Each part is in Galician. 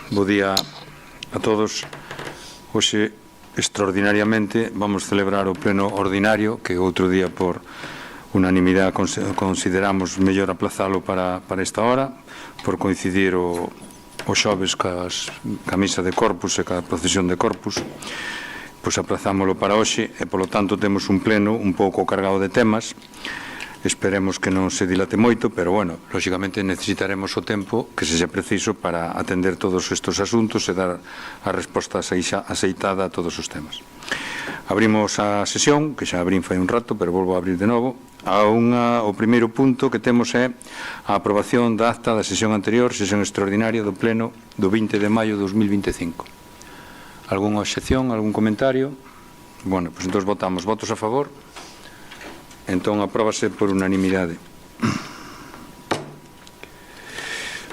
Bo día a todos. Hoxe, extraordinariamente, vamos celebrar o pleno ordinario, que outro día por unanimidade consideramos mellor aplazalo para esta hora, por coincidir o xoves ca misa de Corpus e ca procesión de Corpus. Pois aplazámolo para hoxe e, polo tanto, temos un pleno un pouco cargado de temas. Esperemos que non se dilate moito, pero, bueno, lógicamente necesitaremos o tempo que sexa preciso para atender todos estes asuntos e dar a resposta aceitada a todos os temas. Abrimos a sesión, que xa abrín fai un rato, pero volvo a abrir de novo. O primeiro punto que temos é a aprobación da acta da sesión anterior, sesión extraordinaria do pleno do 20 de maio de 2025. Algúnha obxección, algún comentario? Bueno, pois entón votamos. Votos a favor? Entón, apróbase por unanimidade.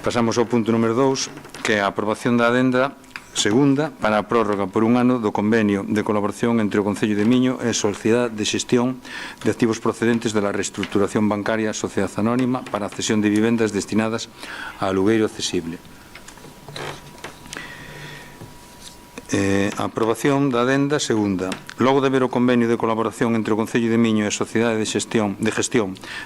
Pasamos ao punto número 2, que é a aprobación da adenda segunda para a prórroga por un ano do convenio de colaboración entre o Concello de Miño e a Sociedade de Xestión de Activos Procedentes de la Reestructuración Bancaria Sociedade Anónima para a cesión de vivendas destinadas a alugueiro accesible. A aprobación da adenda segunda. Logo de ver o convenio de colaboración entre o Concello de Miño e a Sociedade de Gestión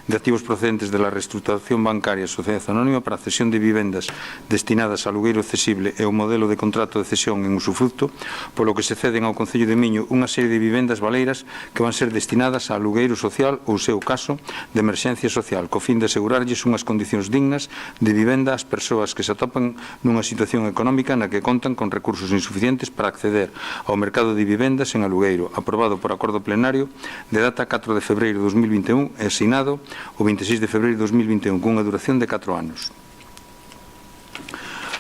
de Activos Procedentes de la Reestructuración Bancaria Sociedade Anónima para a cesión de vivendas destinadas a alugueiro accesible e o modelo de contrato de cesión en usufructo, polo que se ceden ao Concello de Miño unha serie de vivendas baleiras que van ser destinadas a alugueiro social ou, seu caso, de emerxencia social, co fin de asegurarlles unhas condicións dignas de vivenda ás persoas que se atopan nunha situación económica na que contan con recursos insuficientes para acceder ao mercado de vivendas en alugueiro, aprobado por acordo plenario de data 4 de febreiro de 2021 e asinado o 26 de febreiro de 2021 cunha duración de 4 anos.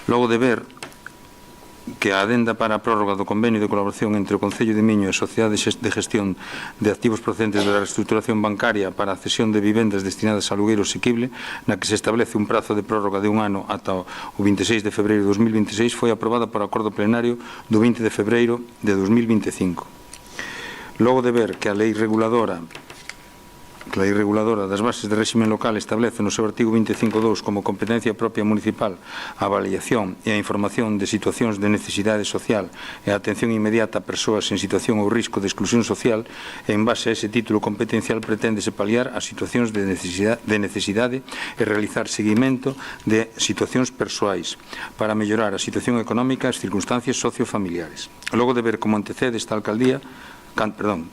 Logo de ver que a adenda para a prórroga do convenio de colaboración entre o Concello de Miño e a Sociedade de Gestión de Activos Procedentes da Reestructuración Bancaria para a cesión de vivendas destinadas a alugueiro asequible, na que se establece un prazo de prórroga de un ano ata o 26 de febreiro de 2026, foi aprobada por acordo plenario do 20 de febreiro de 2025. Logo de ver que a Lei Reguladora das bases de réxime local establece no seu artigo 25.2 como competencia propia municipal a avaliación e a información de situacións de necesidade social e a atención inmediata a persoas en situación ou risco de exclusión social, e en base a ese título competencial preténdese paliar as situacións de necesidade e realizar seguimento de situacións persoais para mellorar a situación económica e as circunstancias sociofamiliares. Logo de ver como antecede esta alcaldía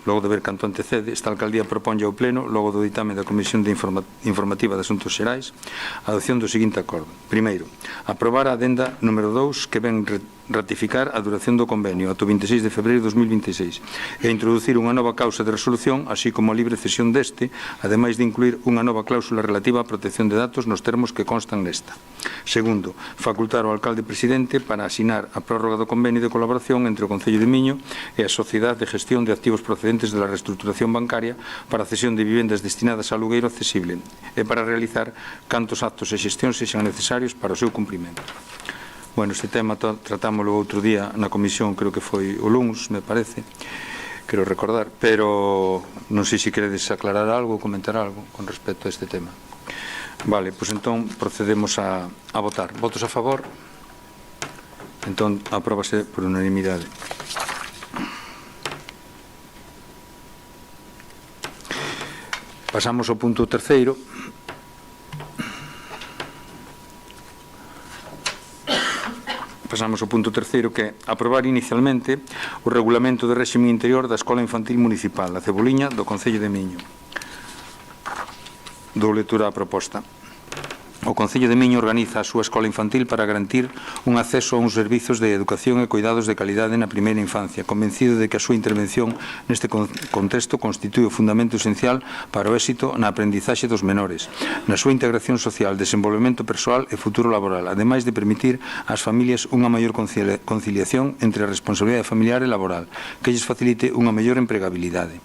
logo de ver canto antecede, esta alcaldía proponlle ao Pleno, logo do ditame da Comisión Informativa de Asuntos Xerais, a adopción do seguinte acordo. Primeiro, aprobar a adenda número 2 que ven ratificar a duración do convenio ata o 26 de febreiro de 2026 e introducir unha nova causa de resolución, así como a libre cesión deste, ademais de incluir unha nova cláusula relativa á protección de datos nos termos que constan nesta. Segundo, facultar ao alcalde presidente para asinar a prórroga do convenio de colaboración entre o Concello de Miño e a Sociedade de Gestión de Activos Procedentes de la Reestructuración Bancaria para a cesión de vivendas destinadas a alugueiro accesible e para realizar cantos actos e xestións sexan necesarios para o seu cumprimento. Bueno, este tema tratámoslo outro día na comisión, creo que foi o luns, me parece, quero recordar, pero non sei se queredes aclarar algo, comentar algo con respecto a este tema. Vale, pois entón procedemos a votar. Votos a favor? Entón, apróbase por unanimidade. Pasamos ao punto terceiro. Pasamos ao punto terceiro, que é aprobar inicialmente o regulamento de réxime interior da Escola Infantil Municipal, a Ceboliña, do Concello de Miño. Dou lectura á proposta. O Concello de Miño organiza a súa escola infantil para garantir un acceso a uns servizos de educación e cuidados de calidade na primeira infancia, convencido de que a súa intervención neste contexto constitúe o fundamento esencial para o éxito na aprendizaxe dos menores, na súa integración social, desenvolvemento persoal e futuro laboral, ademais de permitir ás familias unha maior conciliación entre a responsabilidade familiar e laboral, que lles facilite unha mellor empregabilidade.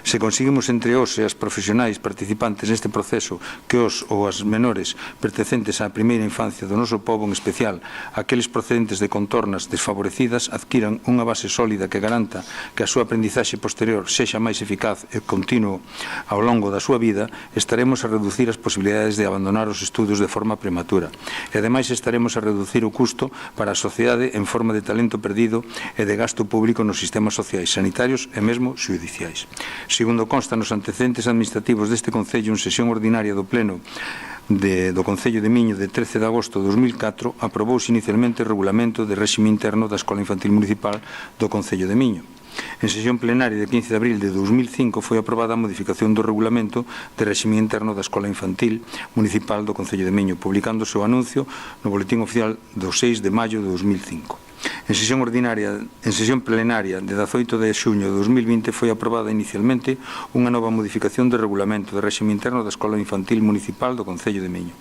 Se conseguimos entre os e as profesionais participantes neste proceso que os ou as menores pertencentes á primeira infancia do noso pobo, en especial aqueles procedentes de contornas desfavorecidas, adquiran unha base sólida que garanta que a súa aprendizaxe posterior sexa máis eficaz e continuo ao longo da súa vida, estaremos a reducir as posibilidades de abandonar os estudos de forma prematura. E, ademais, estaremos a reducir o custo para a sociedade en forma de talento perdido e de gasto público nos sistemas sociais, sanitarios e mesmo xudiciais. Segundo consta nos antecedentes administrativos deste Concello, en sesión ordinaria do Pleno do Concello de Miño de 13 de agosto de 2004, aprobouse inicialmente o regulamento de réxime interno da Escola Infantil Municipal do Concello de Miño. En sesión plenaria de 15 de abril de 2005 foi aprobada a modificación do regulamento de réxime interno da Escola Infantil Municipal do Concello de Miño, publicando o seu anuncio no Boletín Oficial do 6 de maio de 2005. En sesión plenaria de 18 de xuño de 2020 foi aprobada inicialmente unha nova modificación do regulamento de réxime interno da Escola Infantil Municipal do Concello de Miño.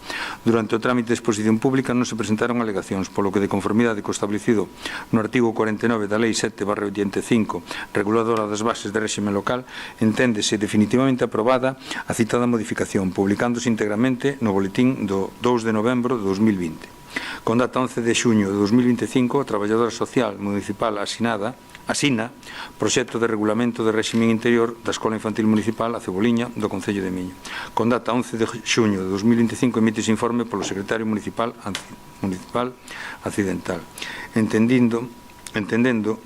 Durante o trámite de exposición pública non se presentaron alegacións, polo que, de conformidade co establecido no artigo 49 da Lei 7/85, reguladora das bases de réxime local, enténdese definitivamente aprobada a citada modificación, publicándose íntegramente no Boletín do 2 de novembro de 2020. Con data 11 de xuño de 2025, a Traballadora Social Municipal asina proxecto de regulamento de réxime interior da Escola Infantil Municipal a Ceboliña do Concello de Miño. Con data 11 de xuño de 2025 emítese informe polo Secretario Municipal Accidental, entendendo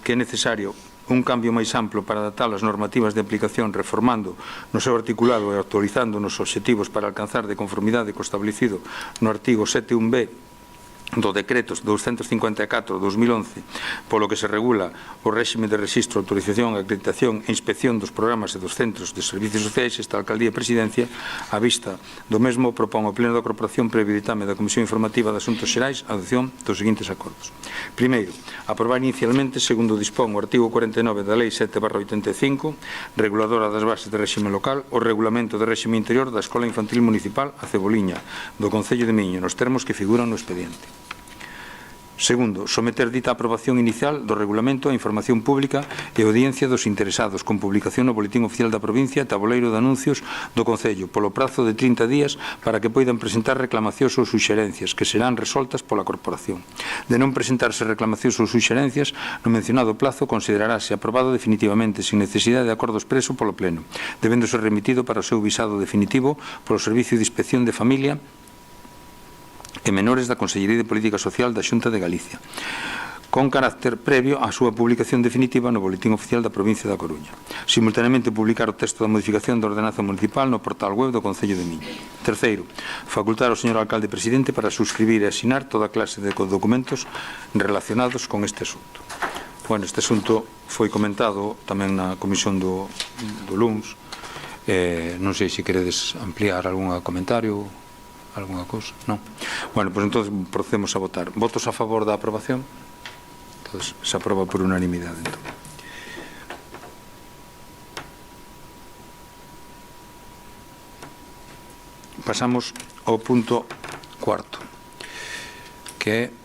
que é necesario un cambio máis amplo para adaptar as normativas de aplicación, reformando no seu articulado e actualizando nos obxectivos para alcanzar de conformidade co establecido no artigo 7.1b do Decreto 254/2011, polo que se regula o réxime de rexistro, autorización, acreditación e inspección dos programas e dos centros de servicios sociais. Esta Alcaldía e Presidencia, á vista do mesmo, propón ao Pleno da Corporación, previo ditame da Comisión Informativa de Asuntos Xerais, a adopción dos seguintes acordos. Primeiro, aprobar inicialmente, segundo dispón o artigo 49 da Lei 7/85, reguladora das bases de réxime local, o regulamento de réxime interior da Escola Infantil Municipal a Ceboliña do Concello de Miño, nos termos que figuran no expediente. Segundo, someter dita aprobación inicial do regulamento a información pública e audiencia dos interesados, con publicación no Boletín Oficial da Provincia e tabuleiro de anuncios do Concello, polo prazo de 30 días para que poidan presentar reclamacións ou suxerencias, que serán resoltas pola Corporación. De non presentarse reclamacións ou suxerencias, no mencionado plazo considerarase aprobado definitivamente, sin necesidade de acordo expreso polo Pleno, debendo ser remitido para o seu visado definitivo polo Servicio de Inspección de Familia e Menores da Consellería de Política Social da Xunta de Galicia, con carácter previo á súa publicación definitiva no Boletín Oficial da Provincia da Coruña. Simultaneamente publicar o texto da modificación da ordenanza municipal no portal web do Concello de Miño. Terceiro, facultar ao señor Alcalde Presidente para suscribir e asinar toda clase de documentos relacionados con este asunto. Bueno, este asunto foi comentado tamén na comisión do LUMS. Non sei se queredes ampliar algún comentario, alguna cousa, non? Bueno, pois entón procedemos a votar. Votos a favor da aprobación? Entón, se aproba por unanimidade. Entón. Pasamos ao punto cuarto, que é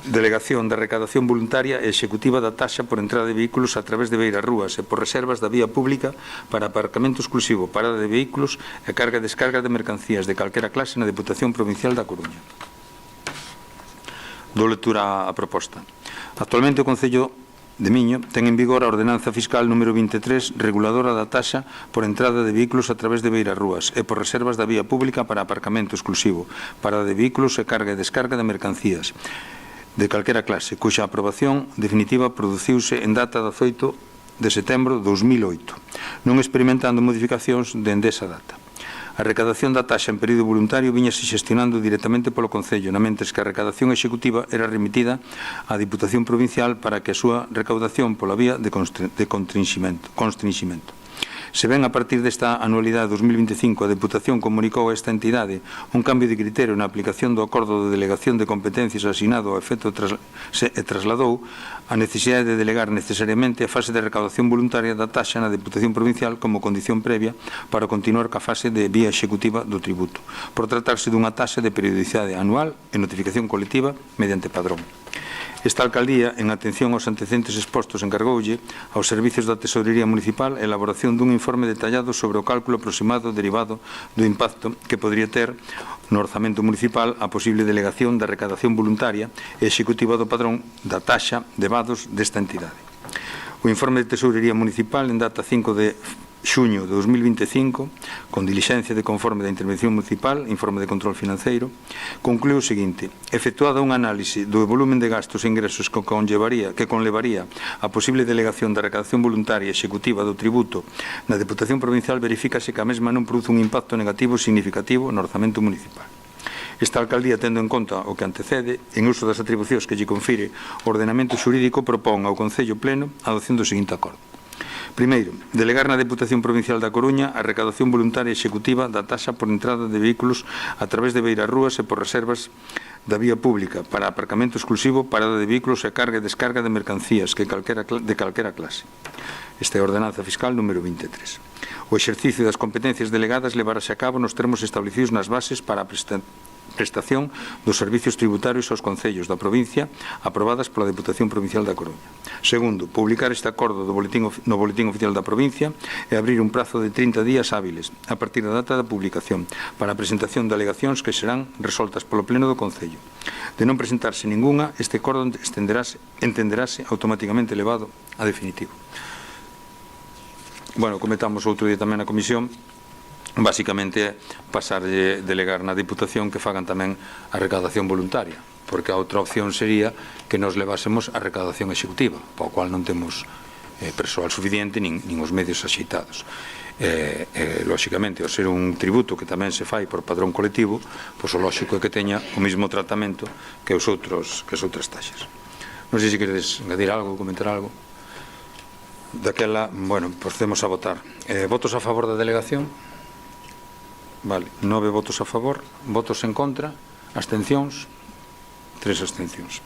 delegación da recadación voluntaria e executiva da taxa por entrada de vehículos a través de beirarrúas e por reservas da vía pública para aparcamento exclusivo, parada de vehículos e carga e descarga de mercancías de calquera clase na Deputación Provincial da Coruña. Dou lectura a proposta. Actualmente o Concello de Miño ten en vigor a ordenanza fiscal número 23, reguladora da taxa por entrada de vehículos a través de beirarrúas e por reservas da vía pública para aparcamento exclusivo, parada de vehículos e carga e descarga de mercancías de calquera clase, cuxa aprobación definitiva produciuse en data de 18 de setembro de 2008, non experimentando modificacións dende esa data. A recadación da taxa en período voluntario viñase xestionando directamente polo Concello, namentres que a recadación executiva era remitida á Diputación Provincial para que a súa recaudación pola vía de constrinximento. Se ben a partir desta anualidade 2025 a Deputación comunicou a esta entidade un cambio de criterio na aplicación do acordo de delegación de competencias asignado ao efecto e trasladou a necesidade de delegar necesariamente a fase de recaudación voluntaria da taxa na Deputación Provincial como condición previa para continuar ca fase de vía executiva do tributo, por tratarse dunha taxa de periodicidade anual e notificación colectiva mediante padrón. Esta alcaldía, en atención aos antecedentes expostos, encargoulle aos servicios da Tesorería Municipal a elaboración dun informe detallado sobre o cálculo aproximado derivado do impacto que podría ter no orzamento municipal a posible delegación da recadación voluntaria e executiva do padrón da taxa de vados desta entidade. O informe de Tesorería Municipal en data 5 de xuño de 2025, con dilixencia de conforme da intervención municipal, informe de control financeiro, concluiu o seguinte: efectuada un análise do volumen de gastos e ingresos que conlevaría a posible delegación da recadación voluntaria executiva do tributo na Deputación Provincial, verifícase que a mesma non produce un impacto negativo significativo no orzamento municipal. Esta alcaldía, tendo en conta o que antecede, en uso das atribucións que lle confire o ordenamento xurídico, propón ao Concello Pleno a adopción do seguinte acordo. Primeiro, delegar na Deputación Provincial da Coruña a recadación voluntaria executiva da taxa por entrada de vehículos a través de beirarrúas e por reservas da vía pública para aparcamento exclusivo, parada de vehículos e carga e descarga de mercancías de calquera clase. Esta é a ordenanza fiscal número 23. O exercicio das competencias delegadas levarase a cabo nos termos establecidos nas bases para a prestación dos servicios tributarios aos concellos da provincia aprobadas pola Deputación Provincial da Coruña. Segundo, publicar este acordo no Boletín Oficial da Provincia e abrir un prazo de 30 días hábiles a partir da data da publicación para a presentación de alegacións que serán resoltas polo Pleno do Concello. De non presentarse ningunha, este acordo entenderase automáticamente elevado a definitivo. Bueno, comentamos outro día tamén na comisión. Basicamente, pasar de delegar na Diputación que fagan tamén a recaudación voluntaria, porque a outra opción sería que nos levásemos a recaudación executiva, para o cual non temos persoal suficiente nin os medios axeitados. Lóxicamente, ao ser un tributo que tamén se fai por padrón colectivo, pois o lóxico é que teña o mesmo tratamento que as outras taxas. Non sei se queredes engadir algo, comentar algo. Daquela, bueno, procedemos a votar. Votos a favor da delegación? Vale, 9 votos a favor, votos en contra, abstencións, 3 abstencións.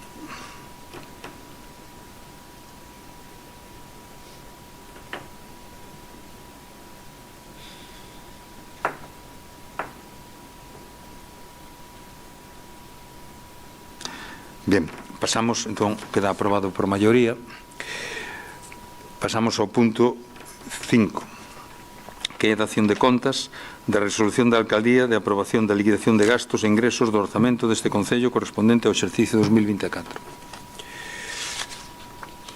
Bien, pasamos, entón, queda aprobado por maioría. Pasamos ao punto 5. Que é a dación de contas da resolución da Alcaldía de aprobación da liquidación de gastos e ingresos do orzamento deste Concello correspondente ao exercicio 2024.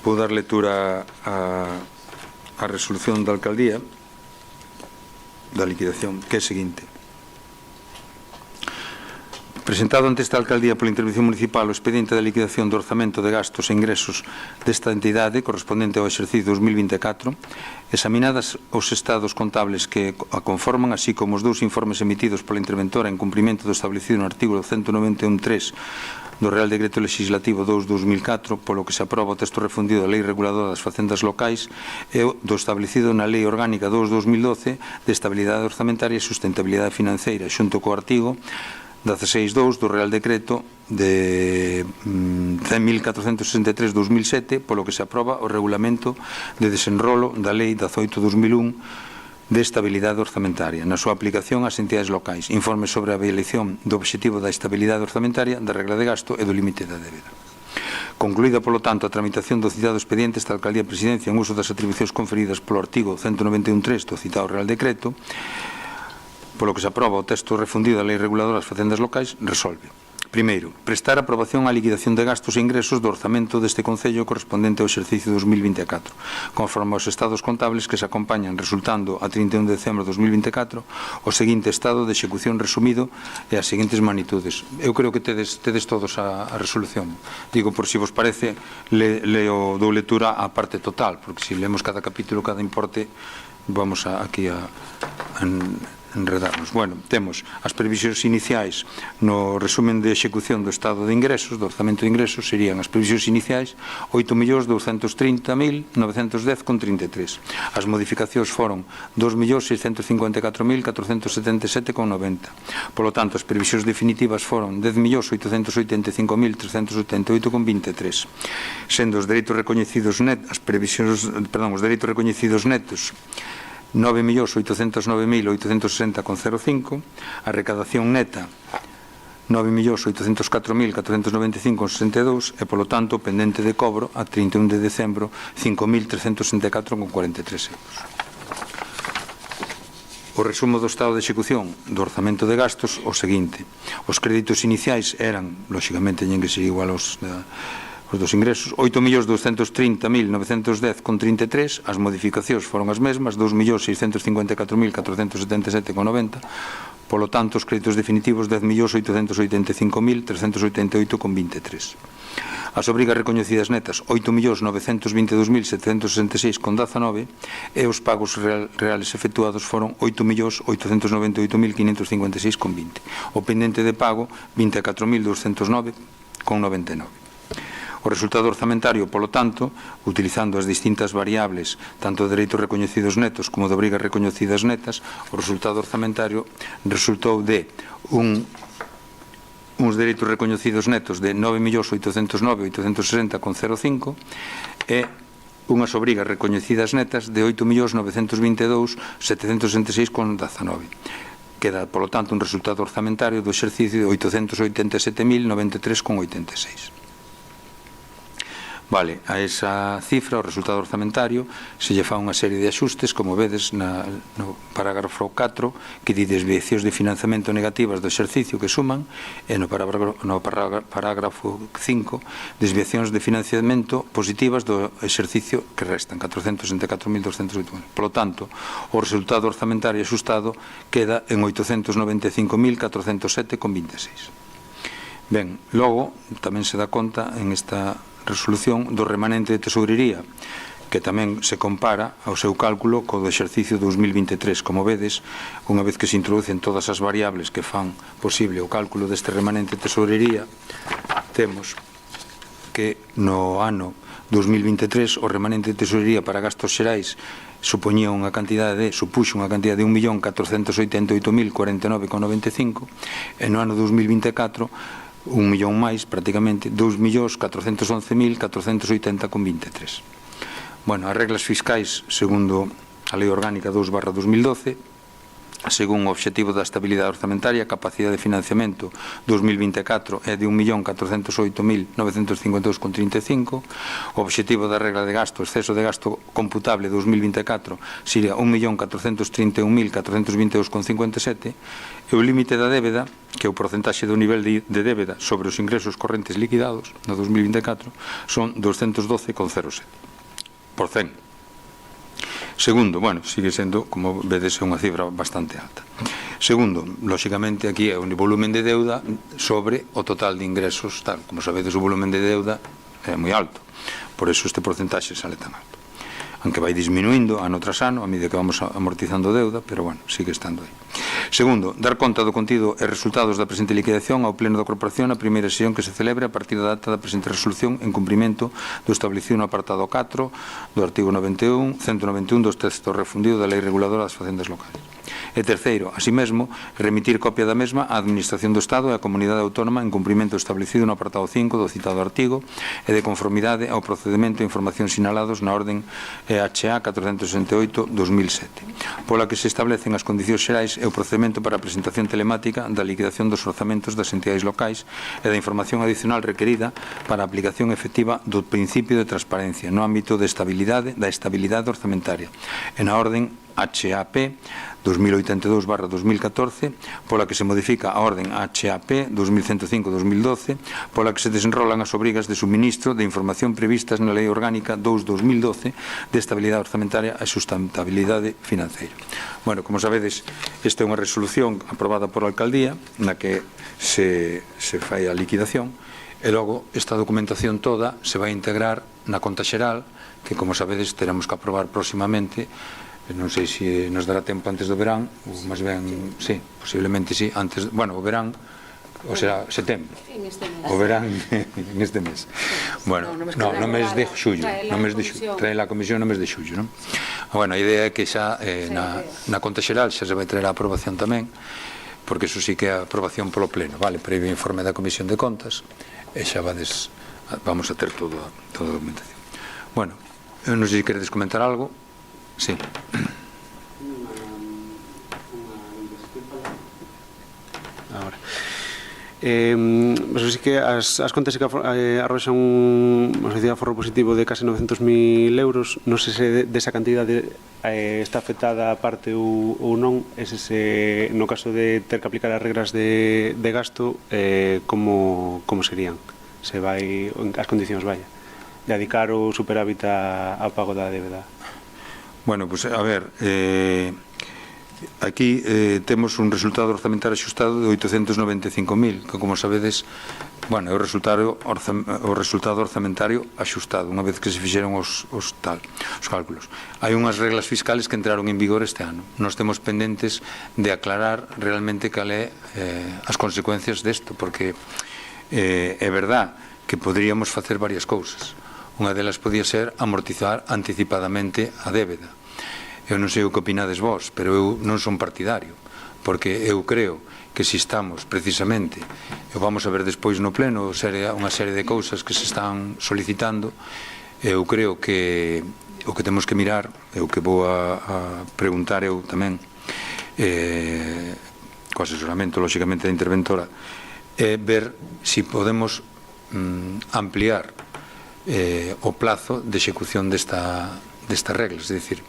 Vou dar lectura á resolución da Alcaldía da liquidación, que é a seguinte. Presentado ante esta Alcaldía pola Intervención Municipal o expediente da liquidación do orzamento de gastos e ingresos desta entidade correspondente ao exercicio 2024, examinadas os estados contables que a conforman, así como os dous informes emitidos pola interventora en cumprimento do establecido no artigo 191.3 do Real Decreto Legislativo 2/2004, polo que se aproba o texto refundido da Lei Reguladora das Facendas Locais e do establecido na Lei Orgánica 2/2012 de Estabilidade Orzamentaria e Sustentabilidade Financeira, xunto co artigo 16.2 do Real Decreto de 100.463/2007, polo que se aproba o regulamento de desenrolo da Lei 18/2001 de Estabilidade Orzamentaria, na súa aplicación ás entidades locais, informe sobre a violación do obxectivo da estabilidade orzamentaria, da regra de gasto e do límite da débeda. Concluída, polo tanto, a tramitación do citado expediente, esta Alcaldía Presidencia, en uso das atribucións conferidas polo artigo 191.3 do citado Real Decreto, polo que se aproba o texto refundido da Lei Reguladora das Facendas Locais, resolve. Primeiro, prestar aprobación á liquidación de gastos e ingresos do orzamento deste Concello correspondente ao exercicio 2024, conforme aos estados contables que se acompañan, resultando a 31 de decembro de 2024 o seguinte estado de execución resumido e as seguintes magnitudes. Eu creo que tedes todos a resolución. Digo, por si vos parece, leo dou lectura á parte total, porque se lemos cada capítulo, cada importe, vamos aquí a enredarnos. Bueno, temos as previsións iniciais no resumen de execución do estado de ingresos, do orzamento de ingresos, serían as previsións iniciais 8.230.910,33. As modificacións foron 2.654.477,90. Polo tanto, as previsións definitivas foron 10.885.378,23. Sendo os dereitos recoñecidos netos, os dereitos recoñecidos netos 9.809.860,05, a recadación neta 9.804.495,62 e, polo tanto, pendente de cobro a 31 de decembro 5.364,43 euros. O resumo do estado de execución do orzamento de gastos o seguinte: os créditos iniciais eran, lóxicamente, teñen que ser igual aos dos ingresos, 8.230.910,33, as modificacións foron as mesmas, 2.654.477,90, polo tanto, os créditos definitivos 10.885.388,23. As obrigas recoñecidas netas 8.922.766,19 e os pagos reales efectuados foron 8.898.556,20. O pendente de pago 24.209,99. O resultado orzamentario, polo tanto, utilizando as distintas variables tanto de dereitos recoñecidos netos como de obrigas recoñecidas netas, o resultado orzamentario resultou de uns dereitos recoñecidos netos de 9.809.860,05 e unhas obrigas recoñecidas netas de 8.922.766,19. Queda, polo tanto, un resultado orzamentario do exercicio de 887.093,86. Vale, a esa cifra, o resultado orzamentario, se lle fa unha serie de axustes, como vedes no parágrafo 4, que di desviacións de financiamento negativas do exercicio que suman, e no parágrafo 5, desviacións de financiamento positivas do exercicio que restan, 464.208. Por lo tanto, o resultado orzamentario axustado queda en 895.407,26. Ben, logo, tamén se dá conta en esta resolución do remanente de tesourería, que tamén se compara ao seu cálculo co do exercicio 2023. Como vedes, unha vez que se introducen todas as variables que fan posible o cálculo deste remanente de tesourería, temos que no ano 2023 o remanente de tesourería para gastos xerais supuxo unha cantidad de 1.488.049,95 e no ano 2024 un millón máis, prácticamente, 2.411.480,23. Bueno, as reglas fiscais, segundo a Lei Orgánica 2/2012, según o obxectivo da estabilidade orzamentaria, a capacidade de financiamento 2024 é de 1.408.952,35. O obxectivo da regla de gasto, exceso de gasto computable 2024, sería 1.431.422,57. E o límite da débeda, que é o porcentaxe do nivel de débeda sobre os ingresos correntes liquidados no 2024, son 212,07%. Segundo, bueno, sigue sendo, como vedes, unha cifra bastante alta. Segundo, lóxicamente, aquí é o volumen de deuda sobre o total de ingresos, tal. Como sabedes, o volumen de deuda é moi alto, por eso este porcentaxe sale tan alto. Aunque vai disminuindo ano tras ano, a medida que vamos amortizando deuda, pero, bueno, sigue estando aí. Segundo, dar conta do contido e resultados da presente liquidación ao Pleno da Corporación na primeira sesión que se celebre a partir da data da presente resolución en cumprimento do establecido no apartado 4 do artigo 191 dos textos refundidos da Lei Reguladora das Facendas Locais. E terceiro, así mesmo, remitir copia da mesma á Administración do Estado e á Comunidade Autónoma en cumprimento establecido no apartado 5 do citado artigo e de conformidade ao procedimento e información sinalados na orden EHA 468/2007, pola que se establecen as condicións xerais e o procedimento para a presentación telemática da liquidación dos orzamentos das entidades locais e da información adicional requerida para a aplicación efectiva do principio de transparencia no ámbito da estabilidade orzamentaria e na orden HAP 2082/2014, pola que se modifica a orden HAP 2105/2012, pola que se desenrolan as obrigas de suministro de información previstas na Lei Orgánica 2/2012 de estabilidade orzamentaria e sustentabilidade financeira. Bueno, como sabedes, esta é unha resolución aprobada por a Alcaldía na que se fai a liquidación e logo esta documentación toda se vai integrar na conta xeral que, como sabedes, teremos que aprobar próximamente. Non sei se nos dará tempo antes do verán, ou máis ben, sí, posiblemente sí, antes, bueno, o verán, ou será setembro, o verán en este mes. Bueno, no mes de xullo, trae la comisión no mes de xullo, non? Bueno, a idea é que xa na conta xeral xa se vai traer a aprobación tamén, porque eso sí que é a aprobación polo pleno, vale, previo informe da Comisión de Contas, e xa vamos a ter toda a documentación. Bueno, non sei se queredes comentar algo. Sí. Ahora. Mas sí que as contas que arroxan un aforro positivo de case 900.000 euros. Non sei se desa cantidade está afectada a parte ou non. No caso de ter que aplicar as regras de gasto, como serían? Se vai, as condicións vaya, dedicar o superávit ao pago da débeda. Bueno, pues a ver, aquí temos un resultado orzamentario axustado de 895.000, que como sabedes, bueno, é o resultado orzamentario axustado, unha vez que se fixeron os cálculos. Hai unhas reglas fiscales que entraron en vigor este ano. Nós temos pendentes de aclarar realmente cal é as consecuencias desto, porque é verdad que poderíamos facer varias cousas. Unha delas podía ser amortizar anticipadamente a débeda. Eu non sei o que opinades vos, pero eu non son partidario, porque eu creo que se estamos precisamente, e vamos a ver despois no pleno unha serie de cousas que se están solicitando, eu creo que o que temos que mirar, e o que vou a preguntar eu tamén, co asesoramento, lóxicamente, da interventora, é ver se podemos ampliar o plazo de execución destas reglas. É dicir,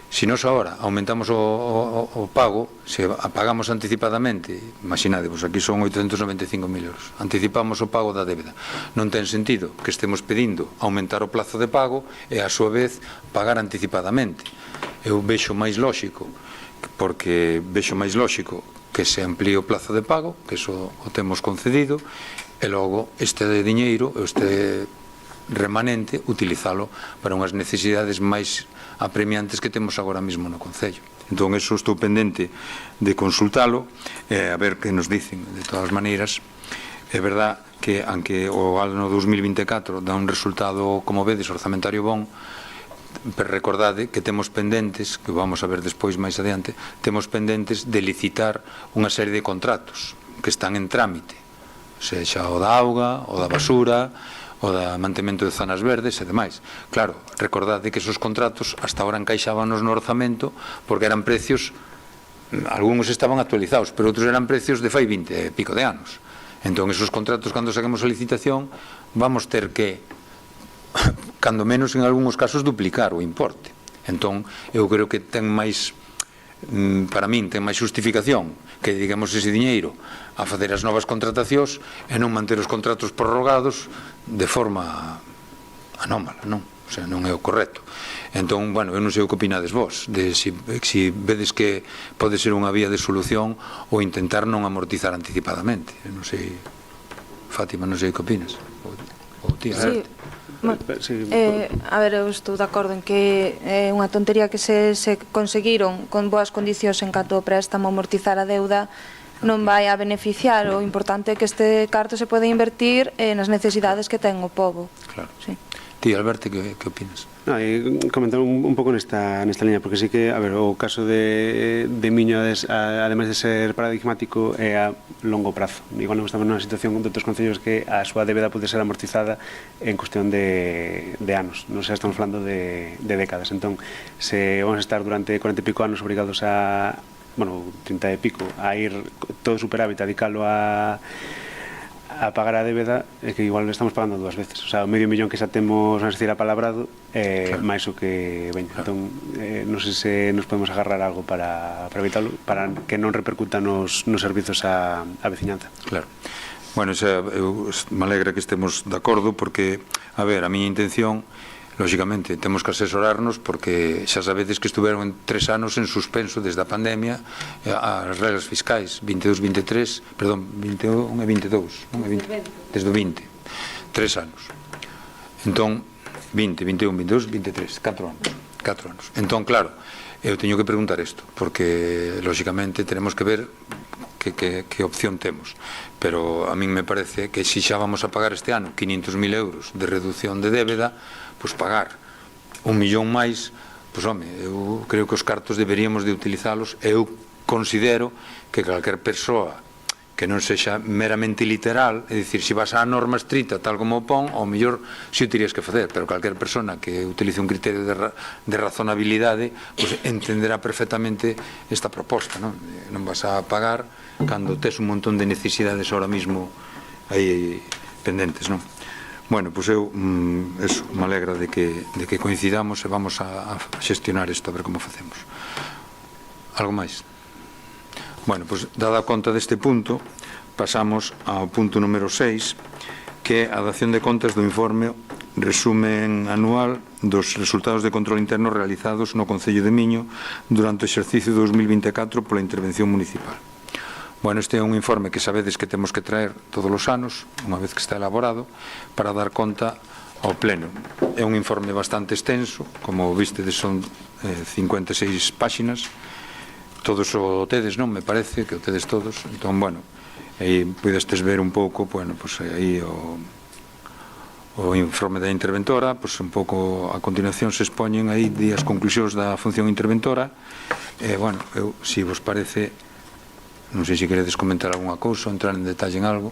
se nós agora aumentamos o pago, se pagamos anticipadamente, imaginadevos, aquí son 895.000 euros, anticipamos o pago da débeda, non ten sentido que estemos pedindo aumentar o plazo de pago e a súa vez pagar anticipadamente. Eu vexo máis lóxico, que se amplíe o plazo de pago, que iso o temos concedido, e logo este diñeiro, este remanente, utilizalo para unhas necesidades máis apremiantes que temos agora mesmo no Concello. Entón, eso estou pendente de consultalo, a ver que nos dicen. De todas maneiras, é verdad que, aunque o ano 2024 dá un resultado, como vedes, orzamentario bon, pero recordade que temos pendentes, que vamos a ver despois máis adiante, temos pendentes de licitar unha serie de contratos que están en trámite, sexa o da auga, o da basura, o da mantemento de zonas verdes e demais. Claro, recordade que esos contratos hasta ahora encaixábanos no orzamento porque eran precios, algúns estaban actualizados, pero outros eran precios de fai 20 e pico de anos. Entón, esos contratos, cando saquemos a licitación, vamos ter que, cando menos en algúns casos, duplicar o importe. Entón, eu creo que ten máis, para min, ten máis justificación que digamos ese diñeiro a facer as novas contratacións e non manter os contratos prorrogados de forma anómala, non? O sea, non é o correcto. Entón, bueno, eu non sei o que opinades vos, de se vedes que pode ser unha vía de solución ou intentar non amortizar anticipadamente. Eu non sei, Fátima, non sei o que opinas. Ou ti, a ver. A ver, eu estou de acordo en que é unha tontería que se conseguiron con boas condicións en canto ao préstamo amortizar a deuda non vai a beneficiar. O importante é que este carto se pode invertir nas necesidades que ten o pobo. Claro. Sí. Ti, Alberto, que opinas? Comentar un pouco nesta liña, porque sí que, a ver, o caso de Miño, ademais de ser paradigmático, é a longo prazo. Igual non estamos nunha situación de outros concellos que a súa débeda pode ser amortizada en cuestión de anos, non sei, estamos falando de décadas. Entón, se vamos a estar durante 40 e pico anos obrigados a, bueno, 30 e pico, a ir todo superávit, a dedicalo a pagar a débeda, é que igual estamos pagando dúas veces. O sea, o medio millón que xa temos, non sei, apalabrado, máis o que veña. Entón, non sei se nos podemos agarrar algo para evitarlo, para que non repercuta nos servizos a veciñanza. Claro. Bueno, me alegra que estemos de acordo, porque, a ver, a miña intención, lóxicamente, temos que asesorarnos, porque xa sabedes que estuveron 3 anos en suspenso desde a pandemia as reglas fiscais, 22-23, perdón, 21 e 22, non é 20, desde o 20, 3 anos. Entón, 20, 21, 22, 23, 4 anos. Entón, claro, eu teño que preguntar isto, porque, lóxicamente, tenemos que ver que opción temos. Pero a min me parece que se xa vamos a pagar este ano 500.000 euros de reducción de débeda, pois pagar 1 millón máis, pois home, eu creo que os cartos deberíamos de utilizalos. Eu considero que calquer persoa que non sexa meramente literal, é dicir, se vas á norma estrita tal como pon, ao mellor si o terías que facer, pero calquer persona que utilice un criterio de razonabilidade pues, entenderá perfectamente esta proposta, non vas a pagar cando tes un montón de necesidades ahora mismo aí pendentes, non? Bueno, pois eu eso, me alegra de que coincidamos e vamos a xestionar isto, a ver como facemos. Algo máis? Bueno, pois dada conta deste punto, pasamos ao punto número 6, que é a dación de contas do informe resumen anual dos resultados de control interno realizados no Concello de Miño durante o exercicio 2024 pola intervención municipal. Bueno, este é un informe que sabedes que temos que traer todos os anos, unha vez que está elaborado, para dar conta ao pleno. É un informe bastante extenso, como vistedes son 56 páxinas, todos o tedes, non? Me parece que o tedes todos. Entón, bueno, aí podestes ver un pouco, bueno, pues aí o informe da interventora, pues un pouco a continuación se expoñen aí as conclusións da función interventora. Bueno, eu, se vos parece, non sei se queredes comentar algunha cousa ou entrar en detalle en algo.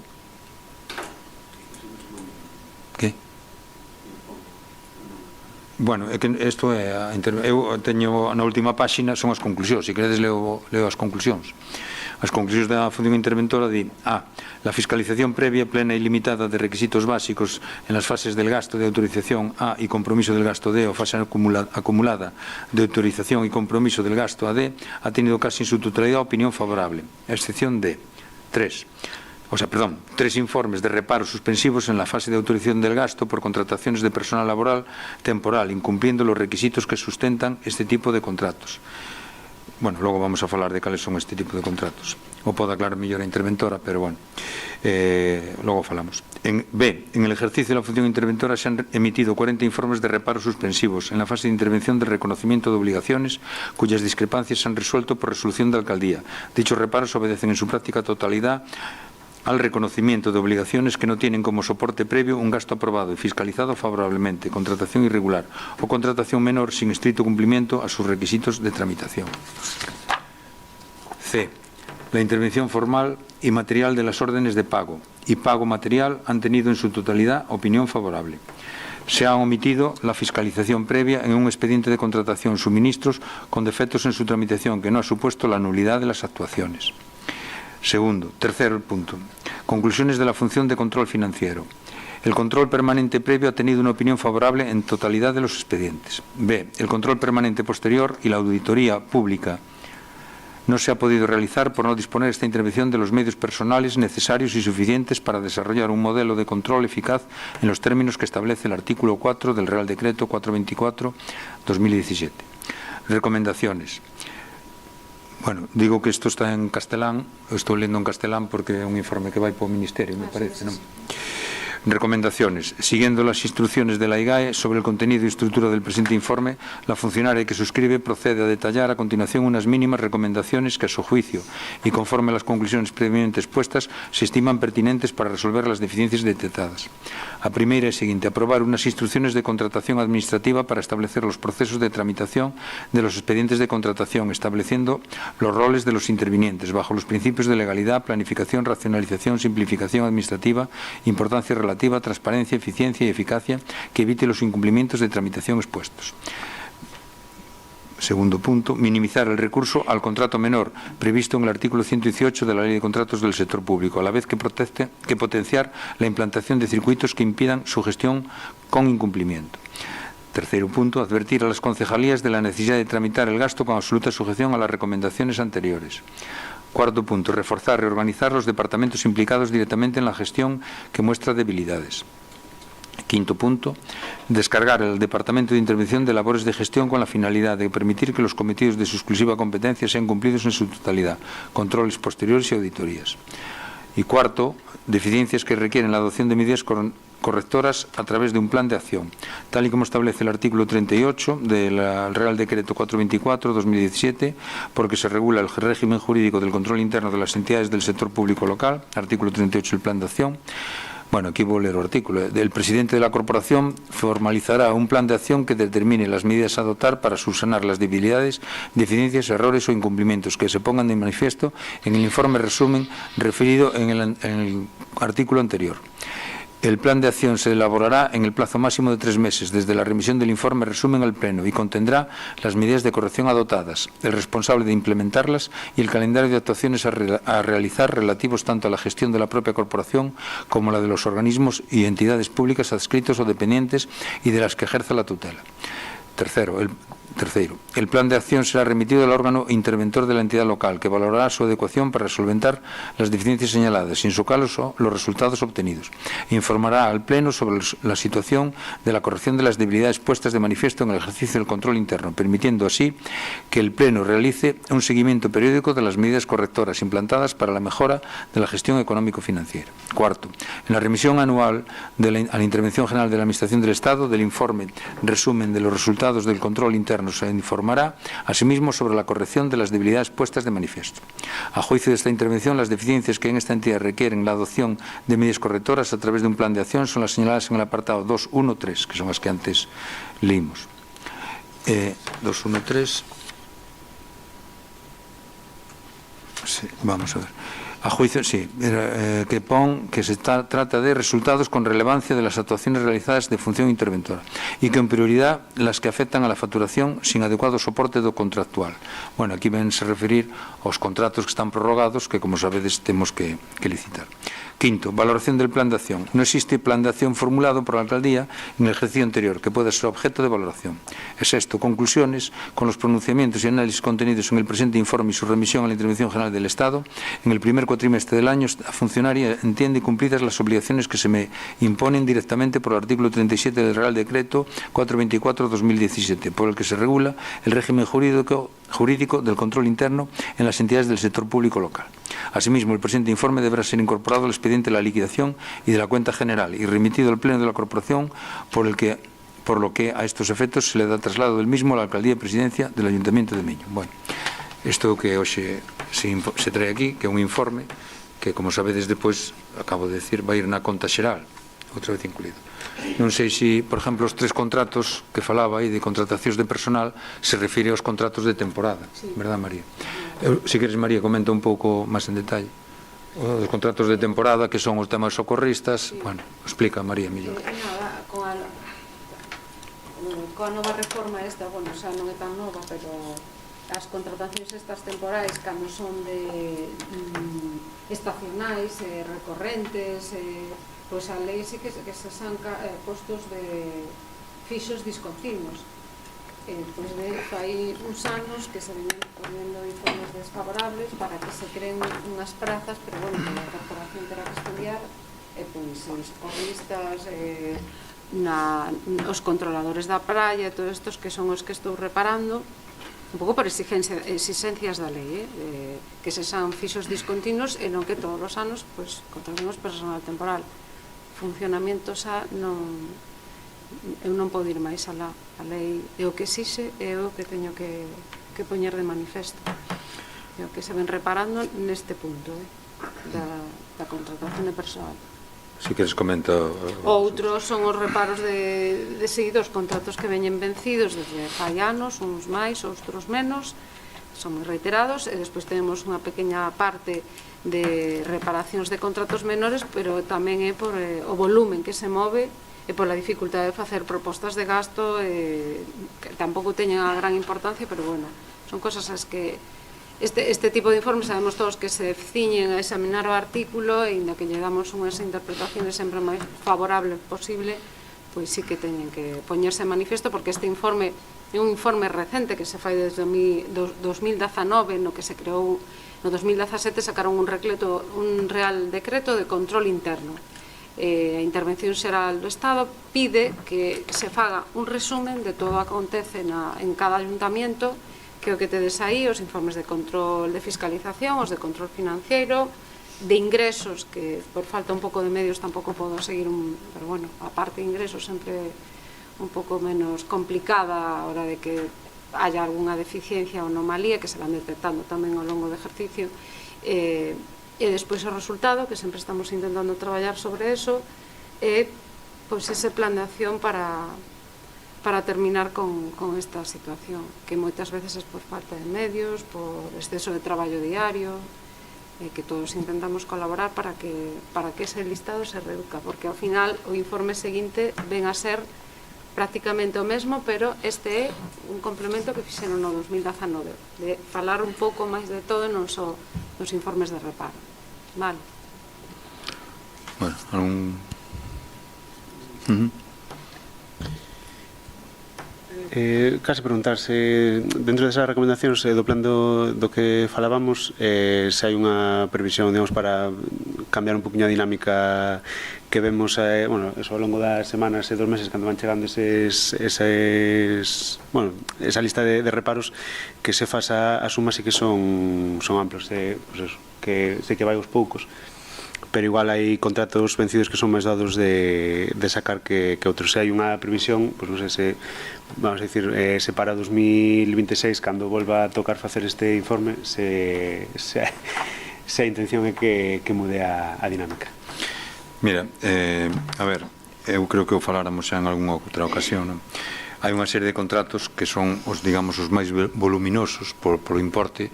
Que? Bueno, é que isto é eu teño na última páxina son as conclusións, se queredes leo as conclusións. As conclusións da función interventora di: A. La fiscalización previa, plena y limitada de requisitos básicos en las fases del gasto de autorización A y compromiso del gasto D o fase acumulada de autorización y compromiso del gasto AD ha tenido casi en su totalidad opinión favorable, a excepción de 3 informes de reparos suspensivos en la fase de autorización del gasto por contrataciones de personal laboral temporal, incumpliendo los requisitos que sustentan este tipo de contratos. Bueno, logo vamos a falar de cales son este tipo de contratos. O pode aclarar mellor a interventora, pero bueno, logo falamos. B. En el ejercicio de la función interventora se han emitido 40 informes de reparos suspensivos en la fase de intervención de reconocimiento de obligaciones, cuyas discrepancias se han resuelto por resolución de alcaldía. Dichos reparos obedecen en su práctica totalidad al reconocimiento de obligaciones que no tienen como soporte previo un gasto aprobado y fiscalizado favorablemente, contratación irregular o contratación menor sin estricto cumplimiento a sus requisitos de tramitación. C. La intervención formal y material de las órdenes de pago y pago material han tenido en su totalidad opinión favorable. Se ha omitido la fiscalización previa en un expediente de contratación suministros con defectos en su tramitación que no ha supuesto la nulidad de las actuaciones. Tercer punto. Conclusiones de la función de control financiero. El control permanente previo ha tenido una opinión favorable en totalidad de los expedientes. B. El control permanente posterior y la auditoría pública no se ha podido realizar por no disponer esta intervención de los medios personales necesarios y suficientes para desarrollar un modelo de control eficaz en los términos que establece el artículo 4 del Real Decreto 424/2017. Recomendaciones. Bueno, digo que isto está en castelán, estou lendo en castelán porque é un informe que vai para o Ministerio, me parece, non? Recomendaciones. Siguiendo las instrucciones de la IGAE sobre el contenido y estructura del presente informe, la funcionaria que suscribe procede a detallar a continuación unas mínimas recomendaciones que a su juicio y conforme a las conclusiones previamente expuestas se estiman pertinentes para resolver las deficiencias detectadas. A primeira é seguinte: aprobar unas instrucciones de contratación administrativa para establecer los procesos de tramitación de los expedientes de contratación, estableciendo los roles de los intervinientes bajo los principios de legalidad, planificación, racionalización, simplificación administrativa, importancia relativa, transparencia, eficiencia y eficacia que evite los incumplimientos de tramitación expuestos. Segundo punto, minimizar el recurso al contrato menor previsto en el artículo 118 de la Ley de Contratos del Sector Público, a la vez que potenciar la implantación de circuitos que impidan su gestión con incumplimiento. Tercero punto, advertir a las concejalías de la necesidad de tramitar el gasto con absoluta sujeción a las recomendaciones anteriores. Cuarto punto, reforzar, reorganizar los departamentos implicados directamente en la gestión que muestra debilidades. Quinto punto, descargar el Departamento de Intervención de labores de gestión con la finalidad de permitir que los cometidos de su exclusiva competencia sean cumplidos en su totalidad, controles posteriores y auditorías. Y cuarto, deficiencias que requieren la adopción de medidas correctoras a través de un plan de acción, tal y como establece el artículo 38 del Real Decreto 424/2017, porque se regula el régimen jurídico del control interno de las entidades del sector público local, artículo 38 del plan de acción, Bueno, aquí voy a leer el artículo. El presidente de la corporación formalizará un plan de acción que determine las medidas a adoptar para subsanar las debilidades, deficiencias, errores o incumplimientos que se pongan de manifiesto en el informe resumen referido en el artículo anterior. El plan de acción se elaborará en el plazo máximo de 3 meses desde la remisión del informe resumen al Pleno y contendrá las medidas de corrección adoptadas, el responsable de implementarlas y el calendario de actuaciones a realizar relativos tanto a la gestión de la propia corporación como a la de los organismos y entidades públicas adscritos o dependientes y de las que ejerza la tutela. Tercero, el plan de acción será remitido al órgano interventor de la entidad local, que valorará su adecuación para solventar las deficiencias señaladas y, en su caso, los resultados obtenidos. Informará al Pleno sobre la situación de la corrección de las debilidades puestas de manifiesto en el ejercicio del control interno, permitiendo así que el Pleno realice un seguimiento periódico de las medidas correctoras implantadas para la mejora de la gestión económico-financiera. Cuarto, en la remisión anual a la Intervención General de la Administración del Estado del informe resumen de los resultados del control interno se informará asimismo sobre la corrección de las debilidades puestas de manifiesto. A juicio de esta intervención, las deficiencias que en esta entidad requieren la adopción de medidas correctoras a través de un plan de acción son las señaladas en el apartado 2.1.3, que son las que antes leímos. 2.1.3. Sí, vamos a ver. A juicio, sí, que pon que se trata de resultados con relevancia de las actuaciones realizadas de función interventora y que en prioridad las que afectan a la facturación sin adecuado soporte do contractual. Bueno, aquí vense a referir aos contratos que están prorrogados que, como sabedes, temos que licitar. Quinto, valoración del plan de acción. No existe plan de acción formulado por la alcaldía en el ejercicio anterior que pueda ser objeto de valoración. E sexto, conclusiones con los pronunciamientos y análisis contenidos en el presente informe y su remisión a la Intervención General del Estado. En el primer cuatrimestre del año, la funcionaria entiende cumplidas las obligaciones que se me imponen directamente por el artículo 37 del Real Decreto 424/2017, por el que se regula el régimen jurídico del control interno en las entidades del sector público local. Asimismo, el presente informe deberá ser incorporado al expediente de la liquidación y de la cuenta general y remitido al Pleno de la Corporación, por lo que a estos efectos se le da traslado del mismo a la Alcaldía y Presidencia del Ayuntamiento de Miño. Bueno, isto que hoxe se trae aquí, que é un informe que, como sabedes, depois, acabo de decir, vai ir na conta xeral, outra vez incluído. Non sei se, por exemplo, os 3 contratos que falaba aí de contratacións de personal se refire aos contratos de temporada, verdad, María? Se queres, María, comenta un pouco máis en detalle. Os contratos de temporada, que son os temas socorristas, bueno, explica, María, mellor. Nada, coa nova reforma esta, bueno, xa non é tan nova, pero as contratacións estas temporais, cando son de estacionais, recorrentes, pois a lei sí que se sanca postos de fixos discontinuos. Pois fai uns anos que se veñen ponendo informes desfavorables para que se creen unhas prazas, pero bueno, que a corporación terá que estudiar, pois os socorristas, os controladores da praia, todos estos que son os que estou reparando, un pouco por exigencias da lei, que se san fixos discontinuos e non que todos os anos contratemos personal temporal. Funcionamento xa non... Eu non podo ir máis alá. A lei é o que exixe, é o que teño que poñer de manifesto. É o que se ven reparando neste punto da contratación de persoal. Si queres comenta... Outros son os reparos de seguido, os contratos que veñen vencidos desde fai anos, uns máis, outros menos, son moi reiterados, e despois temos unha pequena parte de reparacións de contratos menores, pero tamén é por o volumen que se move e pola dificultade de facer propostas de gasto, que tampouco teñen a gran importancia, pero bueno, son cosas as que este tipo de informes sabemos todos que se ciñen a examinar o artículo e inda que lle damos unhas interpretaciones sempre máis favorables posible, pois sí que teñen que poñerse en manifesto, porque este informe é un informe recente que se fai desde 2019, no que se creou no 2017 sacaron un real decreto de control interno. A Intervención Xeral do Estado pide que se faga un resumen de todo o que acontece en cada ayuntamiento, que é o que tedes aí, os informes de control de fiscalización, os de control financiero, de ingresos, que por falta un pouco de medios tampouco podo seguir pero bueno, a parte de ingresos sempre un pouco menos complicada a hora de que haya algunha deficiencia ou anomalía que se van detectando tamén ao longo do exercicio, e despois o resultado, que sempre estamos intentando traballar sobre eso, e pois ese plan de acción para terminar con esta situación, que moitas veces é por falta de medios, por exceso de traballo diario, que todos intentamos colaborar para que ese listado se reduzca, porque ao final o informe seguinte ven a ser prácticamente o mesmo, pero este é un complemento que fixeron no 2019, de falar un pouco máis de todo, non só nos informes de reparo. Vale. Bueno, algún... Case preguntarse, dentro desas recomendacións do plan do que falábamos, se hai unha previsión, digamos, para cambiar un poquinho a dinámica que vemos, bueno, eso ao longo das semanas e dos meses, cando van chegando esa lista de reparos, que se fasa a sumas e que son amplos, pues eso, que sei que vai aos poucos, pero igual hai contratos vencidos que son máis dados de sacar que outros. Se hai unha previsión, pois non sei se, vamos a dicir, se para 2026, cando volva a tocar facer este informe, se a intención é que mude a dinámica. Mira, a ver, eu creo que o faláramos xa en algunha outra ocasión, non? Hai unha serie de contratos que son os, digamos, os máis voluminosos por importe,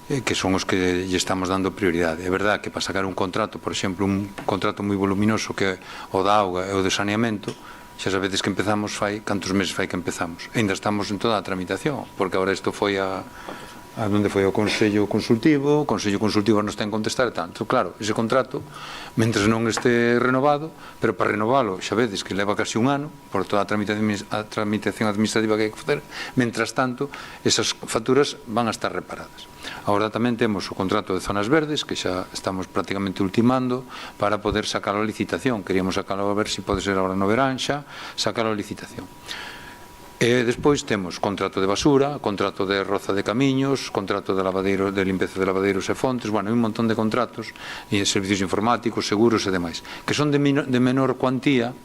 que son os que lle estamos dando prioridade. É verdad que para sacar un contrato, por exemplo, un contrato moi voluminoso que é o da auga e o de saneamento, xa sabedes que empezamos cantos meses fai que empezamos. Ainda estamos en toda a tramitación, porque agora isto foi a donde foi o Consello Consultivo, o Consello Consultivo nos ten que contestar tanto. Claro, ese contrato, mentres non este renovado, pero para renovalo, xa vedes que leva casi un ano, por toda a tramitación administrativa que hai que facer, mentras tanto, esas facturas van a estar reparadas. Agora tamén temos o contrato de zonas verdes, que xa estamos prácticamente ultimando, para poder sacar a licitación. Queríamos sacarlo a ver se pode ser agora no verán xa, sacar a licitación. E despois temos contrato de basura, contrato de roza de camiños, contrato de limpeza de lavadeiros e fontes, bueno, hai un montón de contratos, e servicios informáticos, seguros e demais, que son de menor cuantía,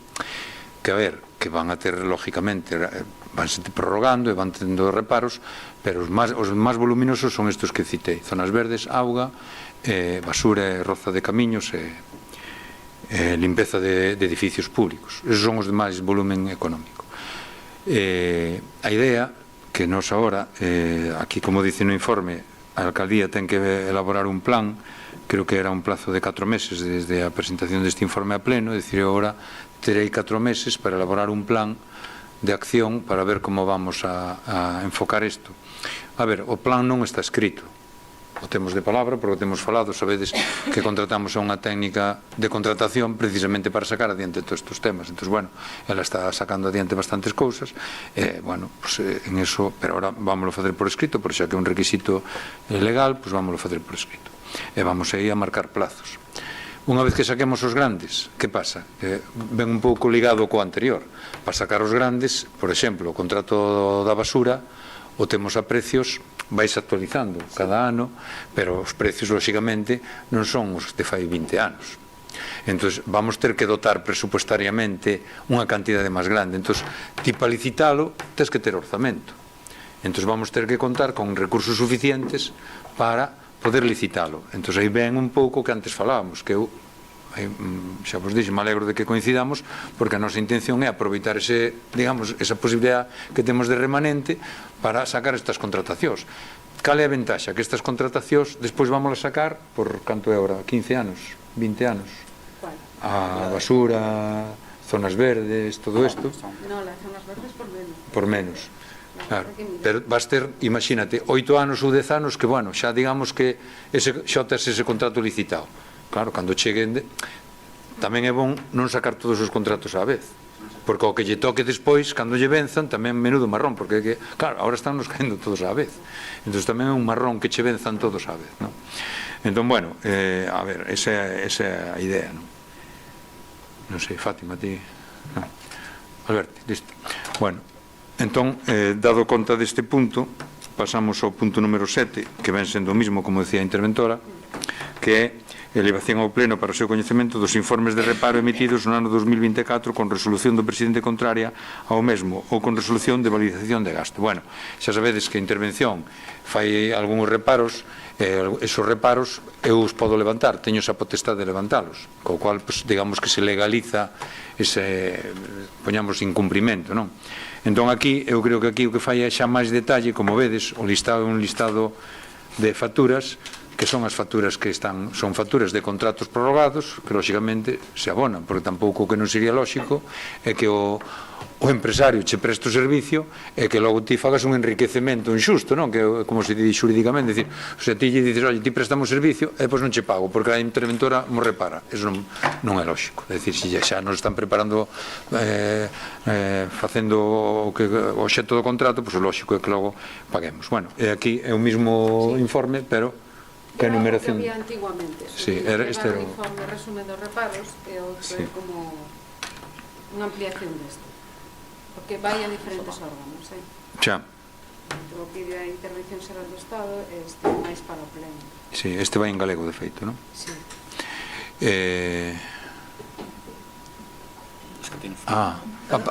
que a ver, que van a ter, lógicamente, vanse prorrogando e van tendo reparos, pero os máis voluminosos son estes que citei: zonas verdes, auga, basura e roza de camiños e limpeza de edificios públicos. Esos son os de máis volumen económico. A idea que nos agora, aquí como dice no informe, a alcaldía ten que elaborar un plan, creo que era un plazo de 4 meses desde a presentación deste informe a pleno, é dicir, agora terei 4 meses para elaborar un plan de acción para ver como vamos a enfocar isto. A ver, o plan non está escrito, o temos de palabra, porque o temos falado, sabedes que contratamos a unha técnica de contratación precisamente para sacar adiante todos estes temas. Entón, bueno, ela está sacando adiante bastantes cousas, bueno, pues, en eso, pero ahora vámoslo facer por escrito, porque xa que é un requisito legal, pues vámoslo facer por escrito. E vamos aí a marcar plazos. Unha vez que saquemos os grandes, que pasa? Ven un pouco ligado co anterior. Para sacar os grandes, por exemplo, o contrato da basura, o temos a precios, vais actualizando cada ano, pero os precios, lógicamente, non son os de fai 20 anos. Entón, vamos ter que dotar presupuestariamente unha cantidade máis grande. Entón, ti para licitalo, tens que ter orzamento. Entón, vamos ter que contar con recursos suficientes para poder licitalo. Entón, aí ven un pouco que antes falábamos, que eu, xa vos dixo, me alegro de que coincidamos, porque a nosa intención é aproveitar esa posibilidad que temos de remanente para sacar estas contratacións. Cal é a ventaxa? Que estas contratacións despois vamos a sacar por canto é agora? 15 anos? 20 anos? A basura, zonas verdes, todo isto. No, las zonas verdes por menos. Claro, pero vas ter, imagínate, 8 anos ou 10 anos que, bueno, xa digamos que xa tes ese contrato licitado. Claro, cando cheguen, tamén é bon non sacar todos os contratos á vez, porque o que lle toque despois, cando lle venzan, tamén menudo marrón, porque, claro, agora están nos caendo todos á vez. Entón tamén é un marrón que che venzan todos á vez, non? Entón, bueno, a ver, esa é a idea, non? Non sei, Fátima, ti... Non. Alberti, listo. Bueno, entón, dado conta deste punto, pasamos ao punto número 7, que ven sendo o mismo, como decía a interventora, que é elevación ao Pleno para o seu coñecemento dos informes de reparo emitidos no ano 2024 con resolución do presidente contraria ao mesmo ou con resolución de validación de gasto. Bueno, xa sabedes que a intervención fai algúns reparos, esos reparos eu os podo levantar, teño esa potestade de levantalos, co cual, pues, digamos que se legaliza ese, poñamos, incumprimento, non? Entón aquí, eu creo que aquí o que fai é xa máis detalle, como vedes, o listado é un listado de facturas que son as facturas que son facturas de contratos prorrogados que lóxicamente se abonan, porque tampouco o que non sería lóxico é que o empresario che preste o servicio e que logo ti fagas un enriquecemento injusto, non? Que é como se di xurídicamente, dicir, se ti lle dices, oi, ti prestamos o servicio e depois non che pago porque a interventora mo repara, eso non é lóxico. É dicir, se xa nos están preparando facendo o xeto do contrato, pois o lóxico é que logo paguemos. Bueno, aquí é o mismo informe, pero que a numeración... Era o que había antiguamente. Sí, este era o informe resumen dos reparos e outro é como unha ampliación deste. Porque vai a diferentes órganos, Xa. O pide a Intervención Xeral do Estado e este máis para o Pleno. Sí, este vai en galego, de feito, non? Sí.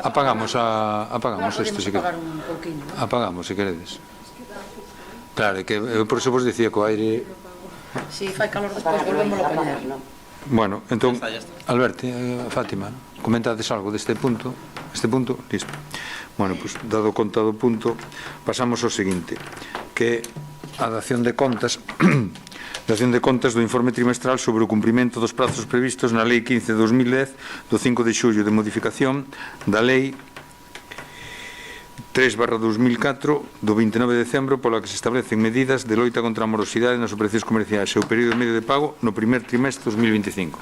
Apagamos isto, se queredes. Apagamos, se queredes. Claro, que eu por eso vos dicía que o aire... Si fai calor despois volvemos a poñer. Bueno, entón, Alberto, Fátima, comentades algo deste punto? Este punto, listo. Bueno, pues, dado conta do punto, pasamos ao seguinte, que a dación de contas do informe trimestral sobre o cumprimento dos prazos previstos na Lei 15/2010 do 5 de xullo de modificación da Lei 3/2004 do 29 de decembro pola que se establecen medidas de loita contra a morosidade nas operacións comerciais e o período medio de pago no primer trimestre 2025.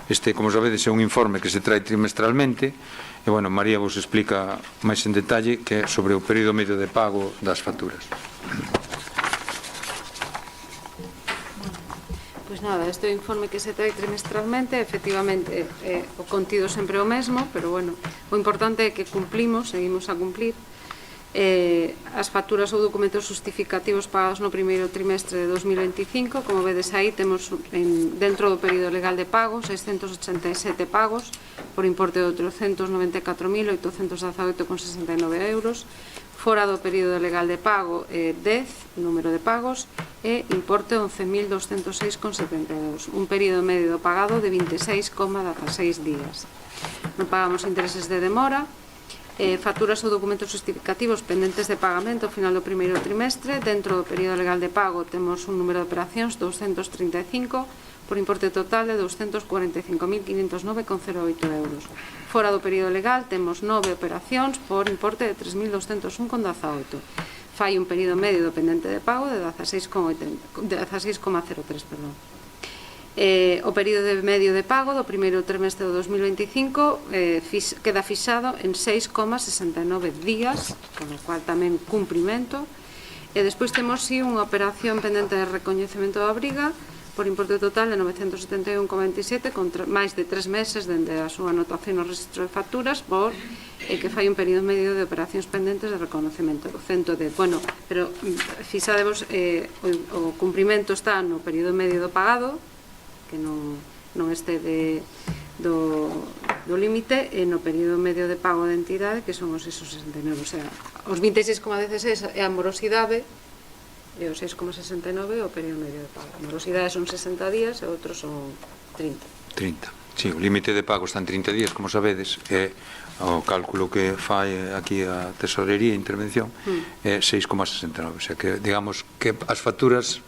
Este, como sabedes, é un informe que se trae trimestralmente e, bueno, María vos explica máis en detalle que é sobre o período medio de pago das facturas. Pois nada, este é o informe que se trae trimestralmente, efectivamente o contido sempre é o mesmo, pero bueno, o importante é que cumplimos, seguimos a cumplir. As facturas ou documentos justificativos pagados no primeiro trimestre de 2025, como vedes aí, temos dentro do período legal de pago 687 pagos por importe de 894.818,69 euros, fora do período legal de pago 10, número de pagos, e importe 11.206,72, un período medio pagado de 26,16 días. Non pagamos intereses de demora, facturas ou documentos justificativos pendentes de pagamento ao final do primeiro trimestre. Dentro do período legal de pago temos un número de operacións 235 por importe total de 245.509,08 euros. Fora do período legal temos 9 operacións por importe de 3.201,18. Fai un período medio do pendente de pago de 16,03, perdón. O período de medio de pago do primeiro trimestre do 2025 queda fixado en 6,69 días, con o cual tamén cumprimento. E despois temos unha operación pendente de recoñecemento da obriga por importe total de 971,27 con máis de 3 meses dende a súa anotación no registro de facturas por que fai un período medio de operacións pendentes de reconocemento do centro de... Bueno, pero fixadevos, o cumprimento está no período medio do pagado, que non excede do límite, e no período medio de pago de entidade, que son os 6,69, o sea, os 26,16 é a morosidade e os 6,69 o período medio de pago. A morosidade son 60 días e outros son 30. 30, sí, o límite de pago está en 30 días, como sabedes, é o cálculo que fai aquí a Tesorería e Intervención é 6,69, o sea que, digamos, que as facturas,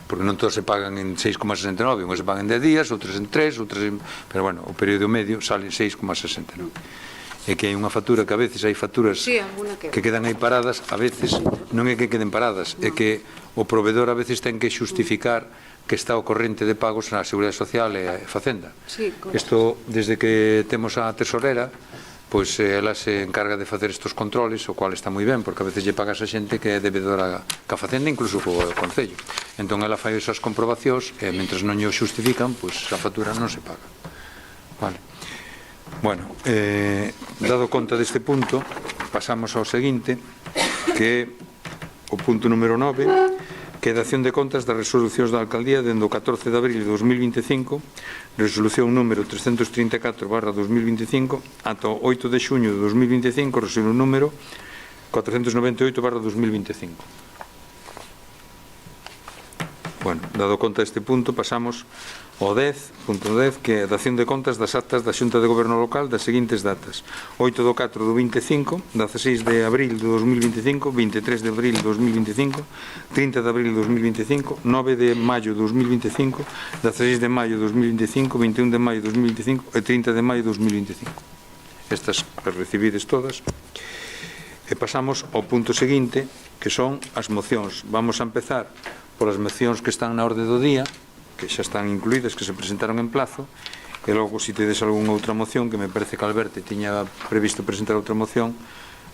porque non todas se pagan en 6,69, unhas se pagan en 10 días, outras en 3, outras en... Pero, bueno, o período medio sale 6,69. É que hai unha factura que a veces hai facturas que quedan aí paradas, a veces non é que queden paradas, é que o proveedor a veces ten que xustificar que está o corrente de pagos na Seguridade Social e a Facenda. Isto, desde que temos a tesorera, pois ela se encarga de facer estos controles, o cual está moi ben, porque a veces lle pagas a xente que é debedora ca Facenda, incluso co Concello. Entón ela fai esas comprobacións e mentres non lle xustifican, pois a factura non se paga. Vale. Bueno, dado conta deste punto, pasamos ao seguinte, que é o punto número 9, que é dación de contas das resolucións da Alcaldía dende o 14 de abril de 2025, resolución número 334/2025, ata o 8 de xuño de 2025, resolución número 498/2025. Bueno, dado conta deste punto, pasamos ao 10.10, que é a dación de contas das actas da Xunta de Goberno Local das seguintes datas: 8 de 4 do 25, 16 de abril de 2025, 23 de abril de 2025, 30 de abril de 2025, 9 de maio de 2025, 16 de maio de 2025, 21 de maio de 2025 e 30 de maio de 2025. Estas as recibides todas. E pasamos ao punto seguinte, que son as mocións. Vamos a empezar polas mocións que están na orde do día, que xa están incluídas, que se presentaron en plazo, e logo, se tedes algunha outra moción, que me parece que Alberto tiña previsto presentar outra moción,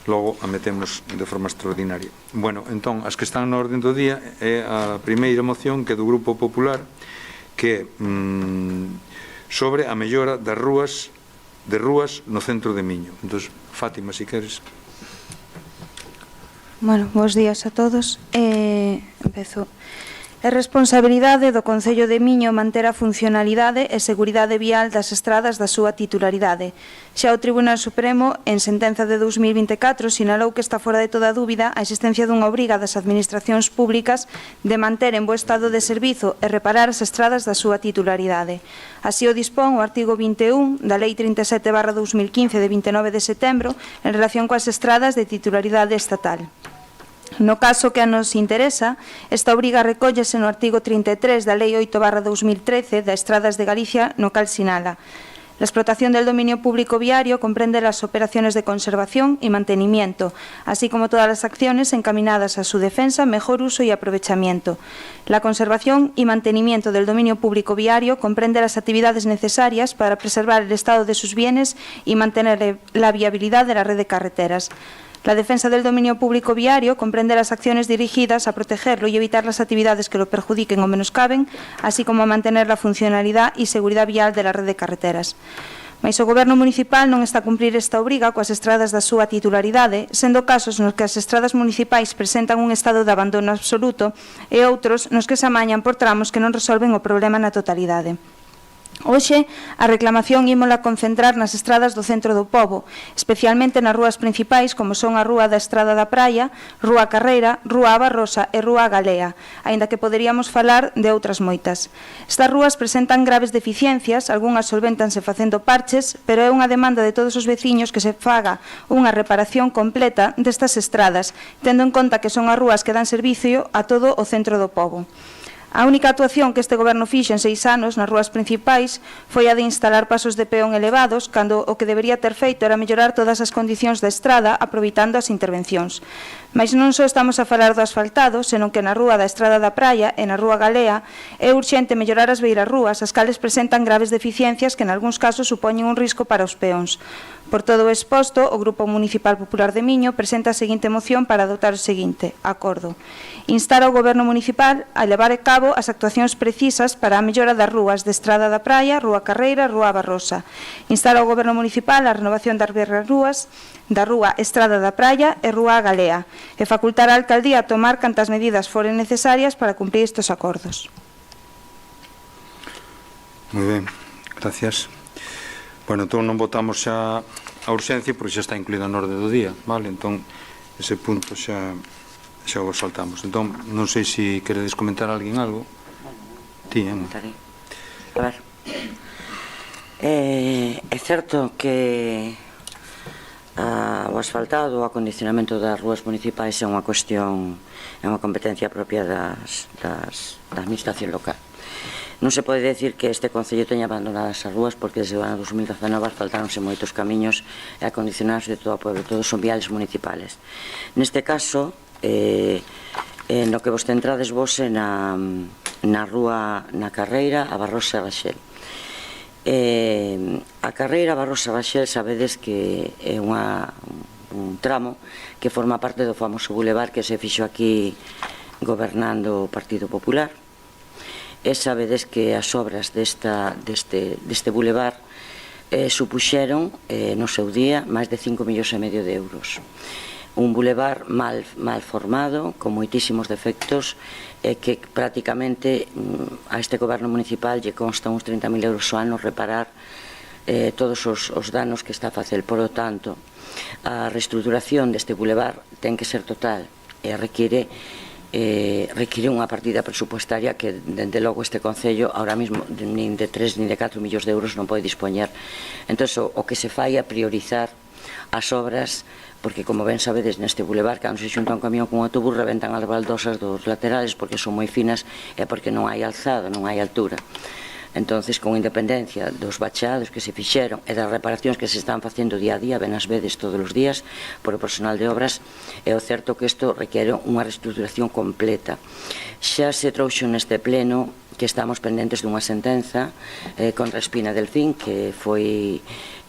logo a metemos de forma extraordinaria. Bueno, entón, as que están na orde do día é a primeira moción, que é do Grupo Popular, que é sobre a mellora das rúas no centro de Miño. Entón, Fátima, si queres. Bueno, bons días a todos. Empezo. É responsabilidade do Concello de Miño manter a funcionalidade e seguridade vial das estradas da súa titularidade. Xa o Tribunal Supremo, en sentenza de 2024, sinalou que está fora de toda dúbida a existencia dunha obriga das administracións públicas de manter en bo estado de servizo e reparar as estradas da súa titularidade. Así o dispón o artigo 21 da Lei 37/2015 de 29 de setembro en relación coas estradas de titularidade estatal. No caso que a nos interesa, esta obriga recóllese no artigo 33 da Lei 8/2013 das Estradas de Galicia, no cal sinala: la explotación del dominio público viario comprende las operaciones de conservación y mantenimiento, así como todas las acciones encaminadas a su defensa, mejor uso y aprovechamiento. La conservación y mantenimiento del dominio público viario comprende las actividades necesarias para preservar el estado de sus bienes y mantener la viabilidad de la red de carreteras. La defensa del dominio público viario comprende las acciones dirigidas a protegerlo y evitar las actividades que lo perjudiquen o menoscaben, así como a mantener la funcionalidad y seguridad vial de la red de carreteras. Mais o Goberno municipal non está a cumprir esta obriga coas estradas da súa titularidade, sendo casos nos que as estradas municipais presentan un estado de abandono absoluto e outros nos que se amañan por tramos que non resolven o problema na totalidade. Hoxe, a reclamación ímola concentrar nas estradas do centro do pobo, especialmente nas rúas principais como son a Rúa da Estrada da Praia, Rúa Carreira, Rúa Abarrosa e Rúa Galea, aínda que poderíamos falar de outras moitas. Estas rúas presentan graves deficiencias, algunhas solvéntanse facendo parches, pero é unha demanda de todos os veciños que se faga unha reparación completa destas estradas, tendo en conta que son as rúas que dan servicio a todo o centro do pobo. A única actuación que este Goberno fixo en 6 anos nas rúas principais foi a de instalar pasos de peón elevados, cando o que debería ter feito era mellorar todas as condicións da estrada aproveitando as intervencións. Mais non só estamos a falar do asfaltado, senón que na Rúa da Estrada da Praia e na Rúa Galea é urxente mellorar as beirarrúas, as cales presentan graves deficiencias que en algúns casos supoñen un risco para os peóns. Por todo o exposto, o Grupo Municipal Popular de Miño presenta a seguinte moción para adoptar o seguinte acordo: instar ao Goberno Municipal a levar a cabo as actuacións precisas para a mellora das rúas de Estrada da Praia, Rúa Carreira, Rúa Abarrosa. Instar ao Goberno Municipal a renovación das beirarrúas da Rúa Estrada da Praia e Rúa Galea e facultar á Alcaldía a tomar cantas medidas foren necesarias para cumprir estes acordos. Moi ben, gracias. Bueno, entón non votamos xa a urxencia porque xa está incluída na orde do día, vale? Entón, ese punto xa o saltamos. Entón, non sei se queredes comentar a alguén algo. Ti, A ver, é certo que o asfaltado, o acondicionamento das rúas municipais é unha cuestión, é unha competencia propia da administración local. Non se pode decir que este Concello teña abandonadas as rúas, porque desde o ano 2019 asfaltáronse moitos camiños e acondicionados de todo o pueblo, todos son viales municipales. Neste caso, no que vos centrades vos na Rúa, na Carreira, a Barrosa e Baxel. A Carreira, a Barrosa e Baxel, sabedes que é un tramo que forma parte do famoso bulevar que se fixo aquí gobernando o Partido Popular. E sabedes que as obras deste bulevar supuxeron no seu día máis de 5,5 millóns de euros. un bulevar mal formado, con moitísimos defectos, e que prácticamente a este goberno municipal lle consta uns 30.000 euros ao ano reparar todos os danos que está a facer. Por lo tanto, a reestruturación deste bulevar ten que ser total e require unha partida presupuestaria que, dende logo, este Concello ahora mesmo nin de 3 nin de 4 millóns de euros non pode dispoñer. Entón, o que se fai é priorizar as obras, porque, como ben sabedes, neste bulevar, cando se xunta un camión con un autobús, reventan as baldosas dos laterales porque son moi finas e porque non hai alzado, non hai altura. Entonces, con independencia dos bachados que se fixeron e das reparacións que se están facendo día a día, ben as vedes todos os días, por o personal de obras, é o certo que isto requiere unha reestruturación completa. Xa se trouxo neste pleno que estamos pendentes dunha sentenza contra Espina Delfín, que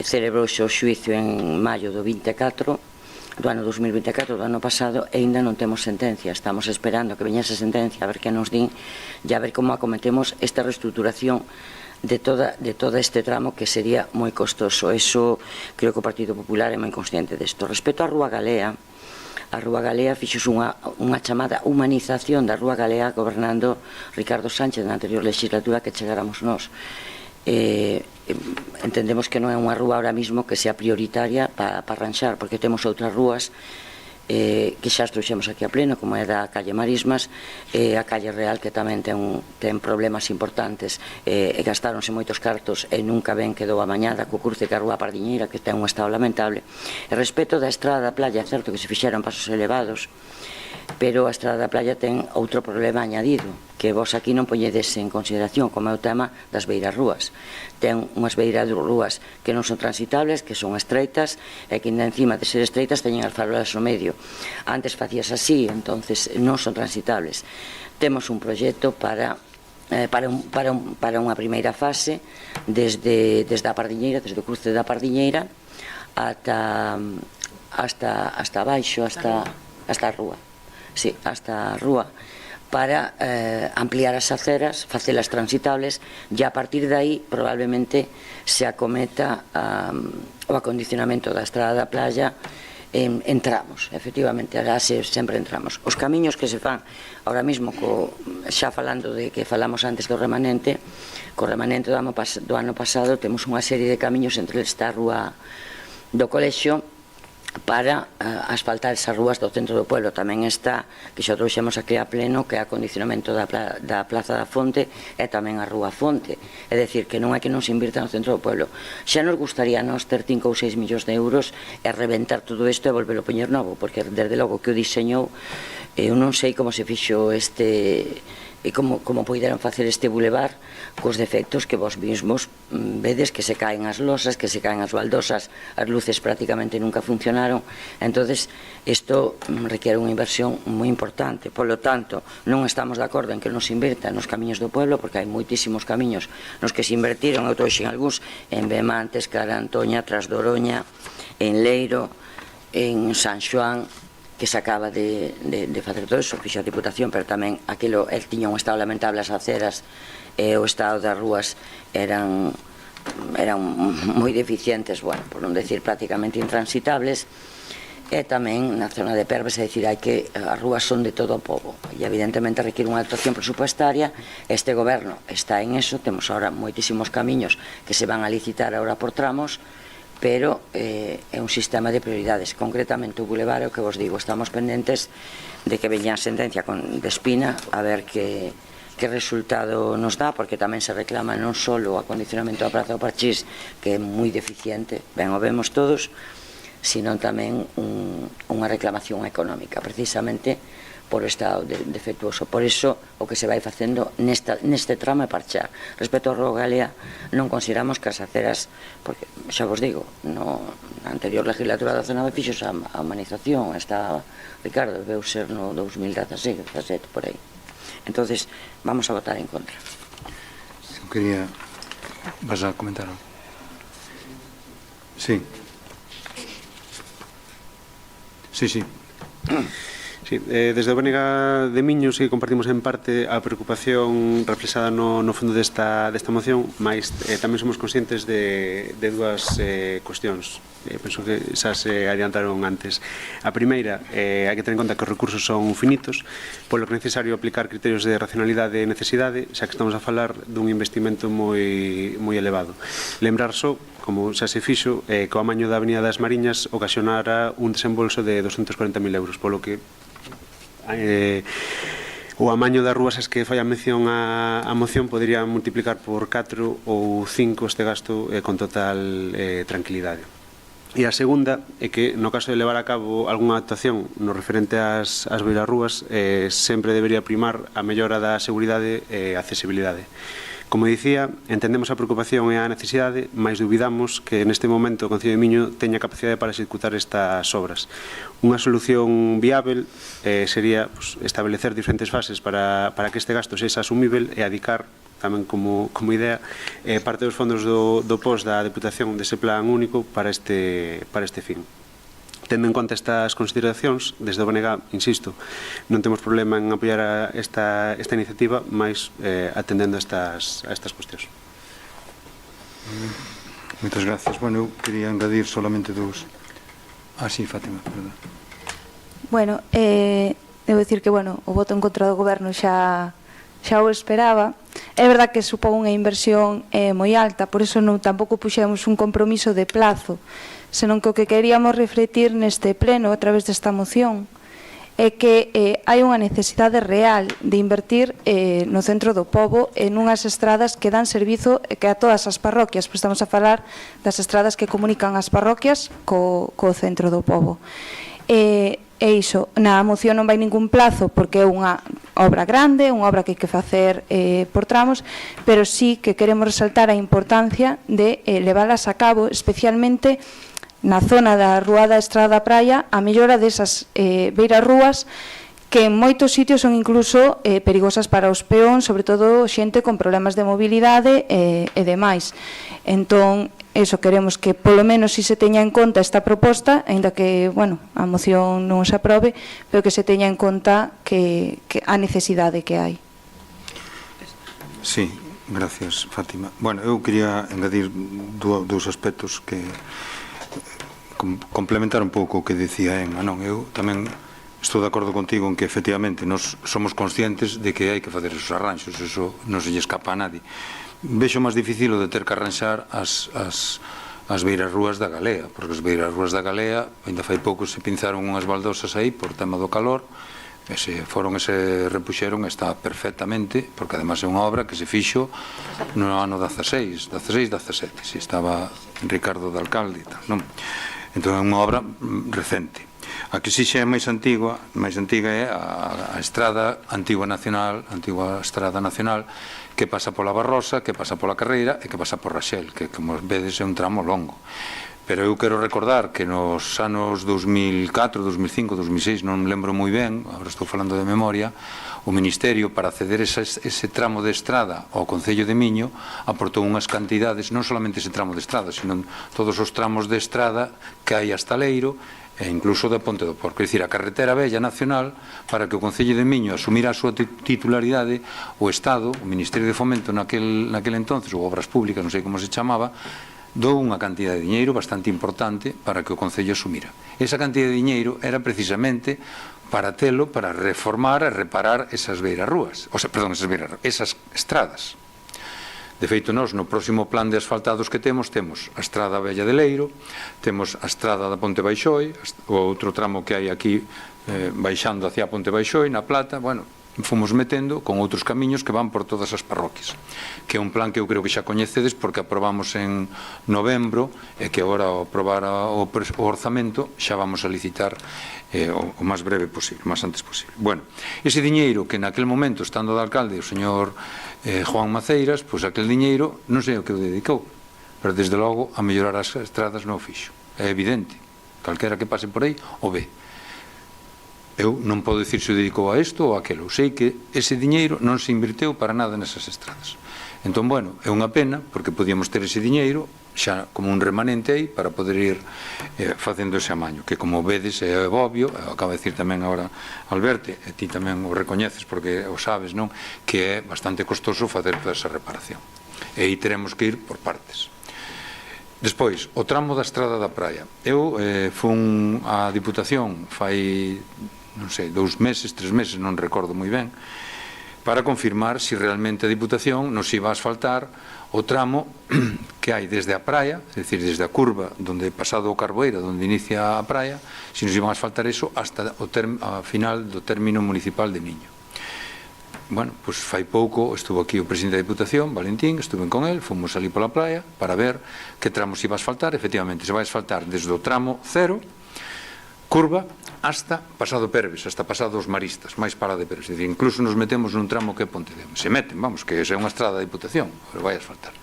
celebrouse o xuicio en maio do 24, do ano 2024, do ano pasado, e ainda non temos sentencia. Estamos esperando que veña esa sentencia, a ver que nos din, e a ver como acometemos esta reestruturación de todo este tramo, que sería moi costoso. Eso creo que o Partido Popular é moi consciente desto. Respecto á Rúa Galea, a Rúa Galea fixos unha chamada humanización da Rúa Galea gobernando Ricardo Sánchez na anterior legislatura que chegáramos nós. Entendemos que non é unha rúa ahora mismo que sea prioritaria para arranxar, porque temos outras rúas que xa trouxemos aquí a pleno, como é da calle Marismas e a calle Real, que tamén ten problemas importantes e gastáronse moitos cartos e nunca ben quedou amañada co cruce ca Rúa Pardiñeira, que ten un estado lamentable. E respecto da Estrada da Playa, é certo que se fixeron pasos elevados, pero a Estrada da Playa ten outro problema añadido, que vos aquí non poñedes en consideración, como é o tema das beirarrúas. Ten unhas beirarrúas que non son transitables, que son estreitas, e que ainda encima de ser estreitas teñen as farolas no medio. Antes facías así, entonces non son transitables. Temos un proxecto para unha primeira fase desde a Pardiñeira, desde o cruce da Pardiñeira hasta abaixo, hasta a rúa. Sí, hasta a rúa, para ampliar as aceras, facelas transitables, e a partir de aí probablemente se acometa o acondicionamento da Estrada da Playa en tramos, efectivamente, ahora sempre en tramos. Os camiños que se fan ahora mesmo, xa falando de que falamos antes do remanente, co remanente do ano pasado temos unha serie de camiños entre esta rúa do colexio para asfaltar esas rúas do centro do pueblo. Tamén está, que xa trouxemos aquí a pleno, que é o acondicionamento da Plaza da Fonte e tamén a Rúa Fonte. É dicir, que non é que non se invirta no centro do pueblo. Xa nos gustaría nos ter 5 ou 6 millóns de euros e reventar todo isto e volverlo a poñer novo, porque desde logo que o diseñou, eu non sei como se fixo e como poideron facer este bulevar cos defectos que vos mesmos vedes, que se caen as losas, que se caen as baldosas, as luces prácticamente nunca funcionaron. Entonces isto requiere unha inversión moi importante. Por lo tanto, non estamos de acordo en que nos inverta nos camiños do pueblo, porque hai moitísimos camiños nos que se invertiron, eu trouxen algúns en Bemantes, Cara Antoña, Tras Doroña, en Leiro, en San Xoán, que se acaba de facer todo eso, fixo a Diputación, pero tamén aquilo, el tiña un estado lamentable, as aceras e o estado das rúas eran moi deficientes, bueno, por non decir prácticamente intransitables, e tamén na zona de Perves, é dicir, as rúas son de todo o pobo, e evidentemente requiere unha actuación presupuestaria. Este goberno está en eso, temos ahora moitísimos camiños que se van a licitar ahora por tramos, pero é un sistema de prioridades. Concretamente o bulevar, é o que vos digo, estamos pendentes de que veña a sentencia de Espina, a ver que resultado nos dá, porque tamén se reclama non só o acondicionamento da Praza do Parchís, que é moi deficiente, ben o vemos todos, sino tamén unha reclamación económica, precisamente por o estado defectuoso. Por iso, o que se vai facendo neste tramo é parchar. Respecto ao Rúa Galea, non consideramos que as aceras, porque, xa vos digo, na anterior legislatura da zona fixos a humanización, está, Ricardo, debeu ser no 2016, 17, por aí. Entonces, vamos a votar en contra. Quería... Vas a comentar algo? Sí. Sí. Sí, desde o BNG de Miño sí compartimos en parte a preocupación reflexada no fondo desta moción, mas tamén somos conscientes de dúas cuestións. Penso que xa se adiantaron antes. A primeira, hai que ter en conta que os recursos son finitos, polo que é necesario aplicar criterios de racionalidade e necesidade, xa que estamos a falar dun investimento moi elevado. Lembrar só, como xa se fixo, que o amaño da Avenida das Mariñas ocasionara un desembolso de 240.000 euros, polo que o amaño das rúas es que fai a mención a moción podría multiplicar por 4 ou 5 este gasto con total tranquilidade. E a segunda é que no caso de levar a cabo algunha actuación no referente ás beirarrúas sempre debería primar a mellora da seguridade e a accesibilidade. Como dicía, entendemos a preocupación e a necesidade, mas dubidamos que neste momento o Concello de Miño teña capacidade para executar estas obras. Unha solución viável sería establecer diferentes fases para que este gasto sexa asumível e adicar tamén como idea parte dos fondos do POS da Deputación dese plan único para este fin. Tendo en conta estas consideracións, desde o BNG, insisto, non temos problema en apoiar esta iniciativa, mas atendendo a estas cuestións. Moitas gracias. Bueno, eu quería engadir solamente dous. Sí, Fátima, perdón. Bueno, debo dicir que, o voto en contra do Goberno xa o esperaba. É verdad que supón unha inversión moi alta, por iso tampouco puxemos un compromiso de plazo, senón que o que queríamos refletir neste pleno a través desta moción é que hai unha necesidade real de invertir no centro do pobo en unhas estradas que dan servizo que a todas as parroquias, pois estamos a falar das estradas que comunican as parroquias co centro do pobo. E iso, na moción non vai ningún plazo porque é unha obra grande, unha obra que hai que facer por tramos, pero sí que queremos resaltar a importancia de leválas a cabo, especialmente na zona da Rúa da Estrada Praia, a mellora desas beirarrúas que en moitos sitios son incluso perigosas para os peóns, sobre todo xente con problemas de mobilidade e demais. Entón, eso queremos que polo menos si se teña en conta esta proposta, aínda que, a moción non se aprobe, pero que se teña en conta que a necesidade que hai. Sí, gracias, Fátima. Bueno, eu quería engadir dous aspectos que complementar un pouco o que dicía Emma. Eu tamén estou de acordo contigo en que efectivamente nos somos conscientes de que hai que facer esos arranxos, eso non se lle escapa a nadie. Vexo máis difícil o de ter que arranxar as beirarrúas da Galea, porque as beirarrúas da Galea ainda fai pouco se pinzaron unhas baldosas aí por tema do calor, se repuxeron, está perfectamente, porque además é unha obra que se fixo no ano 16, 17, se estaba Ricardo de alcalde e tal, non? Entón é unha obra recente. A que si xa é máis antiga é a estrada antigua estrada nacional, que pasa pola Barrosa, que pasa pola Carreira e que pasa por Raxel, que como vedes é un tramo longo. Pero eu quero recordar que nos anos 2004, 2005, 2006, non me lembro moi ben, agora estou falando de memoria, o Ministerio, para ceder ese tramo de estrada ao Concello de Miño, aportou unhas cantidades, non solamente ese tramo de estrada, sino todos os tramos de estrada que hai hasta Leiro, e incluso da Ponte do Porco, é dicir, a carretera vella nacional, para que o Concello de Miño asumira a súa titularidade, o Estado, o Ministerio de Fomento naquel entonces, ou Obras Públicas, non sei como se chamaba, dou unha cantidad de diñeiro bastante importante para que o Concello asumira. Esa cantidad de diñeiro era precisamente para reformar e reparar esas beirarrúas, esas estradas. De feito, nós no próximo plan de asfaltados que temos a Estrada Vella de Leiro, temos a Estrada da Ponte Baixoi, o outro tramo que hai aquí baixando hacia a Ponte Baixoi, na Plata, fomos metendo con outros camiños que van por todas as parroquias, que é un plan que eu creo que xa coñecedes porque aprobamos en novembro e que agora ao aprobar o orzamento xa vamos a licitar o máis breve posible, o máis antes posible. Bueno, ese diñeiro que naquel momento, estando de alcalde o señor Juan Maceiras, pois aquel diñeiro non sei o que o dedicou, pero desde logo a mellorar as estradas non o fixo, é evidente, calquera que pase por aí o ve. Eu non podo dicir se o dedicou a isto ou a aquelo. Sei que ese diñeiro non se invirteu para nada nesas estradas. Entón, bueno, é unha pena, porque podíamos ter ese diñeiro xa como un remanente aí para poder ir facendo ese amaño, que como vedes é obvio, acaba de decir tamén agora Alberto, e ti tamén o recoñeces porque o sabes, non? Que é bastante costoso facer toda esa reparación. E aí teremos que ir por partes. Despois, o tramo da Estrada da Praia. Eu fun á Diputación fai, non sei, 2 meses, 3 meses, non recordo moi ben, para confirmar se realmente a Diputación nos iba a asfaltar o tramo que hai desde a praia, é dicir, desde a curva donde pasado o Carboeira, donde inicia a praia, se nos iban a asfaltar eso hasta a final do término municipal de Miño. Bueno, pois fai pouco estuvo aquí o presidente da Diputación, Valentín, estuve con el, fomos ali pola praia para ver que tramo se iba a asfaltar. Efectivamente, se vai a asfaltar desde o tramo 0, curva, hasta pasado Perves, hasta pasado os Maristas, máis para de Perves. Dicir, incluso nos metemos nun tramo que é Pontedeume. Se meten, vamos, que é unha estrada da Diputación, pero vai a asfaltar.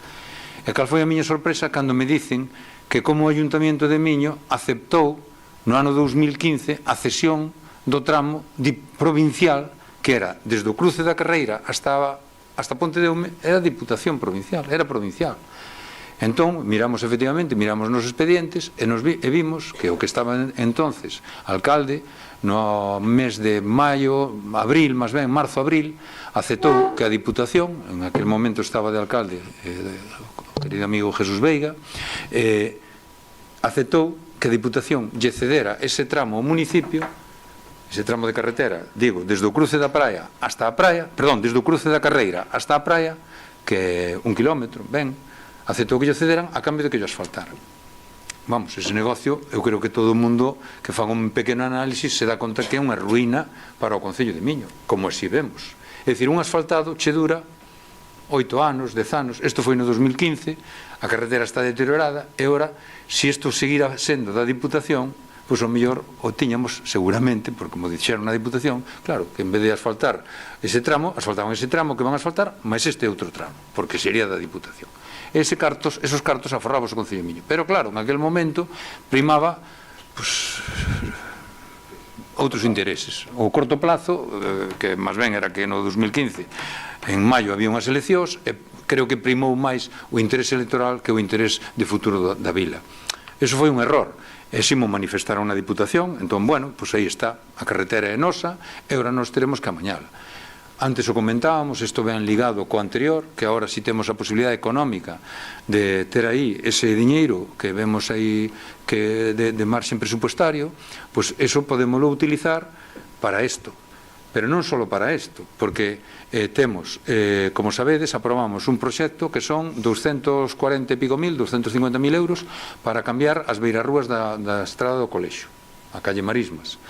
E cal foi a miña sorpresa cando me dicen que como o Ayuntamiento de Miño aceptou no ano 2015 a cesión do tramo provincial que era desde o cruce da Carreira hasta Pontedeume, era Diputación provincial, era provincial. Entón, miramos efectivamente, miramos nos expedientes e vimos que o que estaba entonces alcalde no mes de maio, abril, máis ben, marzo-abril, aceptou que a Diputación, en aquel momento estaba de alcalde o querido amigo Jesús Veiga, aceptou que a Diputación lle cedera ese tramo ao municipio, ese tramo de carretera, digo, desde o cruce da praia hasta a praia, perdón, desde o cruce da Carreira hasta a praia, que é 1 kilómetro, ben, aceptou que lle cederan a cambio de que lle asfaltaran. Vamos, ese negocio, eu creo que todo o mundo que faga un pequeno análisis se dá conta que é unha ruína para o Concello de Miño, como así vemos. É dicir, un asfaltado che dura 8 anos, 10 anos, isto foi no 2015, a carretera está deteriorada, e ora, se isto seguira sendo da Diputación, pois o mellor o tiñamos seguramente, porque como dixeron na Diputación, claro, que en vez de asfaltar ese tramo, asfaltaban ese tramo que van a asfaltar, mas este outro tramo, porque sería da Diputación. Esos cartos aforrabos o Concello de Miño. Pero claro, en aquel momento primaba outros intereses. O corto plazo, que máis ben era que no 2015, en maio había unhas eleccións, e creo que primou máis o interés electoral que o interés de futuro da vila. Eso foi un error. E si mo manifestaron na Diputación, entón, bueno, pois aí está, a carretera é nosa, e agora nos teremos que amañala. Antes o comentábamos, isto ben ligado co anterior, que agora si temos a posibilidade económica de ter aí ese diñeiro que vemos aí que de marxen presupuestario, pois eso podémoslo utilizar para isto. Pero non só para isto, porque temos, como sabedes, aprobamos un proxecto que son 240 e pico mil, 250.000 euros para cambiar as beirarrúas da estrada do colexio, a calle Marismas,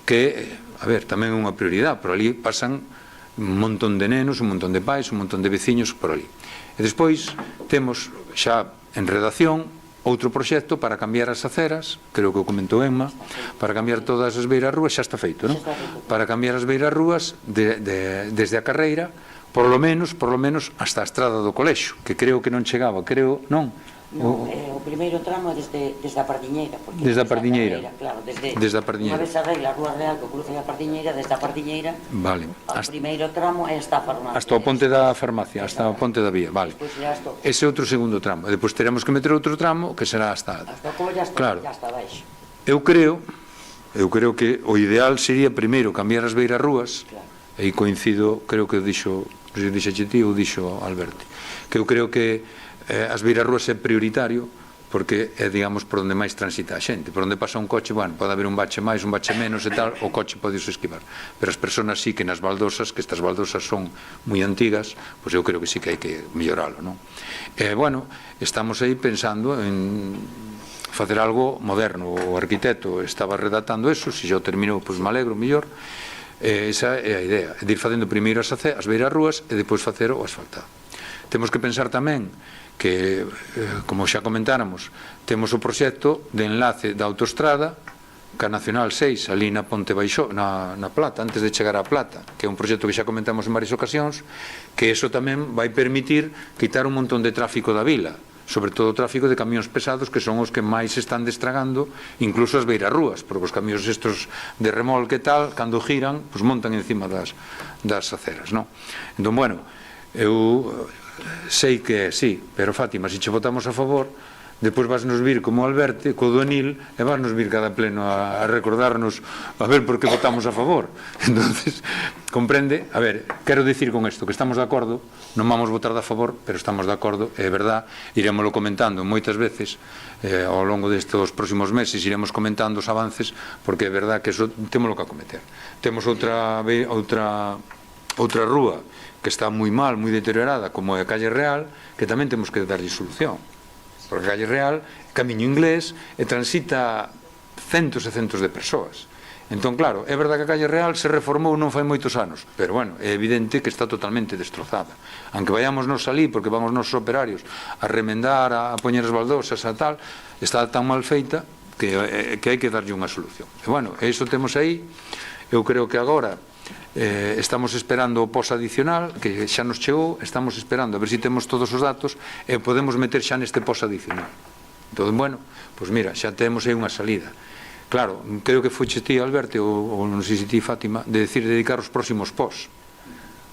que, a ver, tamén é unha prioridade, por ali pasan un montón de nenos, un montón de pais, un montón de veciños por ali. E despois temos xa en redacción outro proxecto para cambiar as aceras, creo que o comentou Emma, para cambiar todas as beirarrúas, xa está feito, non? Para cambiar as beirarrúas desde a Carreira, por lo menos hasta a estrada do colexio, que creo que non chegaba, creo, non? O primeiro tramo é desde a Pardiñeira. Desde a Pardiñeira. Claro, desde a Pardiñeira. Unha vez arregla a Rúa Real que cruza a Pardiñeira, desde a Pardiñeira, vale. O primeiro tramo é hasta a farmacia. Hasta o ponte da farmacia, hasta o ponte da vía, vale. Ese outro segundo tramo. E depois teremos que meter outro tramo que será hasta o Colla, claro. Hasta baixo. Eu creo que o ideal sería primeiro cambiar as beirarrúas, claro. E coincido, creo que dixo ti ou dixo Alberto, que eu creo que as beirarrúas é prioritario porque é, digamos, por onde máis transita a xente, por onde pasa un coche, bueno, pode haber un bache máis, un bache menos e tal, o coche pode esquivar, pero as persoas sí que nas baldosas, que estas baldosas son moi antigas, pois eu creo que sí que hai que melloralo, non? Bueno, estamos aí pensando en facer algo moderno, o arquitecto estaba redactando eso, se xa o terminou, pois me alegro, mellor. Esa é a idea, de ir facendo primeiro as beirarrúas e depois facer o asfaltado. Temos que pensar tamén que, como xa comentáramos, temos o proxecto de enlace da autoestrada ca Nacional 6, ali na Ponte Baixó, na Plata, antes de chegar á Plata, que é un proxecto que xa comentamos en varias ocasións, que eso tamén vai permitir quitar un montón de tráfico da vila, sobre todo o tráfico de camións pesados, que son os que máis están destragando incluso as beirarrúas, porque os camións estos de remolque e tal, cando giran, pues montan encima das aceras, non? Entón, bueno, Eu sei que é, sí, pero Fátima, se che votamos a favor, depois vas nos vir como Alberte, co Duanil, e vas nos vir cada pleno a recordarnos a ver por que votamos a favor. Entonces, comprende? A ver, quero dicir con isto que estamos de acordo, non vamos votar a favor, pero estamos de acordo, é verdad, iremoslo comentando moitas veces ao longo destes próximos meses, iremos comentando os avances, porque é verdad que eso temos que acometer. Temos outra rúa que está moi mal, moi deteriorada, como é a Calle Real, que tamén temos que darlle solución. Porque a Calle Real, camiño inglés, e transita centos e centos de persoas. Entón, claro, é verdade que a Calle Real se reformou non fai moitos anos, pero, bueno, é evidente que está totalmente destrozada. Aunque vayamos nos salí, porque vamos nos operarios a remendar, a poñer as baldosas, a tal, está tan mal feita que hai que darlle unha solución. E, bueno, iso temos aí. Eu creo que agora estamos esperando o POS adicional, que xa nos chegou, estamos esperando a ver se temos todos os datos e podemos meter xa neste POS adicional. Entón, bueno, pois mira, xa temos aí unha salida. Claro, creo que foi ti, Alberto, ou non sei se ti, Fátima, de decir dedicar os próximos POS.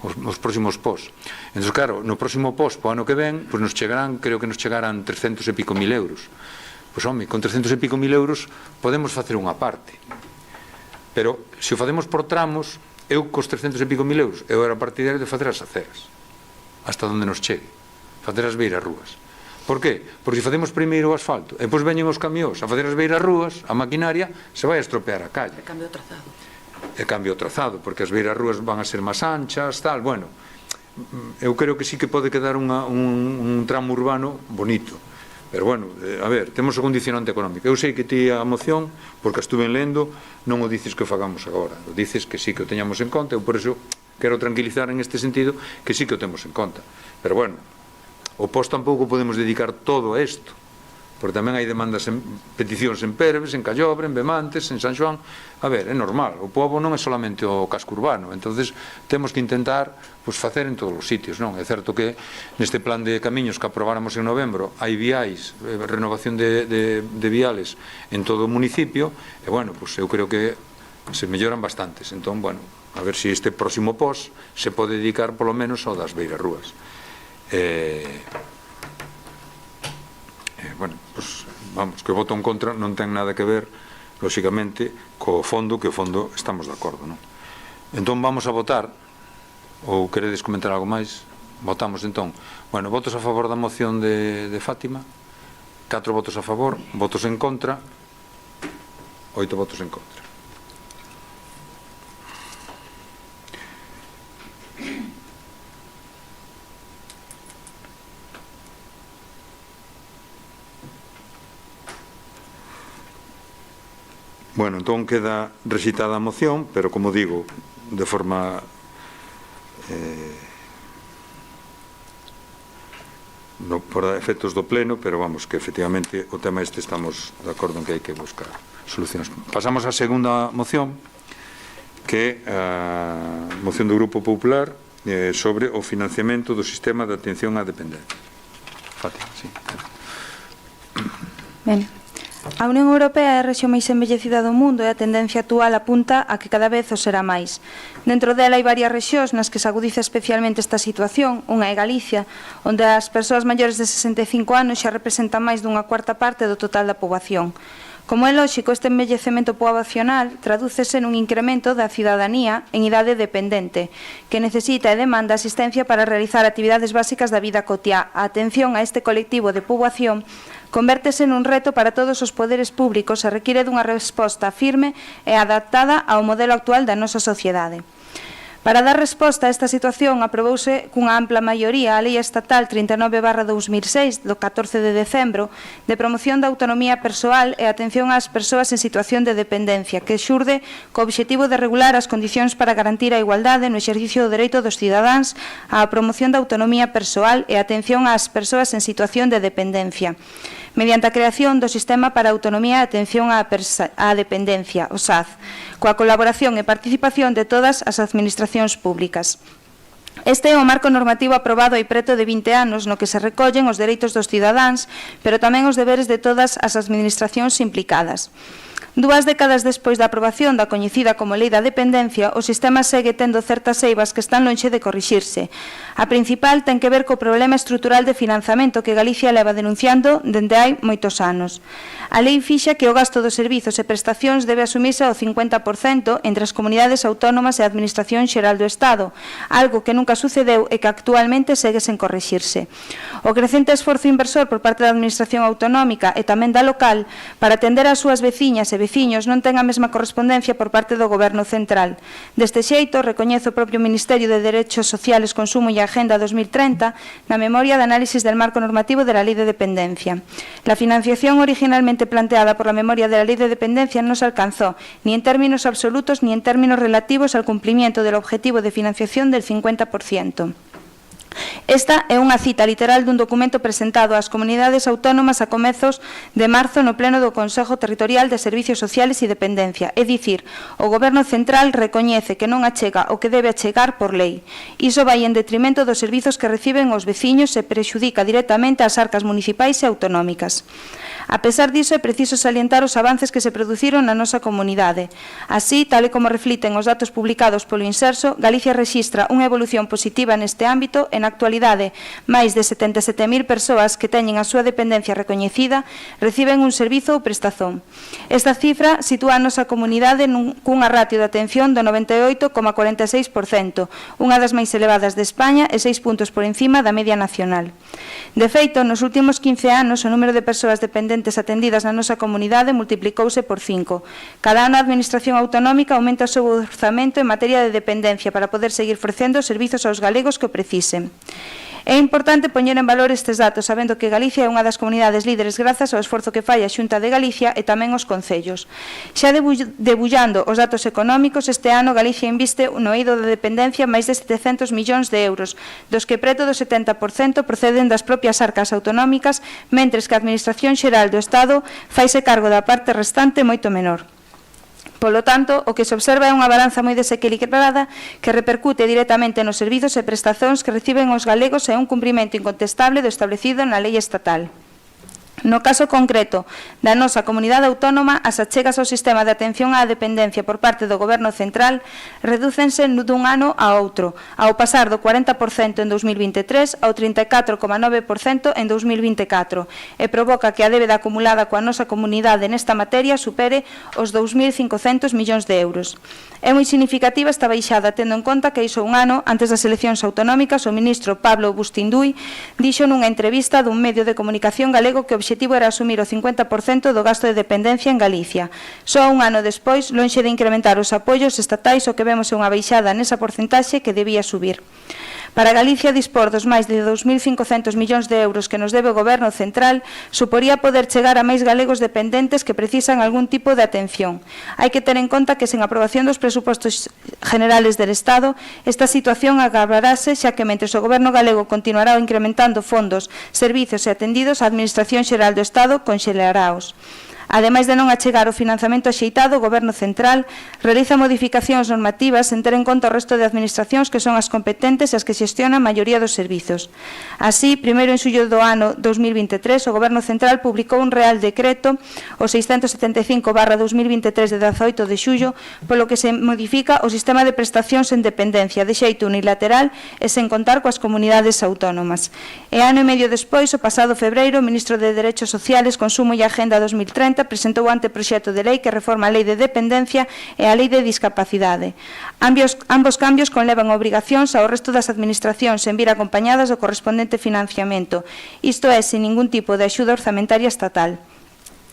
Os próximos POS. Entón, claro, no próximo POS, po ano que ven, pois nos chegarán, creo que nos chegarán 300 e pico mil euros. Pois, home, con 300 e pico mil euros podemos facer unha parte. Pero, se o facemos por tramos, eu cos 300 e pico mil euros, eu era partidario de facer as aceras hasta onde nos chegue, facer as beiras rúas. Por qué? Porque se facemos primeiro o asfalto e depois veñen os camións a facer as beiras rúas, a maquinaria se vai a estropear a calle. E cambio o trazado. E cambio o trazado, porque as beiras rúas van a ser máis anchas, tal, bueno, eu creo que sí que pode quedar un tramo urbano bonito. Pero, bueno, a ver, temos o condicionante económico. Eu sei que ti a moción, porque a estuve lendo, non o dices que o fagamos agora. O dices que sí que o teñamos en conta. Eu por eso quero tranquilizar en este sentido que sí que o temos en conta. Pero, bueno, o POS tampouco podemos dedicar todo a isto. Porque tamén hai demandas, peticións en Perves, en Callobre, en Bemantes, en San Xoán. A ver, é normal. O pobo non é solamente o casco urbano. Entonces, temos que intentar facer en todos os sitios, non? É certo que neste plan de camiños que aprobáramos en novembro hai viais, renovación de viales en todo o municipio, e, bueno, eu creo que se melloran bastantes. Entón, bueno, a ver se este próximo POS se pode dedicar polo menos ao das beiras rúas. Bueno, vamos, que o voto en contra non ten nada que ver, lóxicamente, co fondo, que o fondo estamos de acordo, non? Entón vamos a votar, ou queredes comentar algo máis? Votamos entón. Bueno, votos a favor da moción de Fátima, 4 votos a favor, votos en contra, 8 votos en contra. Bueno, entón queda recitada a moción, pero, como digo, de forma por efectos do pleno, pero vamos, que efectivamente o tema este estamos de acordo en que hai que buscar solucións. Pasamos á segunda moción, que é a moción do Grupo Popular sobre o financiamento do sistema de atención á dependencia. Fátima, sí. Ben. A Unión Europea é a rexión máis envellecida do mundo e a tendencia actual apunta a que cada vez o será máis. Dentro dela hai varias rexións nas que se agudiza especialmente esta situación. Unha é Galicia, onde as persoas maiores de 65 anos xa representan máis dunha cuarta parte do total da poboación. Como é lóxico, este envellecemento poboacional tradúcese nun incremento da cidadanía en idade dependente, que necesita e demanda asistencia para realizar actividades básicas da vida cotiá. A atención a este colectivo de poboación convértese nun reto para todos os poderes públicos e require dunha resposta firme e adaptada ao modelo actual da nosa sociedade. Para dar resposta a esta situación, aprobouse cunha ampla maioría a Lei Estatal 39/2006 do 14 de decembro de promoción da autonomía persoal e atención ás persoas en situación de dependencia, que xurde co obxectivo de regular as condicións para garantir a igualdade no exercicio do dereito dos cidadáns á promoción da autonomía persoal e atención ás persoas en situación de dependencia, mediante a creación do Sistema para a Autonomía e Atención á Dependencia, o SAD, coa colaboración e participación de todas as administracións públicas. Este é o marco normativo aprobado hai preto de 20 anos no que se recollen os dereitos dos cidadáns, pero tamén os deberes de todas as administracións implicadas. 2 décadas despois da aprobación da coñecida como Lei da Dependencia, o sistema segue tendo certas eivas que están lonxe de corrixirse. A principal ten que ver co problema estrutural de financiamento que Galicia leva denunciando dende hai moitos anos. A lei fixa que o gasto dos servizos e prestacións debe asumirse ao 50% entre as comunidades autónomas e a Administración Xeral do Estado, algo que nunca sucedeu e que actualmente segue sen corrixirse. O crecente esforzo inversor por parte da Administración Autonómica e tamén da local para atender as súas veciñas e veciños non ten a mesma correspondencia por parte do Goberno central. Deste xeito, recoñece o propio Ministerio de Derechos Sociales, Consumo e Agenda 2030 na memoria de análisis del marco normativo de la Ley de Dependencia. La financiación originalmente planteada por la memoria de la Ley de Dependencia no se alcanzó, ni en términos absolutos ni en términos relativos al cumplimiento del objetivo de financiación del 50%. Esta é unha cita literal dun documento presentado ás comunidades autónomas a comezos de marzo no pleno do Consejo Territorial de Servicios Sociales e Dependencia. É dicir, o Goberno Central recoñece que non achega o que debe achegar por lei. Iso vai en detrimento dos servizos que reciben os veciños e prexudica directamente as arcas municipais e autonómicas. A pesar diso, é preciso salientar os avances que se produciron na nosa comunidade. Así, tal e como refliten os datos publicados polo Inserso, Galicia rexistra unha evolución positiva neste ámbito e na actualidade, máis de 77.000 persoas que teñen a súa dependencia recoñecida reciben un servizo ou prestazón. Esta cifra sitúa a nosa comunidade cunha ratio de atención do 98,46%, unha das máis elevadas de España e 6 puntos por encima da media nacional. De feito, nos últimos 15 anos, o número de persoas dependentes atendidas na nosa comunidade multiplicouse por 5. Cada ano a Administración Autonómica aumenta o seu orzamento en materia de dependencia para poder seguir ofrecendo servizos aos galegos que o precisen. É importante poñer en valor estes datos, sabendo que Galicia é unha das comunidades líderes grazas ao esforzo que fai a Xunta de Galicia e tamén os concellos. Xa debullando os datos económicos, este ano Galicia inviste no eido de dependencia máis de 700 millóns de euros, dos que preto do 70% proceden das propias arcas autonómicas, mentres que a Administración Xeral do Estado faise cargo da parte restante moito menor. Polo tanto, o que se observa é unha balanza moi desequilibrada que repercute directamente nos servizos e prestacións que reciben os galegos e un cumprimento incontestable do establecido na lei estatal. No caso concreto da nosa comunidade autónoma, as achegas ao sistema de atención á dependencia por parte do Goberno central redúcense dun ano a outro, ao pasar do 40% en 2023 ao 34,9% en 2024, e provoca que a débeda acumulada coa nosa comunidade nesta materia supere os 2.500 millóns de euros. É moi significativa esta baixada, tendo en conta que iso un ano antes das eleccións autonómicas o ministro Pablo Bustinduy dixo nunha entrevista dun medio de comunicación galego que o objetivo era asumir o 50% do gasto de dependencia en Galicia. Só un ano despois, lonxe de incrementar os apoios estatais, o que vemos é unha baixada nesa porcentaxe que debía subir. Para Galicia, dispor dos máis de 2.500 millóns de euros que nos debe o Goberno central suporía poder chegar a máis galegos dependentes que precisan algún tipo de atención. Hai que ter en conta que sen aprobación dos presupostos generales del Estado, esta situación agravarase, xa que mentres o Goberno galego continuará incrementando fondos, servizos e atendidos, a Administración Xeral do Estado conxelaraos. Ademais de non achegar o financiamento axeitado, o Goberno central realiza modificacións normativas sen ter en conta o resto de administracións que son as competentes e as que xestionan a maioría dos servizos. Así, primeiro en xullo do ano 2023, o Goberno central publicou un Real Decreto, o 675/2023 de 18 de xullo, polo que se modifica o sistema de prestacións en dependencia de xeito unilateral e sen contar coas comunidades autónomas. E ano e medio despois, o pasado febreiro, o ministro de Derechos Sociales, Consumo e Agenda 2030 presentou o anteproxecto de lei que reforma a Lei de Dependencia e a Lei de Discapacidade. Ambos cambios conlevan obrigacións ao resto das administracións en vir acompañadas do correspondente financiamento, isto é, sin ningún tipo de axuda orzamentaria estatal.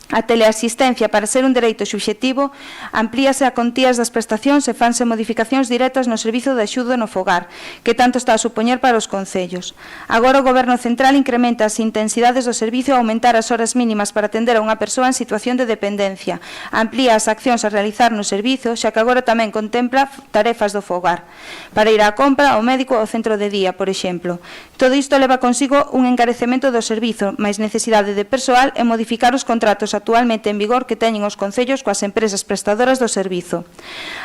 A teleasistencia, para ser un dereito subxectivo, amplíase a contías das prestacións e fanse modificacións directas no servizo de axuda no fogar, que tanto está a supoñer para os concellos. Agora o Goberno central incrementa as intensidades do servizo a aumentar as horas mínimas para atender a unha persoa en situación de dependencia, amplía as accións a realizar no servizo, xa que agora tamén contempla tarefas do fogar, para ir á compra, ao médico ou ao centro de día, por exemplo. Todo isto leva consigo un encarecemento do servizo, máis necesidade de persoal e modificar os contratos actualmente en vigor que teñen os concellos coas empresas prestadoras do servizo.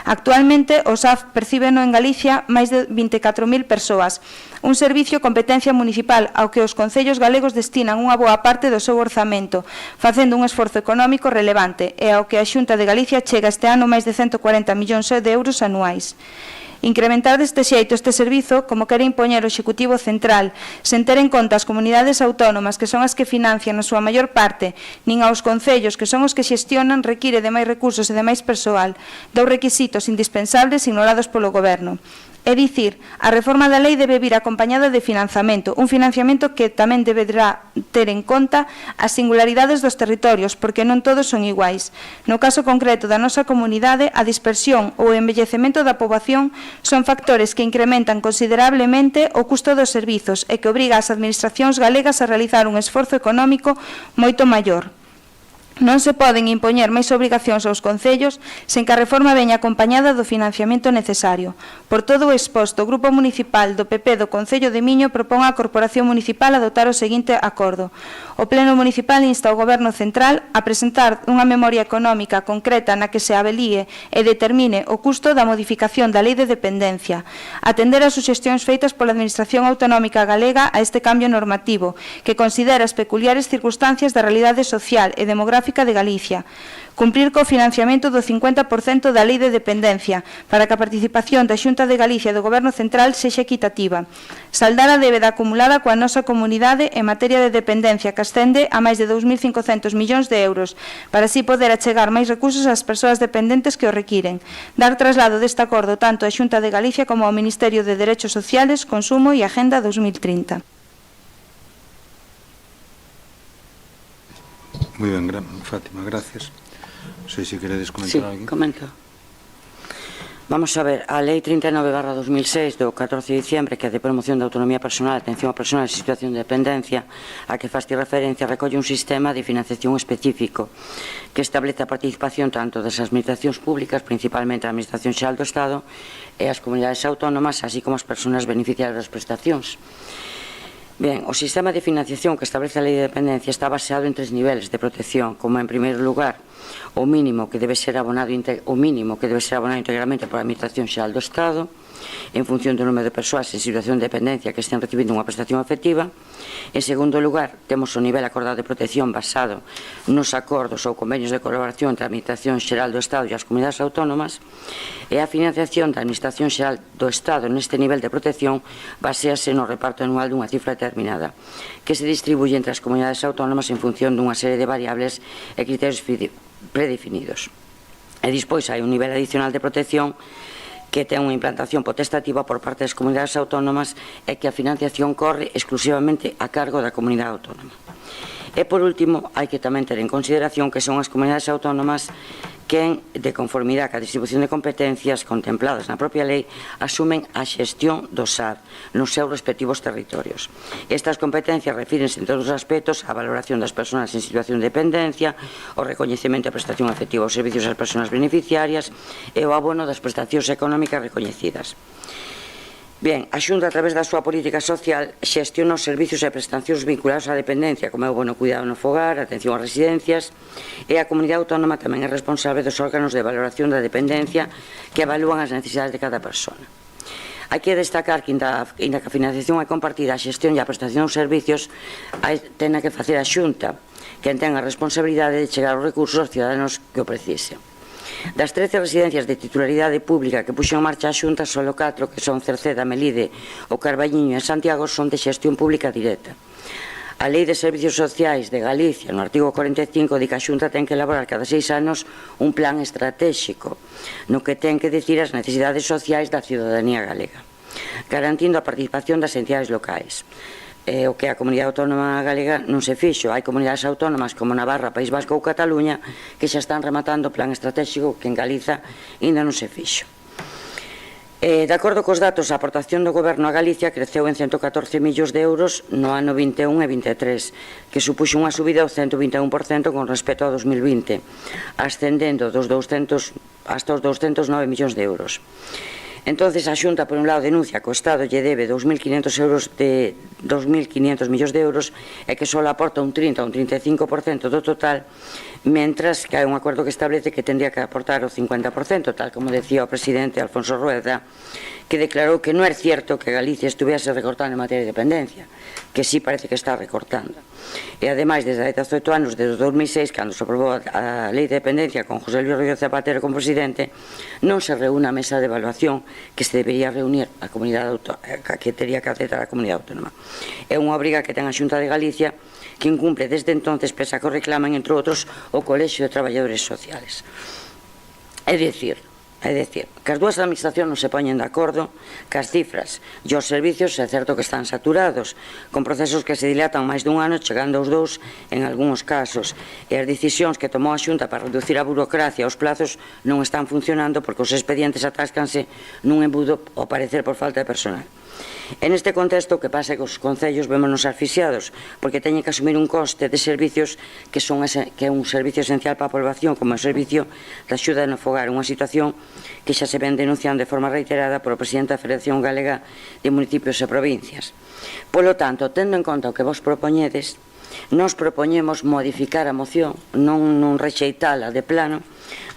Actualmente, o SAF percíbeno en Galicia máis de 24.000 persoas, un servicio competencia municipal ao que os concellos galegos destinan unha boa parte do seu orzamento, facendo un esforzo económico relevante e ao que a Xunta de Galicia chega este ano máis de 140 millóns de euros anuais. Incrementar deste xeito este servizo, como quere impoñer o Executivo Central, sen ter en conta as comunidades autónomas que son as que financian a súa maior parte, nin aos concellos que son os que xestionan, require de máis recursos e de máis persoal, dous requisitos indispensables ignorados polo Goberno. É dicir, a reforma da lei debe vir acompañada de financiamento, un financiamento que tamén deberá ter en conta as singularidades dos territorios, porque non todos son iguais. No caso concreto da nosa comunidade, a dispersión ou o envellecemento da poboación son factores que incrementan considerablemente o custo dos servizos e que obriga as administracións galegas a realizar un esforzo económico moito maior. Non se poden impoñer máis obrigacións aos concellos sen que a reforma veña acompañada do financiamento necesario. Por todo o exposto, o Grupo Municipal do PP do Concello de Miño propón á Corporación Municipal adoptar o seguinte acordo. O Pleno Municipal insta ao Goberno Central a presentar unha memoria económica concreta na que se avalíe e determine o custo da modificación da Lei de Dependencia, atender as suxestións feitas pola Administración Autonómica Galega a este cambio normativo, que considera as peculiares circunstancias da realidade social e demográfica de Galicia, cumprir co financiamento do 50% da Lei de Dependencia para que a participación da Xunta de Galicia e do Goberno Central sexa equitativa, saldar a débeda acumulada coa nosa comunidade en materia de dependencia que ascende a máis de 2.500 millóns de euros, para así poder achegar máis recursos ás persoas dependentes que o requiren, dar traslado deste acordo tanto á Xunta de Galicia como ao Ministerio de Derechos Sociales, Consumo e Agenda 2030. Muy ben, Fátima, gracias. Non sei se queredes comentar algo. Sí, comento. Vamos a ver, a Lei 39/2006 do 14 de diciembre, que é de promoción da autonomía personal, atención a persoas en situación de dependencia, a que faste referencia, recolle un sistema de financiación específico que establece a participación tanto das administracións públicas, principalmente a Administración Xeral do Estado, e as comunidades autónomas, así como as persoas beneficiarias das prestacións. Ben, o sistema de financiación que establece a Lei de Dependencia está baseado en 3 niveles de protección, como en primeiro lugar o mínimo que debe ser abonado integralmente pola Administración Xeral do Estado, en función do número de persoas en situación de dependencia que estén recibindo unha prestación efectiva. En segundo lugar, temos o nivel acordado de protección basado nos acordos ou convenios de colaboración entre a Administración Xeral do Estado e as comunidades autónomas, e a financiación da Administración Xeral do Estado neste nivel de protección basease no reparto anual dunha cifra determinada, que se distribuye entre as comunidades autónomas en función dunha serie de variables e criterios predefinidos. E despois hai un nivel adicional de protección que ten unha implantación potestativa por parte das comunidades autónomas e que a financiación corre exclusivamente a cargo da comunidade autónoma. E, por último, hai que tamén ter en consideración que son as comunidades autónomas que, de conformidade ca distribución de competencias contempladas na propia lei, asumen a xestión do SAD nos seus respectivos territorios. Estas competencias refírense, en todos os aspectos, á valoración das persoas en situación de dependencia, o recoñecemento e prestación efectiva aos servicios ás persoas beneficiarias e o abono das prestacións económicas recoñecidas. Ben, a Xunta, a través da súa política social, xestiona os servicios e prestacións vinculados á dependencia, como é o bono cuidado no fogar, a atención ás residencias, e a comunidade autónoma tamén é responsable dos órganos de valoración da dependencia que evalúan as necesidades de cada persona. Hai que destacar que, inda que a financiación é compartida, a xestión e a prestación dos servicios ten que facer a Xunta, quen ten a responsabilidade de chegar os recursos aos ciudadanos que o precisen. Das 13 residencias de titularidade pública que puxo en marcha a Xunta, solo 4, que son Cerceda, Melide, o Carballiño e Santiago, son de xestión pública directa. A Lei de Servicios Sociais de Galicia, no artigo 45, di que a Xunta ten que elaborar cada 6 anos un plan estratégico, no que ten que dicir as necesidades sociais da ciudadanía galega, garantindo a participación das entidades locais. O que a comunidade autónoma galega non se fixo. Hai comunidades autónomas como Navarra, País Vasco ou Cataluña que xa están rematando o plan estratégico que en Galiza ainda non se fixo. De acordo cos datos, a aportación do Goberno a Galicia creceu en 114 millóns de euros no ano 21 e 23, que supuxo unha subida do 121% con respecto ao 2020, ascendendo hasta os 209 millóns de euros. Entonces, a Xunta, por un lado, denuncia que o Estado lle debe 2.500 millóns de euros e que só aporta un 30 ou un 35% do total, mentras que hai un acordo que establece que tendría que aportar o 50%, tal como decía o presidente Alfonso Rueda, que declarou que non é cierto que Galicia estuviese recortando en materia de dependencia, que sí parece que está recortando. E, ademais, desde hai 18 anos, desde 2006, cando se aprobou a Lei de Dependencia con José Luis Rodríguez Zapatero como presidente, non se reúne a mesa de evaluación que se debería reunir a comunidade autónoma, que teria que aceptar a comunidade autónoma. É unha obriga que ten a Xunta de Galicia, que incumple desde entonces, pese a que o reclaman, entre outros, o Colexio de Traballadores Sociales. É dicir, que as dúas administracións non se poñen de acordo que as cifras e os servicios é certo que están saturados, con procesos que se dilatan máis dun ano, chegando aos 2 en algúns casos, e as decisións que tomou a Xunta para reducir a burocracia e os plazos non están funcionando porque os expedientes atáscanse nun embudo ao parecer por falta de personal. En este contexto, o que pasa é que os concellos vémonos asfixiados porque teñen que asumir un coste de servicios que é un servicio esencial para a población, como é o servicio de axuda no fogar, unha situación que xa se ven denunciando de forma reiterada polo presidente da Federación Galega de Municipios e Provincias. Polo tanto, tendo en conta o que vos propoñedes, nos propoñemos modificar a moción, non rexeitala de plano,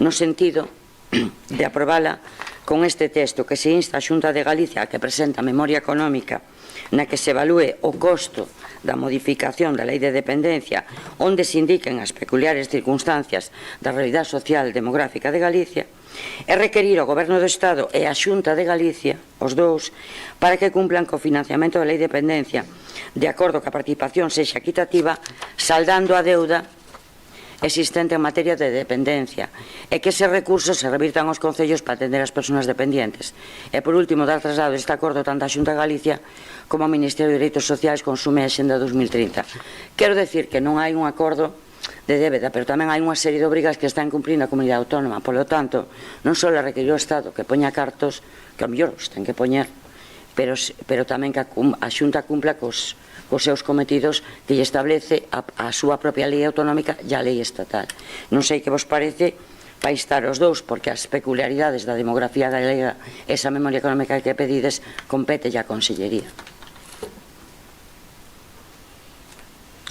no sentido de aprobala con este texto que se insta a Xunta de Galicia a que presenta a memoria económica na que se evalúe o costo da modificación da Lei de Dependencia, onde se indiquen as peculiares circunstancias da realidade social demográfica de Galicia, e requerir ao Goberno do Estado e a Xunta de Galicia, os dous, para que cumplan co financiamento da Lei de Dependencia, de acordo que a participación sexa equitativa, saldando a deuda existente en materia de dependencia, e que eses recursos se revirtan aos concellos para atender as persoas dependientes. E, por último, dar traslado este acordo tanto á Xunta de Galicia como ao Ministerio de Dereitos Sociais consume a Xenda 2030. Quero decir que non hai un acordo de débeda, pero tamén hai unha serie de obrigas que están cumprindo a comunidade autónoma. Por lo tanto, non só le requiriu o Estado que poña cartos, que ao mellor os ten que poñer, pero tamén que a Xunta cumpla cos seus cometidos que lle establece a súa propia lei autonómica e a lei estatal. Non sei que vos parece para instar os dous, porque as peculiaridades da demografía galega, esa memoria económica que pedides, compete a Consellería.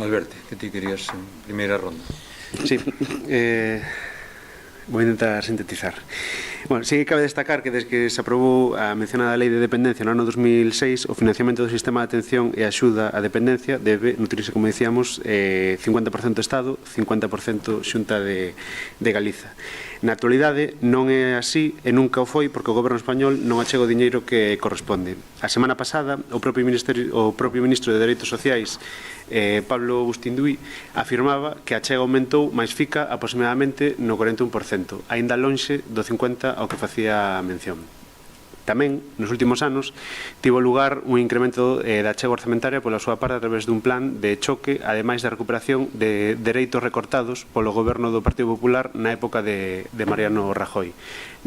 Alberto, que ti querías en primeira ronda? Sí, vou intentar sintetizar. Bueno, sí que cabe destacar que desde que se aprobou a mencionada Lei de Dependencia no ano 2006, o financiamento do sistema de atención e axuda á dependencia debe nutrirse, como dicíamos, 50% Estado, 50% Xunta de Galiza. Na actualidade non é así e nunca o foi porque o Goberno español non achega o diñeiro que corresponde. A semana pasada, o propio Ministro de Dereitos Sociais, Pablo Bustinduí, afirmaba que a achega aumentou, mais fica aproximadamente no 41%, aínda lonxe do 50% ao que facía mención. Tamén, nos últimos anos, tivo lugar un incremento da achega orzamentaria pola súa parte a través dun plan de choque, ademais da recuperación de dereitos recortados polo goberno do Partido Popular na época de Mariano Rajoy.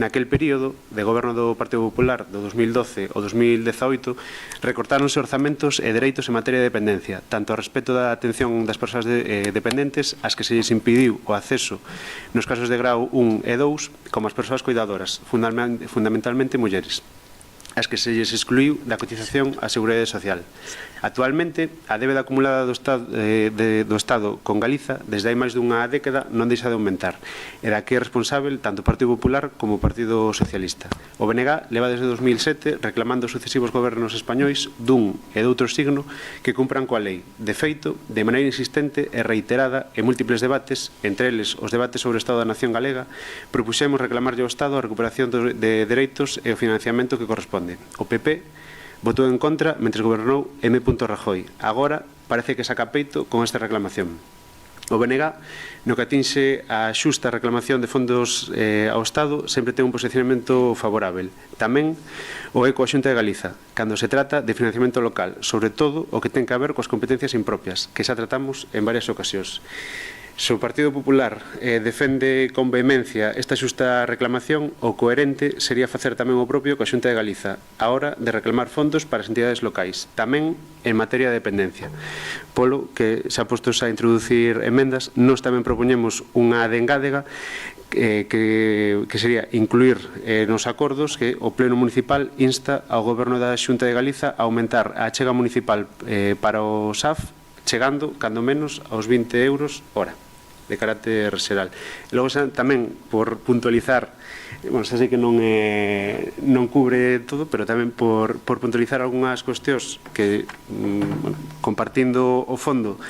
Naquel período de goberno do Partido Popular do 2012 ao 2018 recortáronse orzamentos e dereitos en materia de dependencia, tanto a respecto da atención das persoas dependentes, as que se lles impediu o acceso nos casos de grau 1 e 2, como as persoas cuidadoras, fundamentalmente mulleres, as que se lles excluiu da cotización á Seguridade Social. Actualmente, a débeda acumulada do Estado con Galiza desde hai máis dunha década non deixa de aumentar, e da que é responsável tanto o Partido Popular como o Partido Socialista. O BNG leva desde 2007 reclamando os sucesivos gobernos españois dun e doutro signo que cumpran coa lei. De feito, de maneira insistente e reiterada en múltiples debates, entre eles os debates sobre o Estado da Nación Galega, propuxemos reclamarlle ao Estado a recuperación de dereitos e o financiamento que corresponde. O PP votou en contra mentre gobernou M. Rajoy. Agora parece que saca peito con esta reclamación. O BNG, no que atinxe a xusta reclamación de fondos ao Estado, sempre ten un posicionamento favorável. Tamén o é coa Xunta de Galiza, cando se trata de financiamento local, sobre todo o que ten que ver coas competencias impropias, que xa tratamos en varias ocasións. Se o Partido Popular defende con vehemencia esta xusta reclamación, o coherente sería facer tamén o propio coa Xunta de Galiza, a hora de reclamar fondos para as entidades locais, tamén en materia de dependencia. Polo que xa postos a introducir emendas, nós tamén propoñemos unha de engádega que sería incluir nos acordos que o Pleno Municipal insta ao Goberno da Xunta de Galiza a aumentar a achega municipal para o SAF, chegando, cando menos, aos 20 euros hora, de carácter xeral. E logo tamén, por puntualizar, xa sei que non cubre todo, pero tamén por puntualizar algunhas cuestións que, compartindo o fondo,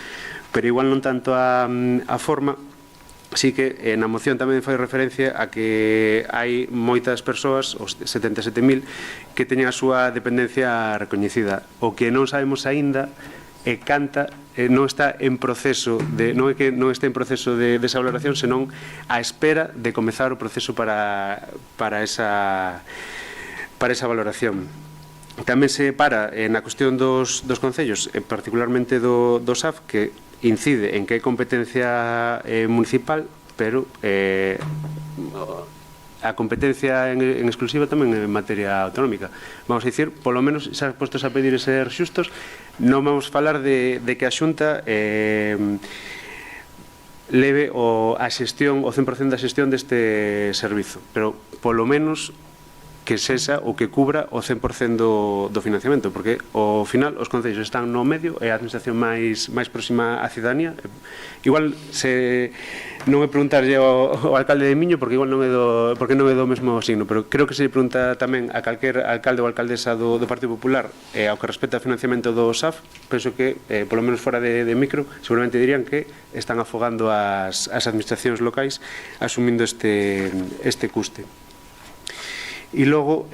pero igual non tanto a forma, sí que na moción tamén fai referencia a que hai moitas persoas, os 77.000, que teñen a súa dependencia recoñecida. O que non sabemos aínda é canta non está en proceso non é que non este en proceso de esa valoración, senón a espera de comezar o proceso para esa valoración. Tamén se para na cuestión dos concellos, particularmente do SAF, que incide en que é competencia municipal, pero a competencia en exclusiva tamén en materia autonómica. Vamos a dicir, polo menos, xa postos a pedir ser xustos, non vamos a falar de que a Xunta leve a xestión, o 100% da xestión deste servizo, pero polo menos que sexa o que cubra o 100% do financiamento, porque ao final os concellos están no medio, é a administración máis próxima á cidadanía. Igual non é preguntarlle ao alcalde de Miño, porque igual non é do mesmo signo, pero creo que se lle pregunta tamén a calquer alcalde ou alcaldesa do Partido Popular ao que respecta ao financiamento do SAF, penso que, polo menos fora de micro, seguramente dirían que están afogando as administracións locais asumindo este custe. E logo,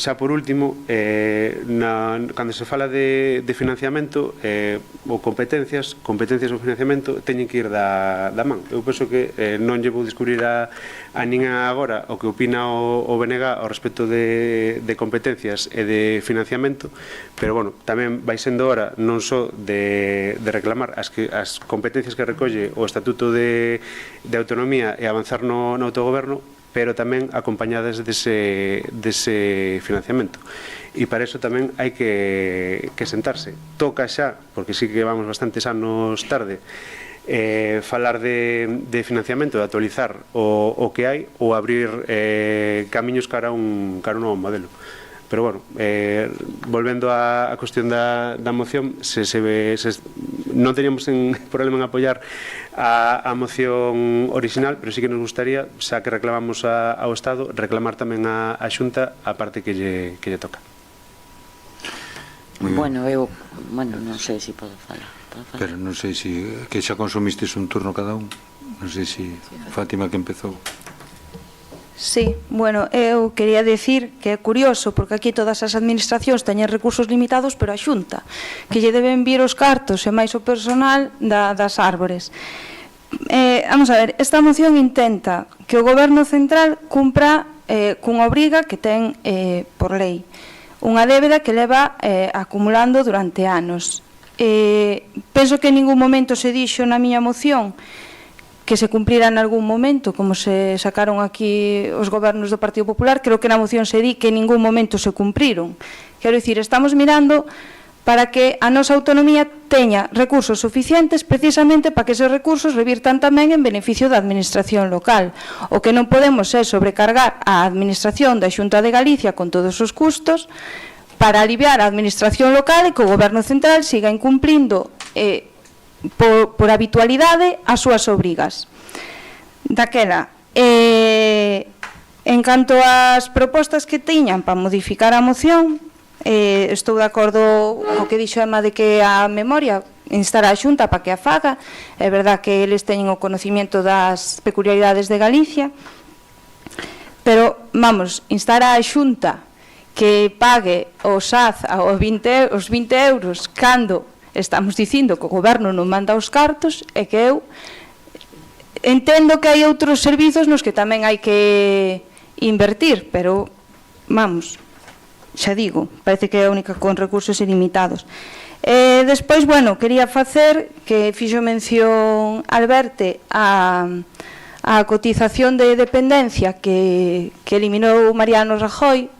xa por último, cando se fala de financiamento ou competencias ou financiamento teñen que ir da man. Eu penso que non lle vou descubrir a ninguén agora o que opina o BNG ao respecto de competencias e de financiamento, pero, bueno, tamén vai sendo hora non só de reclamar as competencias que recolle o Estatuto de Autonomía e avanzar no autogoberno, pero tamén acompañadas dese financiamento. E para iso tamén hai que sentarse. Toca xa, porque sí que vamos bastantes anos tarde, falar de financiamento, de actualizar o que hai, ou abrir camiños cara a un novo modelo. Pero, bueno, volvendo á cuestión da moción, non teníamos problema en apoiar a moción original, pero sí que nos gustaría, xa que reclamamos ao Estado, reclamar tamén a Xunta a parte que lle toca. Bueno, non sei se podo falar. Pero non sei se que xa consumistes un turno cada un. Non sei se Fátima que empezou. Sí, bueno, eu quería decir que é curioso, porque aquí todas as administracións teñen recursos limitados, pero a Xunta, que lle deben vir os cartos e máis o personal das árbores. Vamos a ver, esta moción intenta que o Goberno Central cumpra cunha obriga que ten por lei, unha débeda que leva acumulando durante anos. Penso que en ningún momento se dixo na miña moción que se cumplira en algún momento, como se sacaron aquí os gobernos do Partido Popular. Creo que na moción se di que en ningún momento se cumpriron. Quero dicir, estamos mirando para que a nosa autonomía teña recursos suficientes precisamente para que esos recursos revirtan tamén en beneficio da administración local. O que non podemos é sobrecargar a administración da Xunta de Galicia con todos os custos para aliviar a administración local e que o Goberno Central siga incumplindo por habitualidade as súas obrigas. Daquela, en canto ás propostas que tiñan para modificar a moción, estou de acordo co que dixo Emma de que a memoria instar a Xunta para que a faga. É verdad que eles teñen o conocimiento das peculiaridades de Galicia, pero, vamos, instar a Xunta que pague o SAD os 20 euros cando estamos dicindo que o Goberno non manda os cartos, é que eu entendo que hai outros servizos nos que tamén hai que invertir, pero, vamos, xa digo, parece que é a única con recursos ilimitados. Despois, bueno, quería facer, que fixo mención Alberte, a cotización de dependencia que eliminou Mariano Rajoy.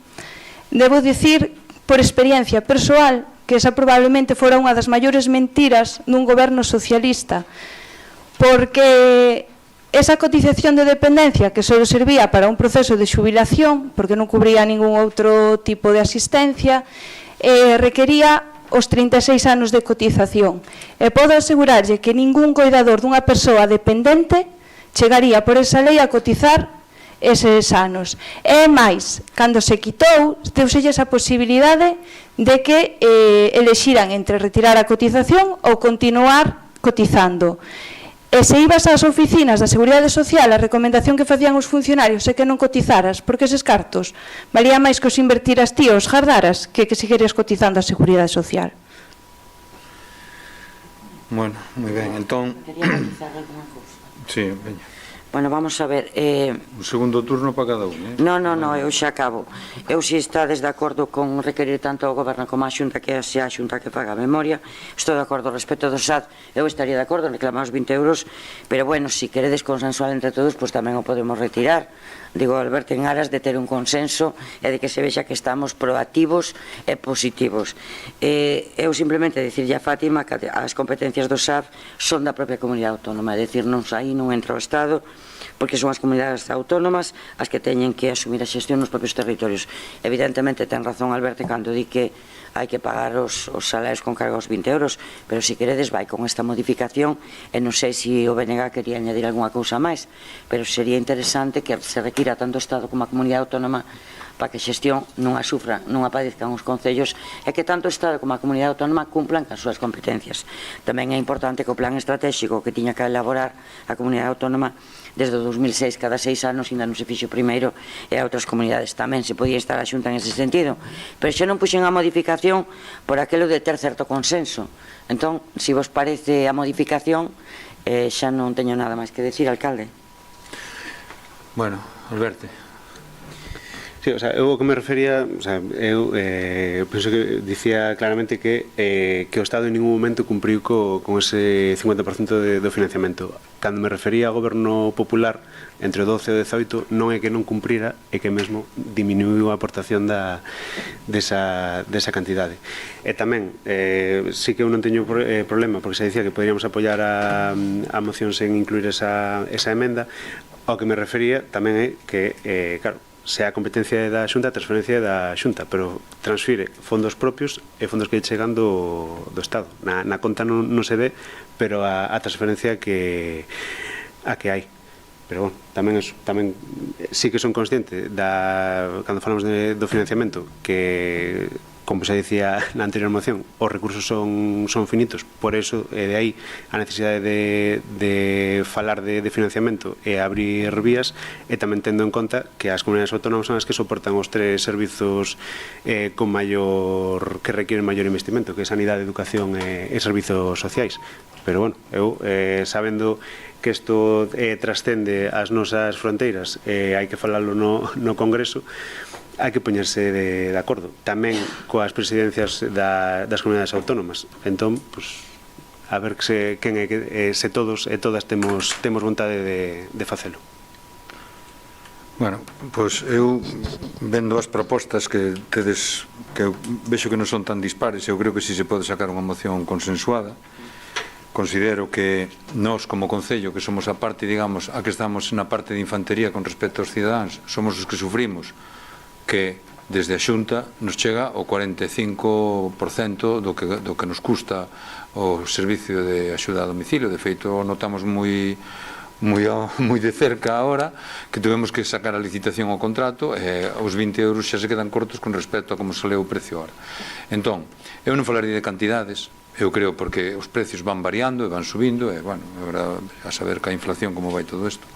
Debo dicir, por experiencia persoal, que esa probablemente fora unha das maiores mentiras nun goberno socialista, porque esa cotización de dependencia que só servía para un proceso de xubilación, porque non cubría ningún outro tipo de asistencia, requería os 36 anos de cotización. E podo asegurarlle que ningún coidador dunha persoa dependente chegaría por esa lei a cotizar eses anos. E máis, cando se quitou, deuselle esa posibilidade de que elexiran entre retirar a cotización ou continuar cotizando. E se ibas ás oficinas da Seguridade Social, a recomendación que facían os funcionarios é que non cotizaras, porque eses cartos valía máis que os invertiras ti ou os gardaras que seguirías cotizando a Seguridade Social. Bueno, moi ben, entón... Quería matizar alguna cousa? Sí, veña. Bueno, vamos a ver... Un segundo turno para cada un, Non, eu xa acabo. Eu, se estades de acordo con requerir tanto ao Goberno como á Xunta, que sea a Xunta que faga a memoria, estou de acordo respecto do SAD, eu estaría de acordo en reclamar os 20 euros, pero bueno, se queredes consensual entre todos, pois tamén o podemos retirar. Digo, Alberto, en aras de ter un consenso e de que se vexa que estamos proactivos e positivos. Eu simplemente dicirlle a Fátima que as competencias do SAD son da propia comunidade autónoma, é dicir, non aí non entra o Estado, porque son as comunidades autónomas as que teñen que asumir a xestión nos propios territorios. Evidentemente, ten razón Alberto cando di que hai que pagar os salarios con carga aos 20 euros, pero se queredes vai con esta modificación, e non sei se o BNG quería añadir algunha cousa máis, pero sería interesante que se requira tanto o Estado como a comunidade autónoma para que a xestión non a sufra, non a padezcan os concellos, e que tanto o Estado como a comunidade autónoma cumplan as súas competencias. Tamén é importante que o plan estratégico que tiña que elaborar a comunidade autónoma desde o 2006, cada 6 anos, ainda non se fixo primeiro, e a outras comunidades tamén se podía estar a Xunta en ese sentido, pero xa non puxen a modificación por aquelo de ter certo consenso. Entón, se vos parece a modificación, xa non teño nada máis que decir, alcalde. Bueno, Alberto. Sí, o sea, eu o que me refería, o sea, eu penso que dicía claramente que o Estado en ningún momento cumpriu con ese 50% do financiamento. Cando me refería ao Goberno Popular, entre o 12 e o 18, non é que non cumprira, é que mesmo diminuiu a aportación desa cantidade. E tamén, sí que eu non teño problema, porque se dicía que poderíamos apoiar a moción sen incluir esa emenda. Ao que me refería tamén é que, claro, se a competencia da Xunta, a transferencia da Xunta, pero transfire fondos propios e fondos que chegan do Estado. Na conta non se ve, pero a transferencia que hai. Pero, bueno, tamén sí que son consciente cando falamos do financiamento, que, como xa dicía na anterior moción, os recursos son finitos, por eso, de aí, a necesidade de falar de financiamento e abrir vías, e tamén tendo en conta que as comunidades autónomas son as que soportan os 3 servizos que requieren maior investimento, que é sanidade, educación e servizos sociais. Pero, bueno, eu, sabendo que isto trascende as nosas fronteiras, hai que falalo no Congreso, hai que poñerse de acordo tamén coas presidencias das comunidades autónomas. Entón, pues, a ver se todos e todas temos vontade de facelo. Bueno, pois eu vendo as propostas que tedes, que eu vexo que non son tan dispares, eu creo que si se pode sacar unha moción consensuada. Considero que nós, como Concello, que somos a parte, digamos, a que estamos na parte de infantería con respecto aos cidadáns, somos os que sufrimos que desde a Xunta nos chega o 45% do que nos custa o servicio de axuda a domicilio. De feito, notamos moi de cerca agora que tuvemos que sacar a licitación ao contrato e os 20 euros xa se quedan cortos con respecto a como sale o precio agora. Entón, eu non falaría de cantidades, eu creo, porque os precios van variando e van subindo, e, bueno, agora a saber que a inflación como vai todo isto.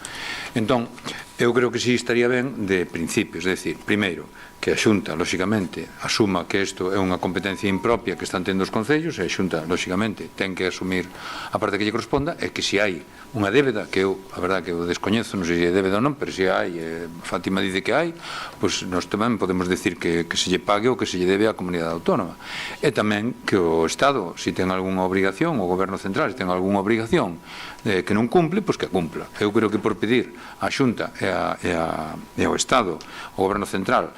Entón, eu creo que sí estaría ben de principios, é dicir, primeiro, que a Xunta, lóxicamente, asuma que isto é unha competencia impropia que están tendo os concellos, e a Xunta, lóxicamente, ten que asumir a parte que lle corresponda, e que se hai unha débeda, que eu, a verdad que eu descoñezo, non sei se é débeda ou non, pero se hai, Fátima dice que hai, pois nós tamén podemos decir que se lle pague o que se lle debe á comunidade autónoma. E tamén que o Estado, se ten algunha obrigación, o Goberno Central, se ten algunha obrigación que non cumple, pois que a cumpla. Eu creo que por pedir á Xunta e ao Estado, ao Goberno Central,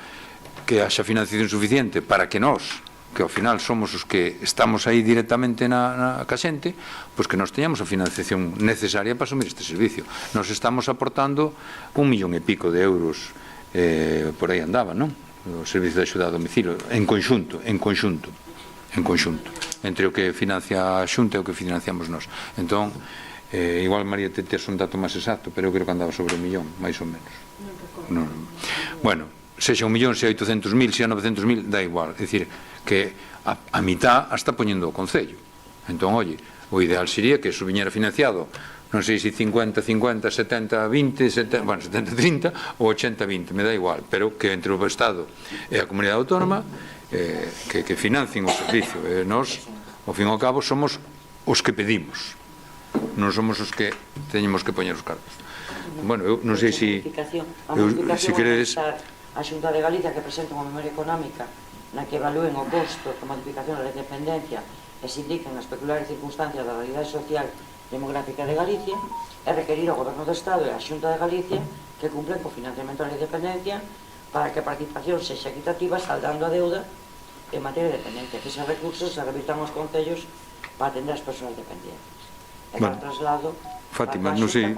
que haxa financiación suficiente para que nós que ao final somos os que estamos aí directamente na xente, pois que nos teñamos a financiación necesaria para asumir este servicio. Nos estamos aportando 1,5 millón de euros, por aí andaba, non? O servicio de axuda a domicilio, en conxunto, entre o que financia a Xunta e o que financiamos nós. Entón, igual María te tes un dato máis exacto, pero eu creo que andaba sobre 1 millón, máis ou menos. Bueno, sexa 1 millón, sexa 800.000, sexa 900.000, da igual. É dicir, que a mitad está poñendo o Concello. Entón, oye, o ideal sería que eso viñera financiado, non sei se 50-50, 70-20, bueno, 70-30 ou 80-20, me dá igual, pero que entre o Estado e a Comunidade Autónoma que financien o servicio. Nós, ao fin e ao cabo, somos os que pedimos, non somos os que teñemos que poñer os cargos. Bueno, eu non sei se queredes... A Xunta de Galicia que presenta unha memoria económica na que evalúen o costo da modificación da dependencia e se indiquen as peculiares circunstancias da realidade social demográfica de Galicia e requerir ao Goberno do Estado e a Xunta de Galicia que cumplen co financiamento da dependencia para que a participación sexa equitativa saldando a deuda en materia de dependencia, que esos recursos se revirtan aos concellos para atender as persoas dependientes. E para traslado Fátima, non sei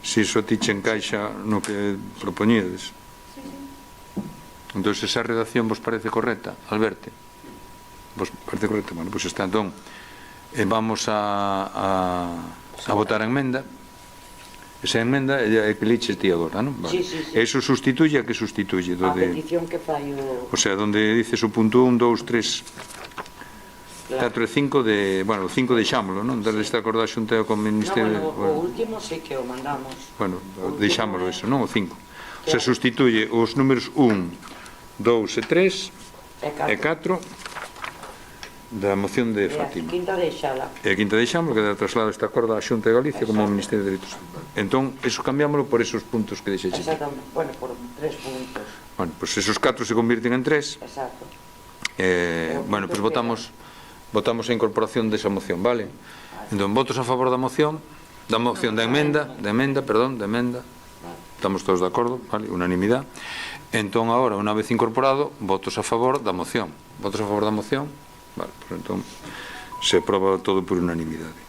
se iso a ti che encaixa no que propoñedes. Entón, esa redacción vos parece correcta, Alberto? Vos parece correcta? Bueno, pois está, entón, vamos a votar a enmenda. Esa enmenda é que liches ti agora, non? Vale. Sí. Eso sustituye a que sustituye? A petición que fai o... O sea, donde dices o punto 1, 2, 3, 4 e 5 de... Bueno, o 5 deixámoslo, non? Desde este acordo da Xunta con o Ministerio... No, bueno, o último sí que o mandamos. Bueno, deixámoslo eso, non? O 5. O sea, sustituye os números 1, 2 e 3 e 4 da moción de Fátima. E a quinta deixámoslo, que dá traslado este acordo á Xunta de Galicia como ao Ministerio de Dereitos. Entón, eso cambiámoslo por esos puntos que deixeche. Exactamente, bueno, por 3 puntos. Bueno, pues esos 4 se convirten en 3. Exacto. Bueno, pues votamos a incorporación desa moción, vale? Entón, votos a favor da moción, da emenda. Estamos todos de acordo, vale? Unanimidade. Entón, agora, unha vez incorporado, votos a favor da moción. Votos a favor da moción, vale, pues entón se aproba todo por unanimidade.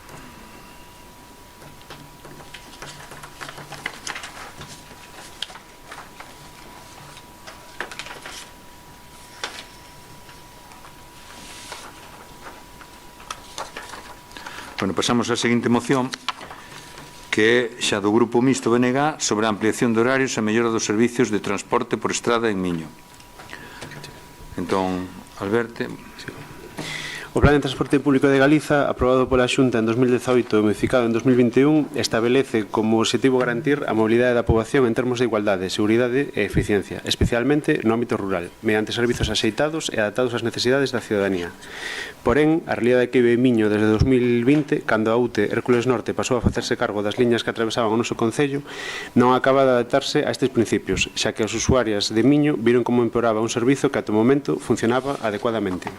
Bueno, pasamos á seguinte moción, que é xa do Grupo Mixto BNG sobre a ampliación de horarios e mellora dos servicios de transporte por estrada en Miño. Entón, Alberto... O Plan de Transporte Público de Galiza, aprobado pola Xunta en 2018 e modificado en 2021, establece como objetivo garantir a mobilidade da poboación en termos de igualdade, seguridade e eficiencia, especialmente no ámbito rural, mediante servizos axeitados e adaptados ás necesidades da ciudadanía. Porén, a realidade que vive Miño desde 2020, cando a UTE Hércules Norte pasou a facerse cargo das liñas que atravesaban o noso concello, non acaba de adaptarse a estes principios, xa que as usuarias de Miño viron como empeoraba un servizo que ata o momento funcionaba adecuadamente.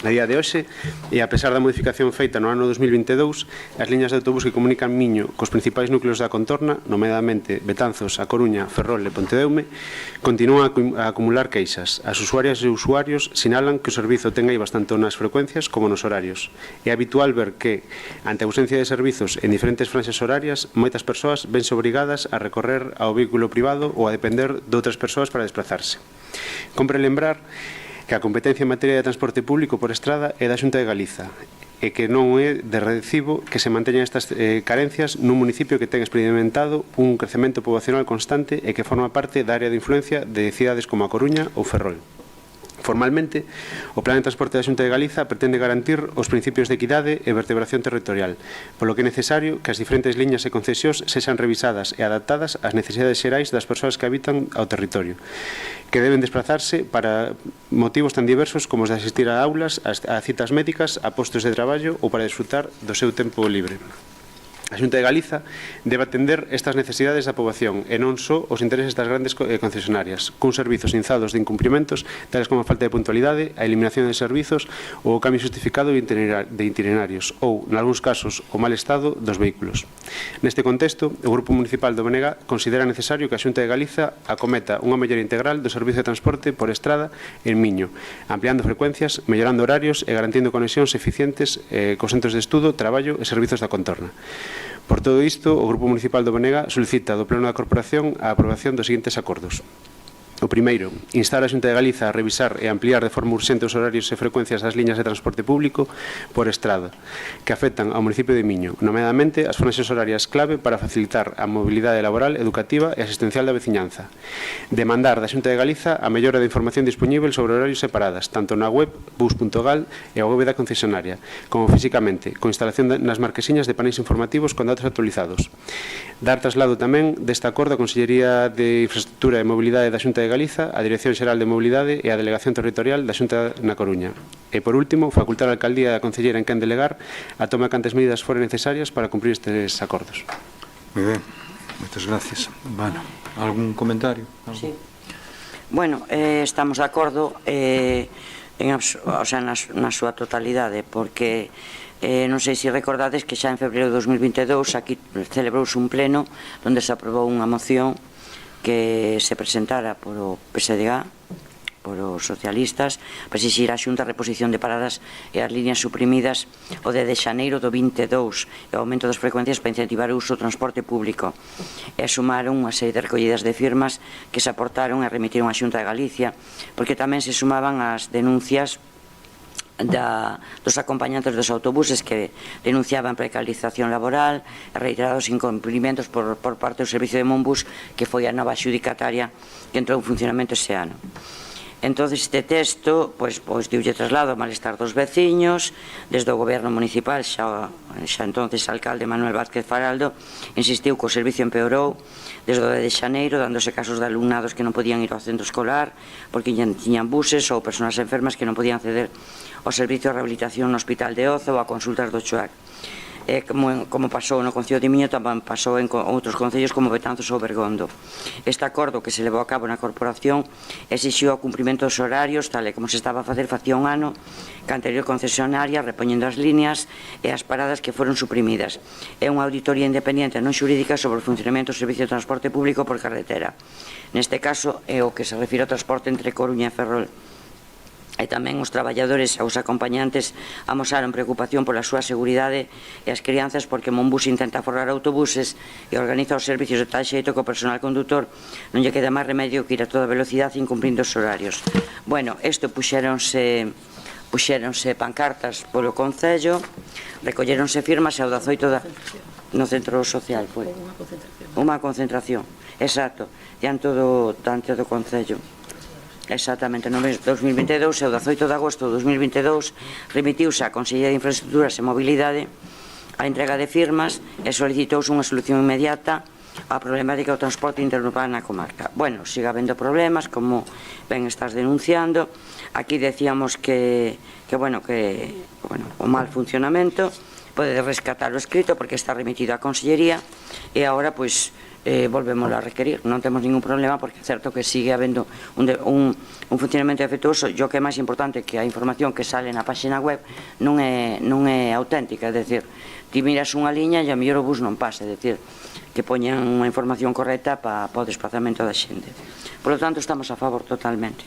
A día de hoxe, e a pesar da modificación feita no ano 2022, as liñas de autobús que comunican Miño cos principais núcleos da contorna, nomeadamente Betanzos, A Coruña, Ferrol e Pontedeume, continúan a acumular queixas. As usuarias e usuarios sinalan que o servizo ten aí bastante nas frecuencias como nos horarios. É habitual ver que, ante a ausencia de servizos en diferentes franxas horarias, moitas persoas vense obrigadas a recorrer ao vehículo privado ou a depender de outras persoas para desplazarse. Compre lembrar que a competencia en materia de transporte público por estrada é da Xunta de Galiza e que non é de recibo que se manteñan estas carencias nun municipio que ten experimentado un crecemento poboacional constante e que forma parte da área de influencia de cidades como A Coruña ou Ferrol. Formalmente, o Plan de Transporte da Xunta de Galiza pretende garantir os principios de equidade e vertebración territorial, polo que é necesario que as diferentes liñas e concesións sexan revisadas e adaptadas ás necesidades xerais das persoas que habitan ao territorio, que deben desplazarse para motivos tan diversos como os de asistir a aulas, a citas médicas, a postos de traballo ou para desfrutar do seu tempo libre. A Xunta de Galiza debe atender estas necesidades da poboación e non só os intereses das grandes concesionarias, cun servizos inzados de incumprimentos, tales como a falta de puntualidade, a eliminación de servizos ou o cambio justificado de itinerarios ou, nalgúns casos, o mal estado dos vehículos. Neste contexto, o Grupo Municipal do Benega considera necesario que a Xunta de Galiza acometa unha mellora integral do servizo de transporte por estrada en Miño, ampliando frecuencias, mellorando horarios e garantindo conexións eficientes cos centros de estudo, traballo e servizos da contorna. Por todo isto, o Grupo Municipal do Benega solicita do Pleno da Corporación a aprobación dos seguintes acordos. O primeiro, instar a Xunta de Galiza a revisar e ampliar de forma urxente os horarios e frecuencias das liñas de transporte público por estrada que afectan ao municipio de Miño, nomeadamente as franxas horarias clave para facilitar a mobilidade laboral, educativa e asistencial da veciñanza. Demandar da Xunta de Galiza a mellora de información dispoñível sobre horarios separadas, tanto na web bus.gal e a web da concesionaria, como físicamente, con instalación nas marquesiñas de paneis informativos con datos actualizados. Dar traslado tamén deste acordo a Consellería de Infraestructura e Mobilidade da Xunta de Galiza, a Dirección Xeral de Mobilidade e a Delegación Territorial da Xunta na Coruña. E, por último, facultar a Alcaldía e a Concelleira en quen delegar a toma de cantas medidas foren necesarias para cumprir estes acordos. Moi ben, moitas gracias. Bueno, algún comentario? Sí. Bueno, estamos de acordo na súa totalidade, porque non sei se recordades que xa en febreiro de 2022 aquí celebrouse un pleno onde se aprobou unha moción que se presentara por o PSDG, por os socialistas, para exixir a Xunta a reposición de paradas e as líneas suprimidas o de xaneiro do 22 e o aumento das frecuencias para incentivar o uso do transporte público. E sumaron unha serie de recollidas de firmas que se aportaron e remitiron á Xunta de Galicia, porque tamén se sumaban as denuncias dos acompañantes dos autobuses que denunciaban precarización laboral e reiterados incumplimentos por parte do Servicio de Monbus, que foi a nova xudicataria que entrou en funcionamento ese ano. Entón, este texto diulle traslado ao malestar dos veciños. Desde o goberno municipal, xa entonces alcalde Manuel Vázquez Faraldo insistiu que o servicio empeorou desde o de xaneiro, dándose casos de alumnados que non podían ir ao centro escolar porque tiñan buses, ou persoas enfermas que non podían acceder ao servicio de rehabilitación no Hospital de Oza ou a consultas do CHUAC. Como pasou no Concello de Miño, tamén pasou en outros concellos como Betanzos ou Bergondo. Este acordo que se levou a cabo na corporación exixiu o cumprimento dos horarios, tal e como se estaba a facer facía un ano, que a anterior concesionaria, repoñendo as líneas e as paradas que foron suprimidas. É unha auditoría independente non xurídica sobre o funcionamento do servicio de transporte público por carretera. Neste caso, é o que se refire ao transporte entre Coruña e Ferrol. E tamén os traballadores e os acompañantes amosaron preocupación pola súa seguridade e as crianzas, porque Monbus intenta forrar autobuses e organiza os servicios de tal xeito que o personal condutor non lle queda máis remedio que ir a toda velocidade incumprindo os horarios. Bueno, isto puxéronse pancartas polo Concello, recolléronse firmas e ao 18 no centro social foi unha concentración, exacto, diante do Concello. Exactamente, no mes 2022 e o 18 de agosto de 2022 remitiuse á Consellería de Infraestructuras e Mobilidade a entrega de firmas e solicitouse unha solución inmediata á problemática do transporte interurbano na comarca. Bueno, siga habendo problemas, como ben estás denunciando. Aquí decíamos que o mal funcionamento pode rescatar o escrito porque está remitido á Consellería e agora, pois, volvemos a requerir. Non temos ningún problema porque é certo que sigue habendo un funcionamento efectuoso. E o que é máis importante que a información que sale na página web non é auténtica, é dicir, ti miras unha liña e a mellor o bus non pasa, é dicir, que poñan unha información correcta para o desplazamento da xente. Por lo tanto, estamos a favor totalmente.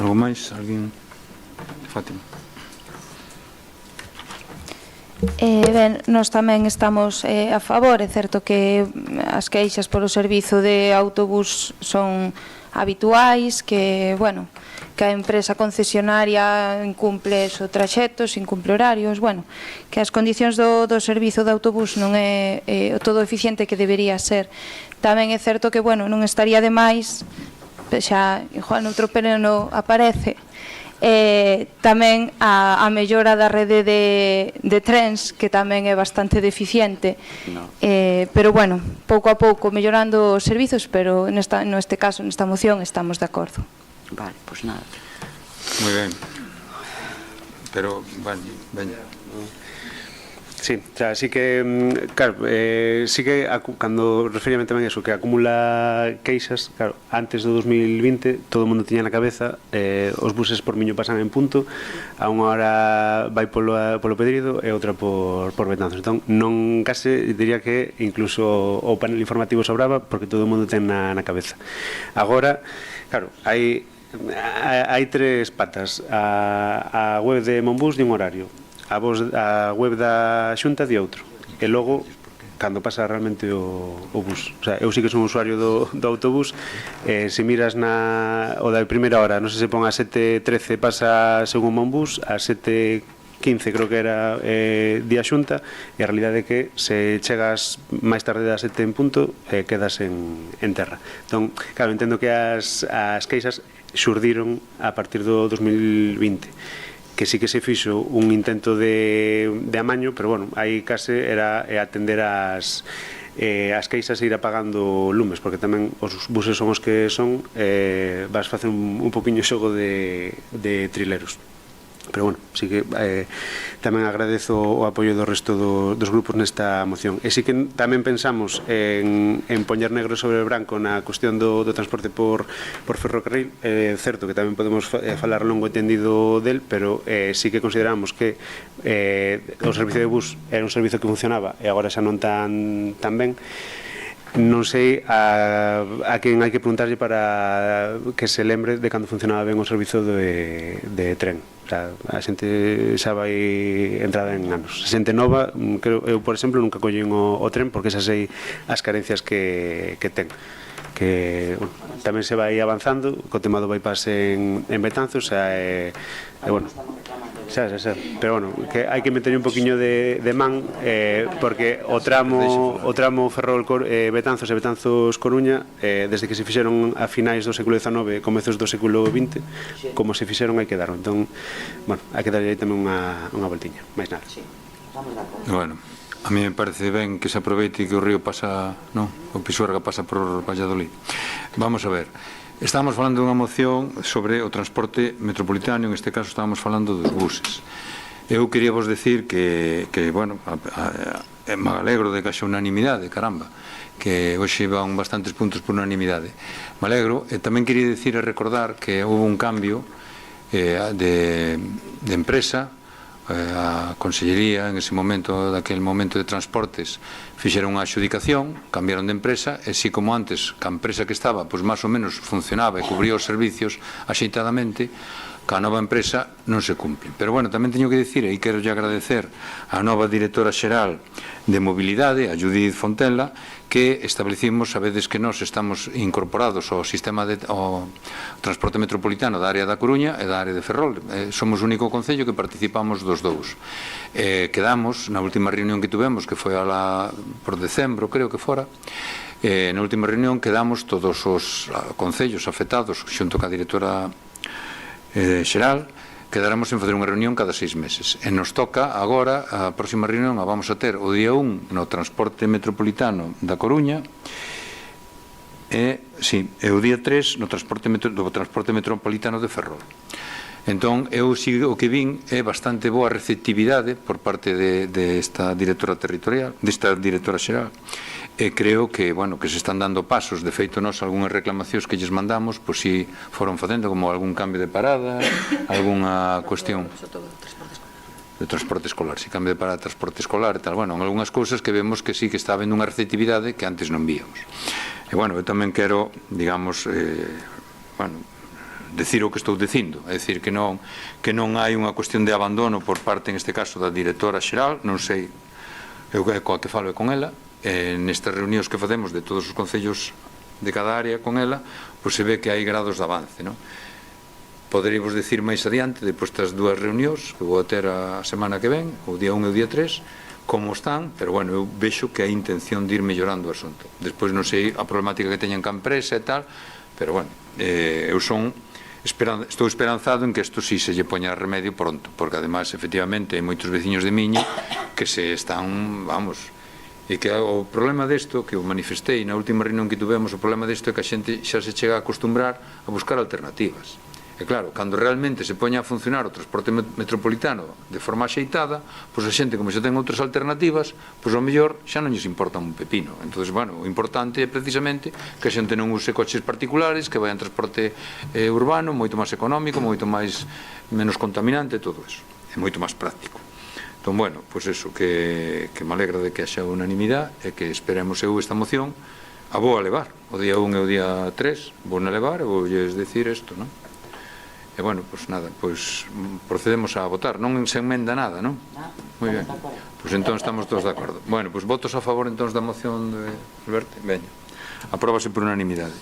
Algo máis? Alguén? Fátima. Ben, nós tamén estamos a favor. É certo que as queixas polo servizo de autobús son habituais, que, bueno, que a empresa concesionaria incumple os traxectos, incumple horarios, bueno, que as condicións do servizo de autobús non é todo eficiente que debería ser. Tamén é certo que, bueno, non estaría de máis, xa, igual noutro pleno aparece, tamén a mellora da rede de trens, que tamén é bastante deficiente, pero bueno, pouco a pouco mellorando os servizos, pero neste caso, nesta moción, estamos de acordo. Vale, pois nada. Moi ben. Pero, veña. Sí, o sea, sí que, claro, sí que cando referíame tamén eso, que acumula queixas, claro, antes do 2020 todo o mundo tiña na cabeza os buses por Miño pasan en punto, a unha hora vai polo Pedrido e outra por Betanzos. Entón, non case, diría que incluso o panel informativo sobraba porque todo o mundo ten na cabeza. Agora, claro, hai tres patas, a web de Monbus de un horario, a web da Xunta de outro, e logo cando pasa realmente o bus. O sea, eu sí que son usuario do autobús, se miras o da primeira hora, non sei se pon a 7:13 pasa según Monbus, a 7:15 creo que era día Xunta, e a realidade é que se chegas máis tarde das 7 en punto quedas en terra. Entón, claro, entendo que as queixas xurdiron a partir do 2020, que sí que se fixo un intento de amaño, pero bueno, aí case era atender as queixas e ir apagando lumes, porque tamén os buses son os que son, vas facer un poquinho xogo de trileros. Pero bueno, sí que tamén agradezo o apoio do resto dos grupos nesta moción. E sí que tamén pensamos en poñer negro sobre branco na cuestión do transporte por ferrocarril. É certo que tamén podemos falar longo e tendido del, pero sí que consideramos que o servicio de bus era un servicio que funcionaba e agora xa non tan ben. Non sei a quen hai que preguntarlle para que se lembre de cando funcionaba ben o servizo de tren. O sea, a xente xa vai entrada en anos. A xente nova, eu, por exemplo, nunca collín o tren porque xa sei as carencias que ten. Que bueno, tamén se vai avanzando co tema do bypass en Betanzos, e bueno, xa, pero bueno, que hai que meter un poquinho de man, porque o tramo Ferrol Betanzos e Betanzos Coruña, desde que se fixeron a finais do século XIX e comezos do século XX, como se fixeron hai que dar. Entón, bueno, hai que darlle aí tamén unha voltiña, máis nada. Bueno, a mí me parece ben que se aproveite que o río pasa, non? O Pisuerga pasa por Valladolid. Vamos a ver. Estamos falando dunha moción sobre o transporte metropolitano, en este caso estamos falando dos buses. Eu quería vos decir que bueno, me alegro de que haxa unanimidade, caramba, que hoxe van bastantes puntos por unanimidade. Me alegro, e tamén quería decir e recordar que houve un cambio de empresa. A Consellería, en ese momento, daquel momento de transportes, fixeron unha adxudicación, cambiaron de empresa, e si como antes, que a empresa que estaba, pois máis ou menos funcionaba e cubría os servicios axeitadamente, ca nova empresa non se cumplen. Pero bueno, tamén teño que dicir, e quero agradecer á nova directora xeral de mobilidade, a Judith Fontela, que establecimos, sabedes que nós estamos incorporados ao sistema ao transporte metropolitano da área da Coruña e da área de Ferrol. Somos o único concello que participamos dos dous. Quedamos, na última reunión que tuvemos, que foi por decembro, creo que fora, na última reunión quedamos todos os concellos afectados, xunto ca directora xeral, quedaremos en fazer unha reunión cada 6 meses. E nos toca agora, a próxima reunión a vamos a ter o día 1 no transporte metropolitano da Coruña e o día 3 no transporte metropolitano de Ferrol. Entón, eu o que vin é bastante boa receptividade por parte desta directora territorial, desta directora xeral, e creo que, bueno, que se están dando pasos. De feito, nós algunhas reclamacións que lles mandamos, pois si foron facendo, como algún cambio de parada, algunha cuestión de transporte escolar, si cambio de parada de transporte escolar e tal, bueno, en algunhas cousas que vemos que sí que está habendo unha receptividade que antes non víamos. E bueno, eu tamén quero, digamos, bueno, decir o que estou dicindo, é dicir que non hai unha cuestión de abandono por parte, en este caso, da directora xeral, non sei, eu coa que falo é con ela, nestas reunións que facemos de todos os concellos de cada área con ela, pois se ve que hai grados de avance, non? Poderíamos decir máis adiante, depois das dúas reunións que vou a ter a semana que ven, o día 1 e o día 3, como están, pero bueno, eu vexo que hai intención de ir mellorando o asunto. Despois non sei a problemática que teñan ca empresa e tal, pero bueno, eu estou esperanzado en que isto sí se lle poña remedio pronto, porque ademais, efectivamente, hai moitos veciños de Miño que se están, vamos, e que o problema desto, que eu manifestei na última reunión que tuvemos, o problema desto é que a xente xa se chega a acostumbrar a buscar alternativas. E claro, cando realmente se poña a funcionar o transporte metropolitano de forma axeitada, pois a xente, como xa ten outras alternativas, pois ao mellor xa non lles importa un pepino. Entón, bueno, o importante é precisamente que a xente non use coches particulares, que vai en transporte urbano, moito máis económico, moito máis menos contaminante, todo eso. É moito máis práctico. Entón, bueno, pois eso, que me alegra de que haxa unanimidade e que esperemos eu esta moción a vou a levar. O día 1 e o día 3 vou a levar e vou lles decir isto, non? E, bueno, pois nada, pois procedemos a votar. Non se enmenda nada, non? Moi ben. Pois entón estamos todos de acordo. Bueno, pois votos a favor entón da moción de Alberto. Veña. Apróbase por unanimidade.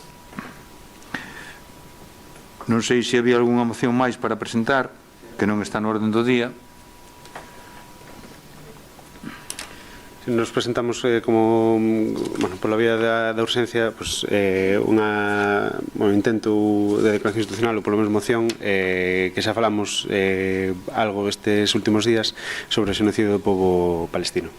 Non sei se había algunha moción máis para presentar, que non está no orden do día. Nos presentamos como, bueno, pola vía da urxencia, pues, un intento de declaración institucional ou polo menos moción que xa falamos algo estes últimos días sobre o xenocidio do pobo palestino.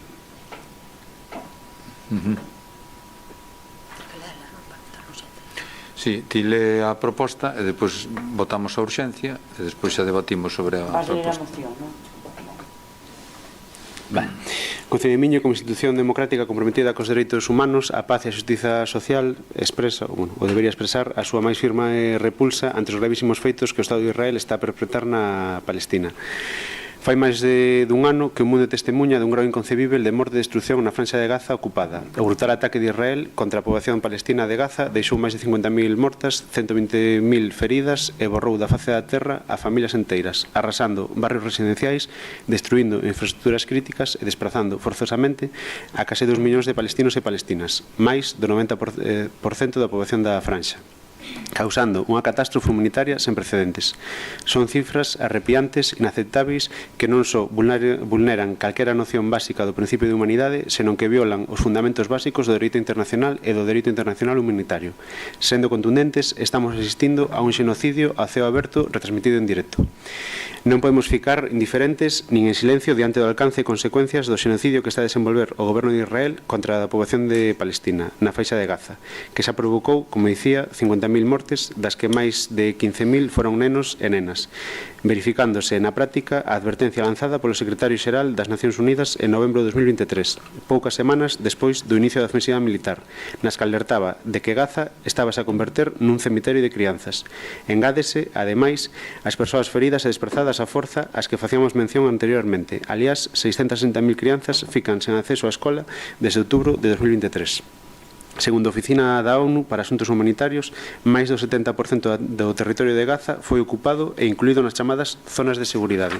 Sí, ti le a proposta e depois votamos a urxencia e despois xa debatimos sobre a proposta. Vale. Concello de Miño, como institución democrática comprometida cos dereitos humanos, a paz e a xustiza social, expresa, ou debería expresar, a súa máis firme repulsa ante os gravísimos feitos que o Estado de Israel está a perpetrar na Palestina. Fai máis dun ano que o mundo testemunha dun grau inconcebível de morte e destrucción na Franxa de Gaza ocupada. O brutal ataque de Israel contra a poboación palestina de Gaza deixou máis de 50.000 mortas, 120.000 feridas e borrou da face da terra a familias enteiras, arrasando barrios residenciais, destruindo infraestructuras críticas e desprazando forzosamente a case 2 millóns de palestinos e palestinas, máis do 90% da poboación da Franxa, causando unha catástrofe humanitaria sen precedentes. Son cifras arrepiantes, inaceptáveis, que non só vulneran calquera noción básica do principio de humanidade, senón que violan os fundamentos básicos do dereito internacional e do dereito internacional humanitario. Sendo contundentes, estamos asistindo a un xenocidio a ceo aberto retransmitido en directo. Non podemos ficar indiferentes nin en silencio diante do alcance e consecuencias do xenocidio que está a desenvolver o goberno de Israel contra a poboación de Palestina, na faixa de Gaza, que xa provocou, como dicía, 50.000 mortes, das que máis de 15.000 foron nenos e nenas, verificándose na práctica a advertencia lanzada polo secretario xeral das Nacións Unidas en novembro de 2023, poucas semanas despois do inicio da ofensiva militar, nas que alertaba de que Gaza estábase a converter nun cemiterio de crianzas. Engádese, ademais, as persoas feridas e desprezadas a forza ás que facíamos mención anteriormente. Aliás, 660.000 crianzas fican sen acceso á escola desde outubro de 2023. Segundo a Oficina da ONU para Asuntos Humanitarios, máis do 70% do territorio de Gaza foi ocupado e incluído nas chamadas zonas de seguridade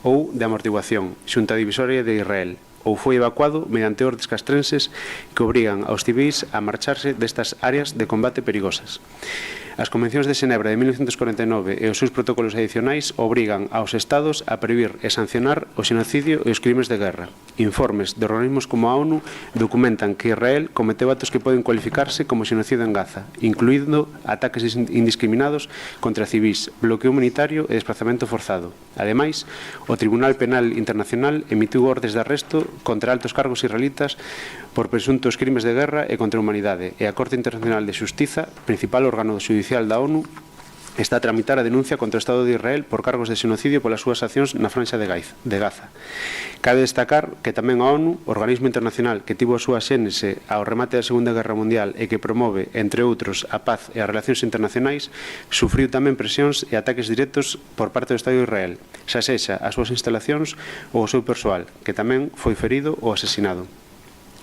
ou de amortiguación, xunta divisoria de Israel, ou foi evacuado mediante ordes castrenses que obrigan aos civis a marcharse destas áreas de combate perigosas. As Convencións de Xenebra de 1949 e os seus protocolos adicionais obrigan aos Estados a previr e sancionar o xenocidio e os crimes de guerra. Informes de organismos como a ONU documentan que Israel cometeu actos que poden cualificarse como xenocidio en Gaza, incluindo ataques indiscriminados contra civis, bloqueo humanitario e desplazamento forzado. Ademais, o Tribunal Penal Internacional emitiu ordes de arresto contra altos cargos israelitas por presuntos crimes de guerra e contra a humanidade, e a Corte Internacional de Xustiza, principal órgano judicial da ONU, está a tramitar a denuncia contra o Estado de Israel por cargos de xenocidio polas súas accións na Franxa de Gaza. Cabe destacar que tamén a ONU, organismo internacional que tivo a súa xénese ao remate da Segunda Guerra Mundial e que promove, entre outros, a paz e as relacións internacionais, sufriu tamén presións e ataques directos por parte do Estado de Israel, xa sexa as súas instalacións ou o seu persoal, que tamén foi ferido ou asesinado.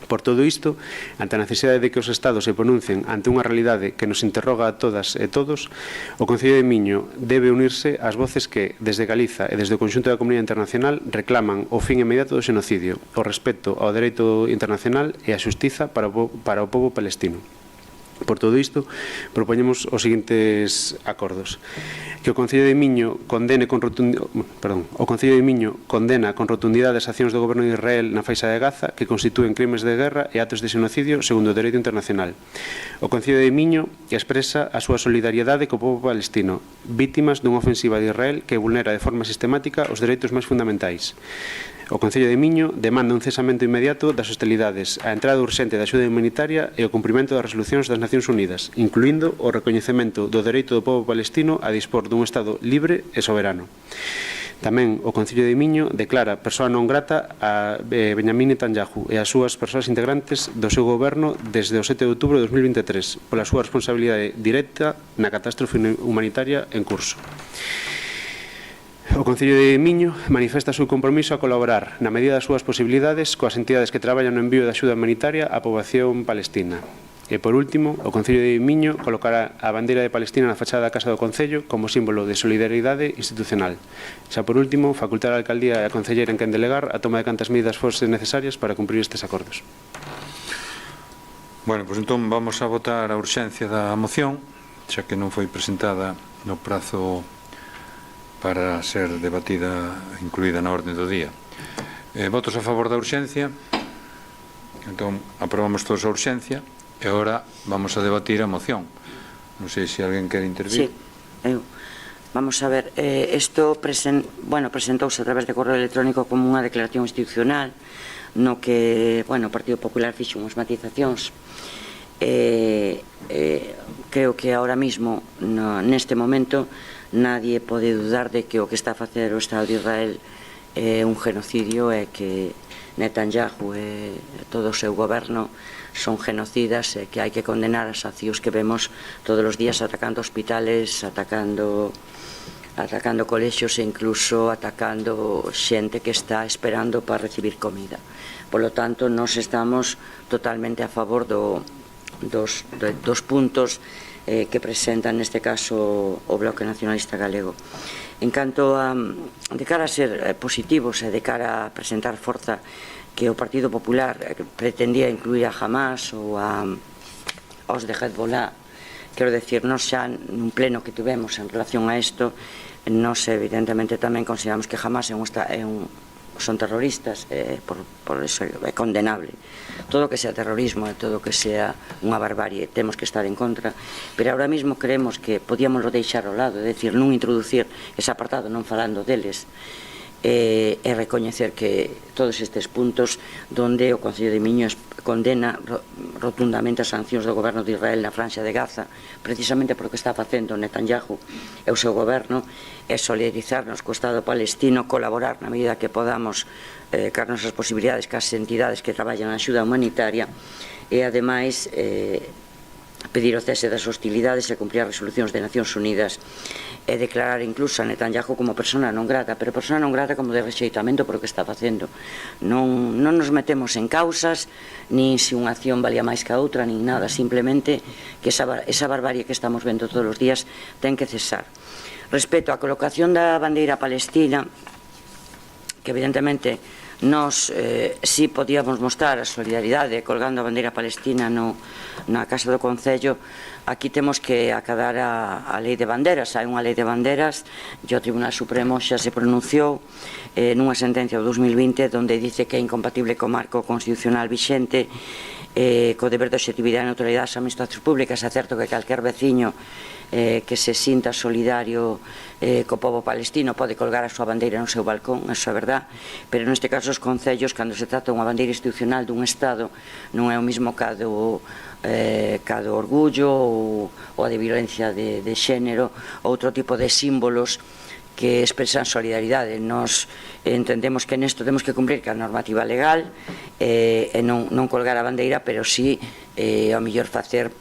Por todo isto, ante a necesidade de que os Estados se pronuncien ante unha realidade que nos interroga a todas e todos, o Concello de Miño debe unirse ás voces que, desde Galiza e desde o conxunto da comunidade internacional, reclaman o fin inmediato do xenocidio, o respeto ao dereito internacional e a xustiza para o pobo palestino. Por todo isto, propoñemos os seguintes acordos: que o Concello de Miño condena con rotundidade as accións do goberno de Israel na faixa de Gaza que constitúen crimes de guerra e actos de xenocidio segundo o dereito internacional. O Concello de Miño expresa a súa solidariedade co pobo palestino, vítimas dunha ofensiva de Israel que vulnera de forma sistemática os dereitos máis fundamentais. O Concello de Miño demanda un cesamento inmediato das hostilidades, a entrada urxente da axuda humanitaria e o cumprimento das resolucións das Nacións Unidas, incluindo o recoñecemento do dereito do pobo palestino a dispor dun Estado libre e soberano. Tamén o Concello de Miño declara persoa non grata a Benjamín Netanyahu e as súas persoas integrantes do seu goberno desde o 7 de outubro de 2023 pola súa responsabilidade directa na catástrofe humanitaria en curso. O Concello de Miño manifesta o seu compromiso a colaborar na medida das súas posibilidades coas entidades que traballan no envío de axuda humanitaria á poboación palestina. E, por último, o Concello de Miño colocará a bandeira de Palestina na fachada da Casa do Concello como símbolo de solidariedade institucional. Xa por último, facultar a Alcaldía e a Concelleira en quen delegar a toma de cantas medidas fose necesarias para cumprir estes acordos. Bueno, pois entón vamos a votar a urxencia da moción, xa que non foi presentada no prazo para ser debatida, incluída na orde do día. Votos a favor da urxencia. Entón, aprobamos todos a urxencia. E agora vamos a debatir a moción. Non sei se alguén quere intervir. Sí, eu. Vamos a ver, isto presentouse a través de correo electrónico como unha declaración institucional no que, o Partido Popular fixo unhas matizacións. Creo que ahora mismo, neste momento, nadie pode dudar de que o que está a facer o Estado de Israel é un genocidio e que Netanyahu e todo o seu goberno son genocidas e que hai que condenar as accións que vemos todos os días atacando hospitales, atacando colexios e incluso atacando xente que está esperando para recibir comida. Por lo tanto, nós estamos totalmente a favor dos puntos que presentan neste caso o Bloque Nacionalista Galego. En canto a, de cara a ser positivos e de cara a presentar forza que o Partido Popular pretendía incluir a Hamas ou aos de Hezbollah, quero decir, nós xa nun pleno que tivemos en relación a isto, nós evidentemente tamén consideramos que Hamas son terroristas, por eso é condenable. Todo o que sea terrorismo e todo o que sea unha barbarie temos que estar en contra, pero ahora mismo creemos que podíamoslo deixar ao lado, é dicir, non introducir ese apartado non falando deles, e recoñecer que todos estes puntos donde o Concello de Miño condena rotundamente as sancións do goberno de Israel na Franja de Gaza, precisamente porque está facendo Netanyahu e o seu goberno, e solidarizarnos co Estado palestino, colaborar na medida que podamos cas nosas posibilidades cas entidades que traballan na axuda humanitaria e ademais pedir o cese das hostilidades e cumprir as resolucións de Nacións Unidas e declarar incluso a Netanyahu como persona non grata, pero persona non grata como de rexeitamento por o que está facendo. Non nos metemos en causas, nin se unha acción valía máis que a outra, nin nada, simplemente que esa barbarie que estamos vendo todos os días ten que cesar. Respecto á colocación da bandeira palestina, que evidentemente nós si podíamos mostrar a solidaridade colgando a bandeira palestina na Casa do Concello. Aquí temos que acadar a lei de banderas. Hai unha lei de banderas e o Tribunal Supremo xa se pronunciou nunha sentencia do 2020 onde dice que é incompatible co marco constitucional vixente, co deber de objetividade e neutralidade das administracións públicas. É certo que calquer veciño que se sinta solidario co povo palestino pode colgar a súa bandeira no seu balcón, eso é verdad, pero neste caso os concellos, cando se trata unha bandeira institucional dun Estado, non é o mismo cado orgullo ou a de violencia de xénero, outro tipo de símbolos que expresan solidaridade. Nos entendemos que nesto temos que cumprir ca normativa legal e non colgar a bandeira, pero sí ao mellor facer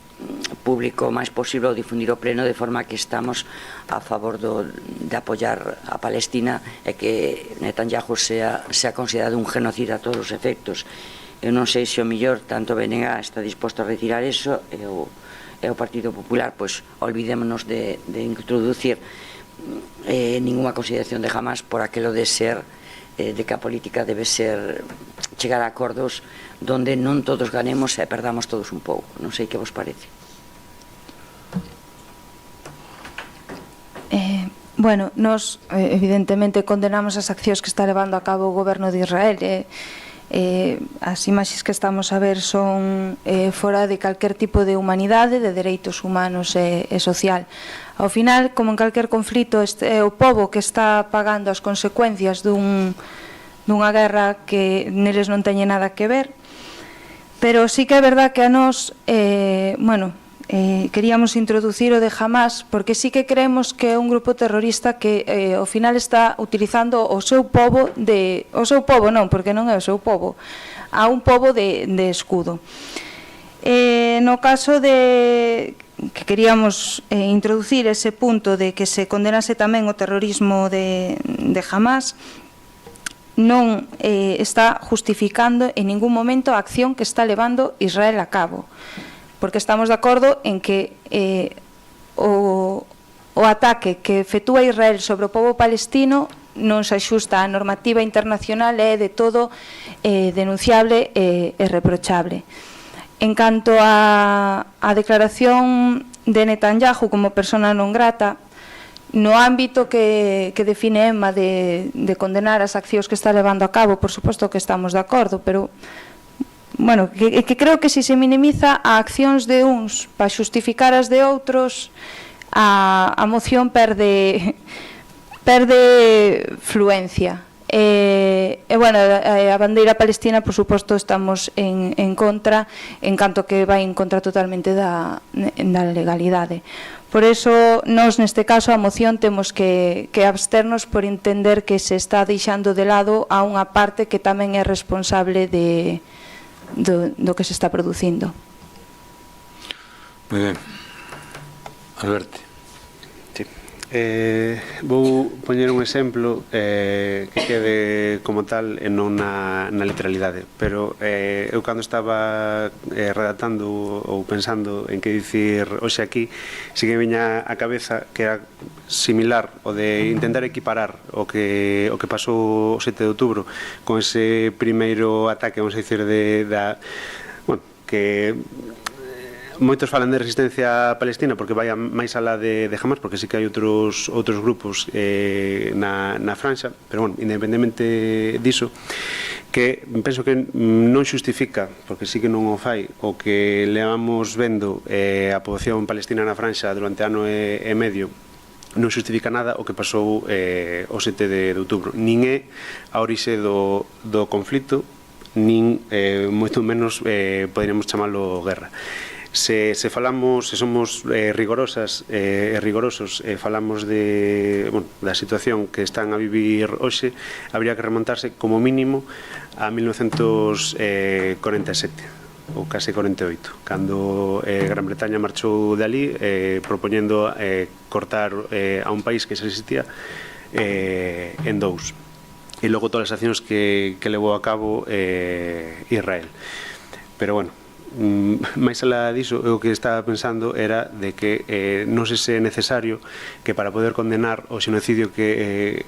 público o máis posible ou difundir o pleno de forma que estamos a favor de apoiar a Palestina e que Netanyahu sea considerado un genocida a todos os efectos. Eu non sei se o mellor tanto BNG está disposto a retirar eso e o Partido Popular, pois olvidémonos de introducir ninguna consideración de Hamas por aquelo de ser de que a política debe ser chegar a acordos donde non todos ganemos e perdamos todos un pouco. Non sei que vos parece. Bueno, nós evidentemente condenamos as accións que está levando a cabo o goberno de Israel. As imaxes que estamos a ver son fora de calquer tipo de humanidade, de dereitos humanos e social. Ao final, como en calquer conflito, é o pobo que está pagando as consecuencias dunha guerra que neles non teñe nada que ver, pero sí que é verdad que a nós, queríamos introducir o de Hamás, porque sí que creemos que é un grupo terrorista que ao final está utilizando o seu pobo non, porque non é o seu pobo, a un pobo de escudo. No caso de que queríamos introducir ese punto de que se condenase tamén o terrorismo de Hamás, non está justificando en ningún momento a acción que está levando Israel a cabo, porque estamos de acordo en que o ataque que efectúa Israel sobre o pobo palestino non se axusta á normativa internacional e é de todo denunciable e reprochable. En canto á declaración de Netanyahu como persona non grata, no ámbito que define EMA de condenar as accións que está levando a cabo, por suposto que estamos de acordo, pero que creo que se minimiza a accións de uns para xustificar as de outros, a moción perde fluencia. A bandeira palestina, por suposto, estamos en contra, en canto que vai en contra totalmente da legalidade. Por eso, nós neste caso, a moción temos que absternos por entender que se está deixando de lado a unha parte que tamén é responsable do que se está producindo. Moi ben. Alberto. Vou poñer un exemplo que quede como tal e non na literalidade, pero eu cando estaba redactando ou pensando en que dicir hoxe aquí, si que viña a cabeza que era similar o de intentar equiparar o que pasou o 7 de outubro con ese primeiro ataque, vamos a dicir, que moitos falan de resistencia palestina porque vai máis alá de Hamás, porque sí que hai outros grupos na franxa, pero independentemente diso, que penso que non xustifica, porque sí que non o fai, o que levamos vendo a poboación palestina na franxa durante ano e medio, non xustifica nada o que pasou o 7 de outubro, nin é a orixe do conflito, nin moito menos poderíamos chamalo guerra. Se falamos, se somos rigorosos, falamos da situación que están a vivir hoxe, habría que remontarse como mínimo a 1947 ou case 48, cando Gran Bretaña marchou dali propoñendo cortar a un país que se existía en dous, e logo todas as accións que levou a cabo Israel. Pero máis alá diso, o que estaba pensando era de que non se é necesario que para poder condenar o xenocidio que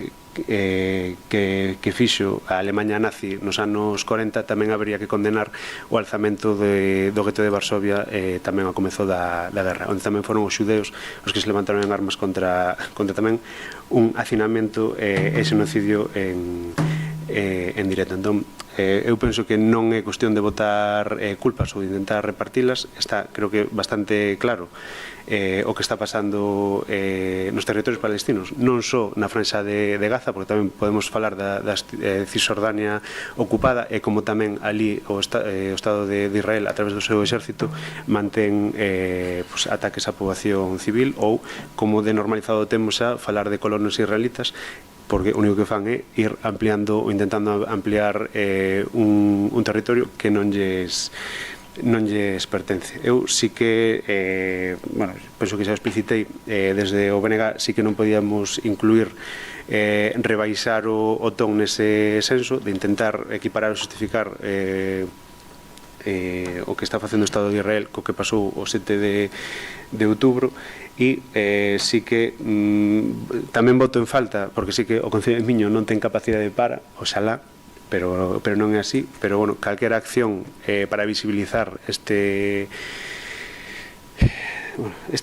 fixo a Alemanha nazi nos anos 40, tamén habería que condenar o alzamento do gueto de Varsovia tamén ao comezo da guerra, onde tamén foron os xudeus os que se levantaron en armas contra tamén un hacinamento e xenocidio en directo. Entón, eu penso que non é cuestión de botar culpas ou de intentar repartilas, está, creo que, bastante claro o que está pasando nos territorios palestinos, non só na franxa de Gaza, porque tamén podemos falar da Cisjordania ocupada, e como tamén ali o Estado de Israel, a través do seu exército, mantén ataques á poboación civil, ou, como de normalizado temos a falar de colonos israelitas, porque o único que fan é ir ampliando ou intentando ampliar un territorio que non lles pertence. Eu sí que, penso que xa explicitei, desde o BNG sí que non podíamos incluir rebaixar o ton nese senso, de intentar equiparar ou justificar o que está facendo o Estado de Israel co que pasou o 7 de outubro, e sí que tamén voto en falta, porque sí que o Concello de Miño non ten capacidade para, oxalá, pero non é así, pero calquera acción para visibilizar este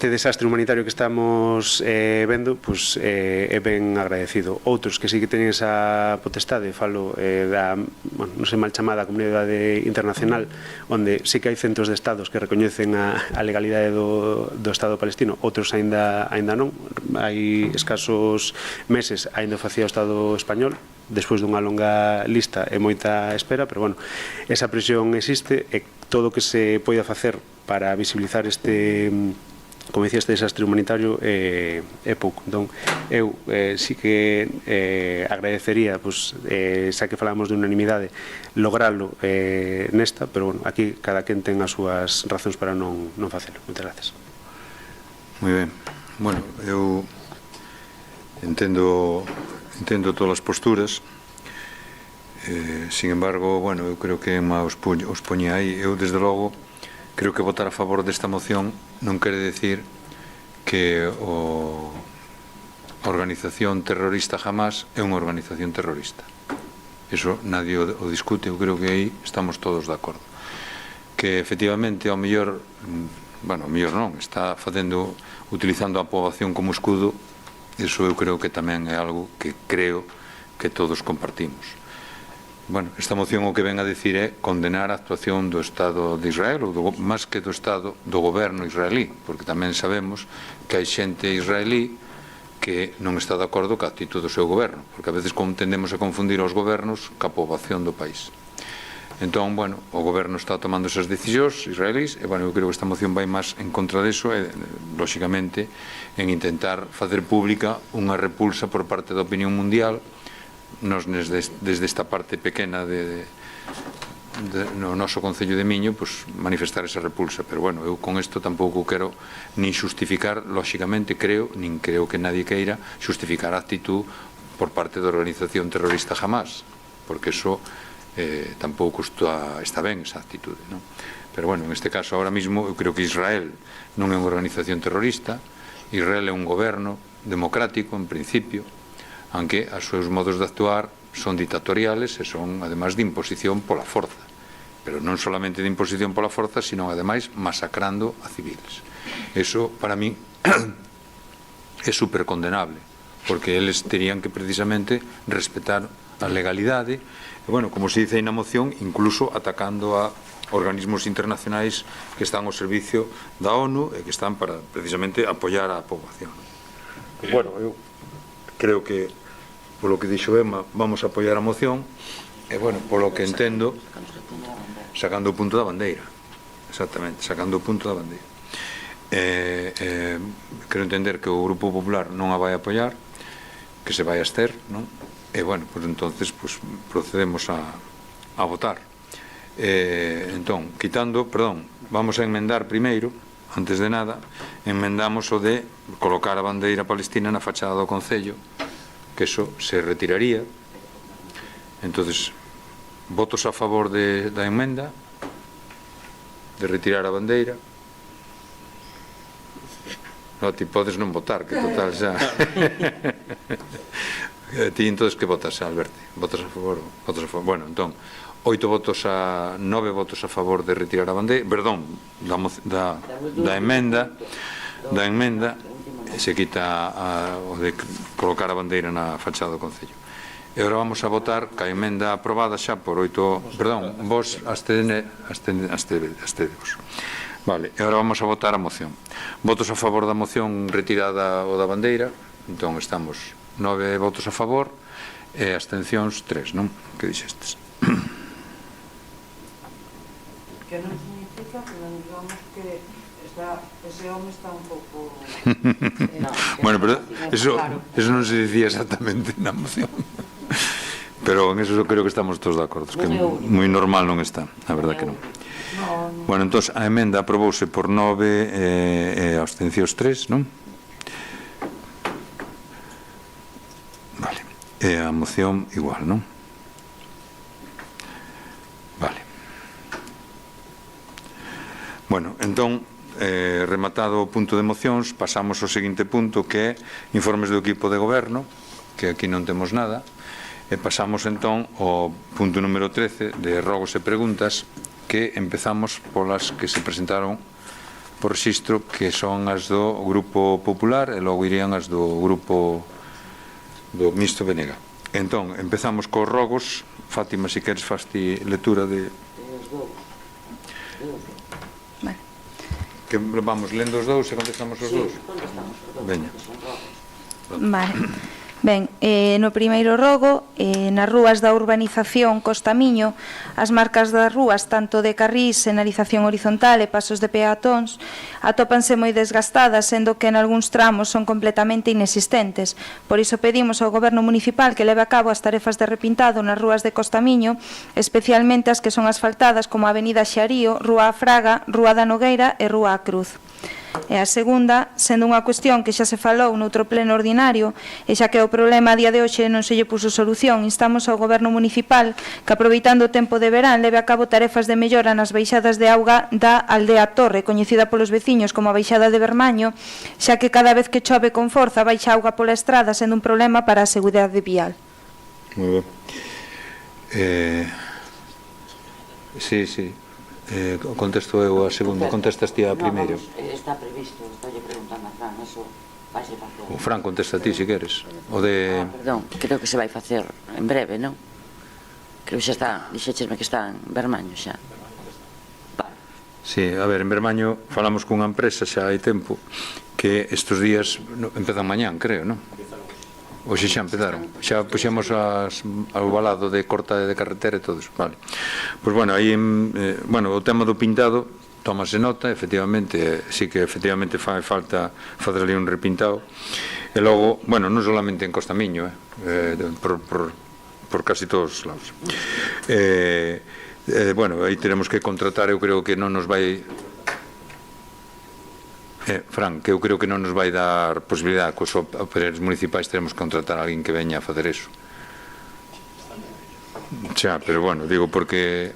desastre humanitario que estamos vendo, é ben agradecido. Outros que sí que teñen esa potestade, falo da, non sei, mal chamada comunidade internacional, onde sí que hai centros de estados que recoñecen a legalidade do Estado palestino, outros aínda non. Hai escasos meses aínda facía o Estado español, despois dunha longa lista e moita espera, pero bueno, esa presión existe e todo o que se poida facer para visibilizar este, como dicía, este desastre humanitario é pouco. Entón, eu sí que agradecería, pues, xa que falamos de unanimidade, logralo nesta, pero bueno, aquí cada quen ten as súas razóns para non facelo. Moitas gracias. Moi ben. Bueno, eu entendo todas as posturas. Sin embargo, bueno, eu creo que os poñía aí. Eu, desde logo, creo que votar a favor desta moción non quere decir que a organización terrorista Hamás é unha organización terrorista. Eso nadie o discute, eu creo que aí estamos todos de acordo. Que efectivamente ao mellor, bueno, ao mellor non, está utilizando a poboación como escudo, eso eu creo que tamén é algo que creo que todos compartimos. Bueno, esta moción o que ven a decir é condenar a actuación do Estado de Israel, ou máis que do Estado, do goberno israelí, porque tamén sabemos que hai xente israelí que non está de acordo ca actitud do seu goberno, porque a veces tendemos a confundir os gobernos ca poboación do país. Entón, bueno, o goberno está tomando esas decisións israelís, e, bueno, eu creo que esta moción vai máis en contra deso, e, lóxicamente, en intentar facer pública unha repulsa por parte da opinión mundial. Nos desde esta parte pequena no noso Concello de Miño, pues, manifestar esa repulsa, pero bueno, eu con isto tampouco quero nin xustificar, lóxicamente nin creo que nadie queira xustificar a actitud por parte da organización terrorista Hamás, porque eso tampouco está ben esa actitude, non? Pero bueno, en este caso ahora mismo eu creo que Israel non é unha organización terrorista, Israel é un goberno democrático en principio, aunque os seus modos de actuar son dictatoriales e son, ademais, de imposición pola forza, pero non solamente de imposición pola forza, sino, ademais, masacrando a civiles. Eso, para mí, é supercondenable, porque eles terían que, precisamente, respetar a legalidade, e, bueno, como se dice aí na moción, incluso atacando a organismos internacionais que están ao servicio da ONU e que están para, precisamente, apoiar a poboación. Bueno, eu creo que, polo que dixo Emma, vamos a apoiar a moción, e, bueno, polo que entendo, sacando o punto da bandeira. Exactamente, sacando o punto da bandeira. Quero entender que o Grupo Popular non a vai apoiar, que se vai abster, non? E, bueno, pues entonces, pues, procedemos a votar. Entón, vamos a enmendar primeiro, antes de nada, enmendamos o de colocar a bandeira palestina na fachada do Concello, que eso se retiraría. Entonces, votos a favor da enmenda de retirar a bandeira. No, ti podes non votar, que total xa. Ti entonces que votas, Alberti? Votas a favor? Bueno, entón, 9 votos a favor de retirar a bandeira, perdón, da emenda, se quita o de colocar a bandeira na fachada do Concello. E agora vamos a votar ca emenda aprobada xa por 8, perdón, vos astedevos. Vale, e agora vamos a votar a moción. Votos a favor da moción retirada o da bandeira, entón estamos 9 votos a favor e abstencións 3, non? Que dixestes? Que non significa que non digamos que ese home está un pouco... Bueno, pero eso non se dicía exactamente na moción. Pero en eso creo que estamos todos de acordo, que moi normal non está, a verdad que non. Bueno, entón, a emenda aprobouse por 9 e abstencións 3, non? Vale. E a moción igual, non? Vale. Bueno, entón, rematado o punto de mocións, pasamos ao seguinte punto, que é informes do equipo de goberno, que aquí non temos nada, e pasamos entón ao punto número 13 de rogos e preguntas, que empezamos polas que se presentaron por rexistro, que son as do Grupo Popular, e logo irían as do Grupo do Mixto Benega. Entón, empezamos cos rogos. Fátima, se queres, faste lectura de... Vale. Que vamos lendo os dous e contestamos os dous? Veña. Vale. Ben, no primeiro rogo, nas rúas da urbanización Costamiño, as marcas das rúas, tanto de carrís, señalización horizontal e pasos de peatóns, atópanse moi desgastadas, sendo que en algúns tramos son completamente inexistentes. Por iso pedimos ao Goberno Municipal que leve a cabo as tarefas de repintado nas rúas de Costamiño, especialmente as que son asfaltadas como a Avenida Xarío, Rúa a Fraga, Rúa da Nogueira e Rúa a Cruz. E a segunda, sendo unha cuestión que xa se falou noutro pleno ordinario, e xa que o problema a día de hoxe non se lle puso solución, instamos ao Goberno Municipal que, aproveitando o tempo de verán, leve a cabo tarefas de mellora nas baixadas de auga da Aldea Torre, coñecida polos veciños como a Baixada de Bermaño, xa que cada vez que chove con forza baixa auga pola estrada, sendo un problema para a seguridade vial. Moi ben. Sí. Contesto eu a segunda, contestas ti a primeiro. Está previsto, estou preguntando a Fran, eso vai se facer. O Fran contesta ti, se queres. O de... Perdón, creo que se vai facer en breve, non? Creo que xa está, dixéchesme que está en Bermaño xa. Sí, a ver, en Bermaño falamos cunha empresa xa hai tempo que estes días empezan mañán, creo, non? Hoxe xa empezaron, xa puxemos ao balado de corta de carretera e todo iso, vale. Pois bueno, aí, o tema do pintado tómase nota, efectivamente, sí que efectivamente fai falta facer ali un repintado, e logo, bueno, non solamente en Costamiño, por casi todos os lados. Bueno, aí teremos que contratar, eu creo que non nos vai... Fran, que eu creo que non nos vai dar posibilidade, cos operarios municipais teremos que contratar a alguén que veña a facer eso. Xa, pero bueno, digo porque...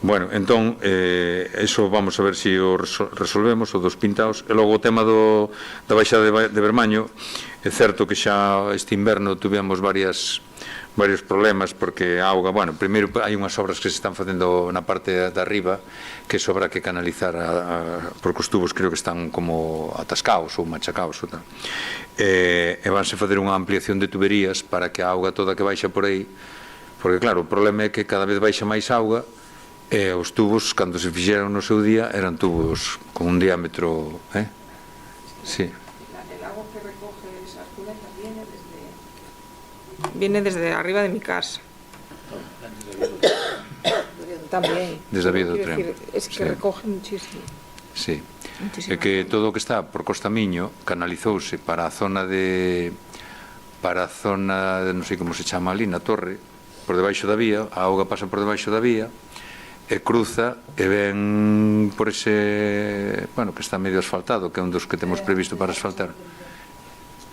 Bueno, entón, eso vamos a ver se o resolvemos, o dos pintados. E logo o tema da baixada de Bermaño, é certo que xa este inverno tuvemos varios problemas porque a auga, bueno, primeiro hai unhas obras que se están facendo na parte de arriba que sobra que canalizar porque os tubos creo que están como atascados ou machacados ou tal. E vanse facer unha ampliación de tuberías para que a auga toda que baixa por aí, porque claro, o problema é que cada vez baixa máis auga e os tubos, cando se fixeron no seu día, eran tubos con un diámetro, sí. Viene desde arriba de mi casa. También. Desde a vía do tren. Es que recoge muchísimo. Sí. É que todo o que está por Costamiño canalizouse para a zona de non sei como se chama ali, na torre, por debaixo da vía, a auga pasa por debaixo da vía e cruza e ven por ese, bueno, que está medio asfaltado, que é un dos que temos previsto para asfaltar.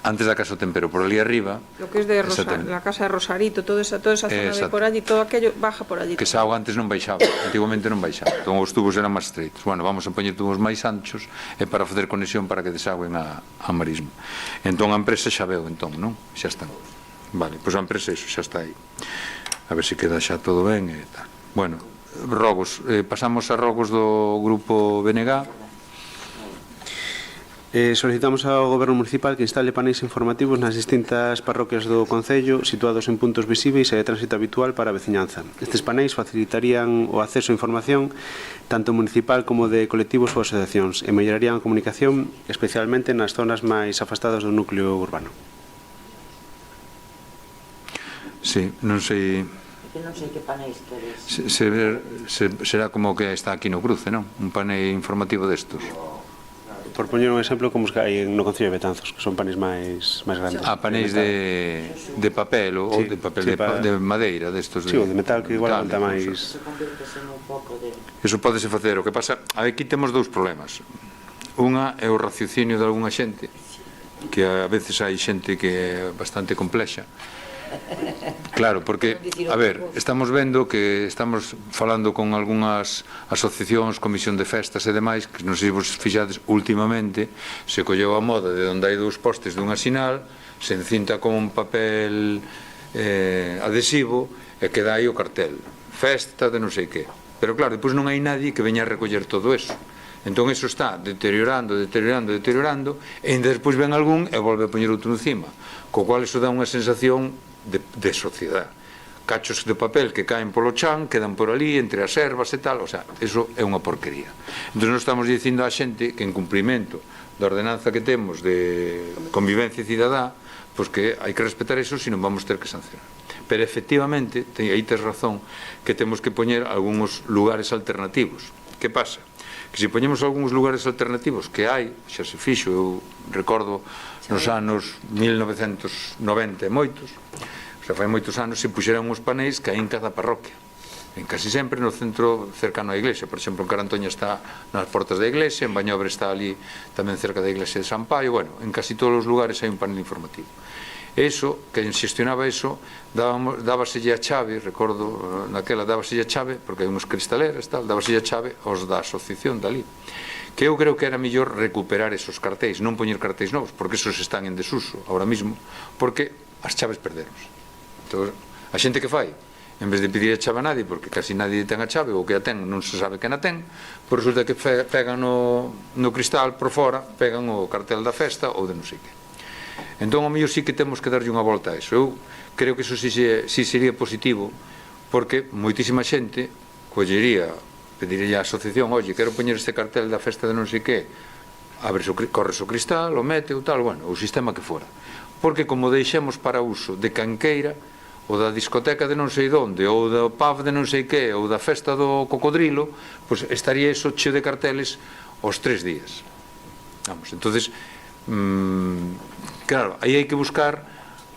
Antes da Casa Tempero, por ali arriba, lo que es de la casa de Rosarito, toda esa zona de por allí, todo aquello baja por allí. Que esa auga antes non baixaba, antiguamente non baixaba, entón os tubos eran máis estreitos. Bueno, vamos a poñer tubos máis anchos e para facer conexión para que desagüen a marisma. Entón a empresa xa veu, entón, non? Xa está. Vale, pois a empresa iso, xa está aí. A ver se queda xa todo ben e tal. Bueno, rogos, pasamos a rogos do grupo BNG. Solicitamos ao Goberno Municipal que instale paneis informativos nas distintas parroquias do Concello situados en puntos visíveis e de tránsito habitual para a veciñanza. Estes paneis facilitarían o acceso a información tanto municipal como de colectivos ou asociacións e mellorarían a comunicación especialmente nas zonas máis afastadas do núcleo urbano. Sí, non sei... Non sei que paneis queres. Será como que está aquí no cruce, non? Un panel informativo destos. Por poñer un exemplo, como os que hai no Concello de Betanzos, que son paneis máis grandes. Paneis de papel ou de papel de madeira, destos. Sí, ou de metal, que igual aguanta máis. Eso podese facer. O que pasa, aquí temos dous problemas. Unha é o raciocinio de algunha xente, que a veces hai xente que é bastante complexa. Claro, porque, a ver, estamos vendo que estamos falando con algunhas asociacións, comisión de festas e demais, que non sei se vos fixades últimamente, se colleu a moda de onde hai dous postes dunha sinal, se encinta con un papel adhesivo e queda aí o cartel, festa de non sei que. Pero claro, depois non hai nadie que veña a recoller todo eso. Entón eso está deteriorando e despois ven algún e volve a poñer outro encima, co cual eso dá unha sensación de sociedade. Cachos de papel que caen polo chan, quedan por ali entre as ervas e tal, o sea, eso é unha porquería. Entón nós estamos dicindo á xente que en cumprimento da ordenanza que temos de convivencia cidadá, pois que hai que respetar eso, se non vamos ter que sancionar. Pero efectivamente, aí tes razón, que temos que poñer algúns lugares alternativos. Que pasa? Que se poñemos algúns lugares alternativos que hai, xa se fixo, eu recordo nos anos 1990 e moitos, o sea, fai moitos anos, se puxeran uns paneis que hai en cada parroquia, en casi sempre no centro cercano á iglesia. Por exemplo, en Carantoña está nas portas da iglesia, en Bañobre está ali tamén cerca da iglesia de San Paio. Bueno, en casi todos os lugares hai un panel informativo. Eso, quen xestionaba eso, dábaselle a chave, recordo naquela, dábaselle a chave, porque hai uns cristaleras, tal, dábaselle a chave aos da asociación dali, que eu creo que era mellor recuperar esos cartéis, non poñer cartéis novos, porque esos están en desuso ahora mismo, porque as chaves perderonse. Entón, a xente que fai, en vez de pedir a chave a nadie, porque casi nadie ten a chave, ou que a ten non se sabe quen a ten, por resulta que pegan no cristal por fora, pegan o cartel da festa ou de non sei que. Entón, ao mellor sí que temos que darlle unha volta a eso. Eu creo que eso sí sería positivo, porque moitísima xente pediría á asociación, oye, quero poñer este cartel da festa de non sei que, corres o cristal, o mete ou tal, bueno, o sistema que fora. Porque como deixemos para uso de canqueira, ou da discoteca de non sei onde, ou do pub de non sei que, ou da festa do cocodrilo, pois estaría eso cheo de carteles os 3 días. Vamos, entonces, claro, aí hai que buscar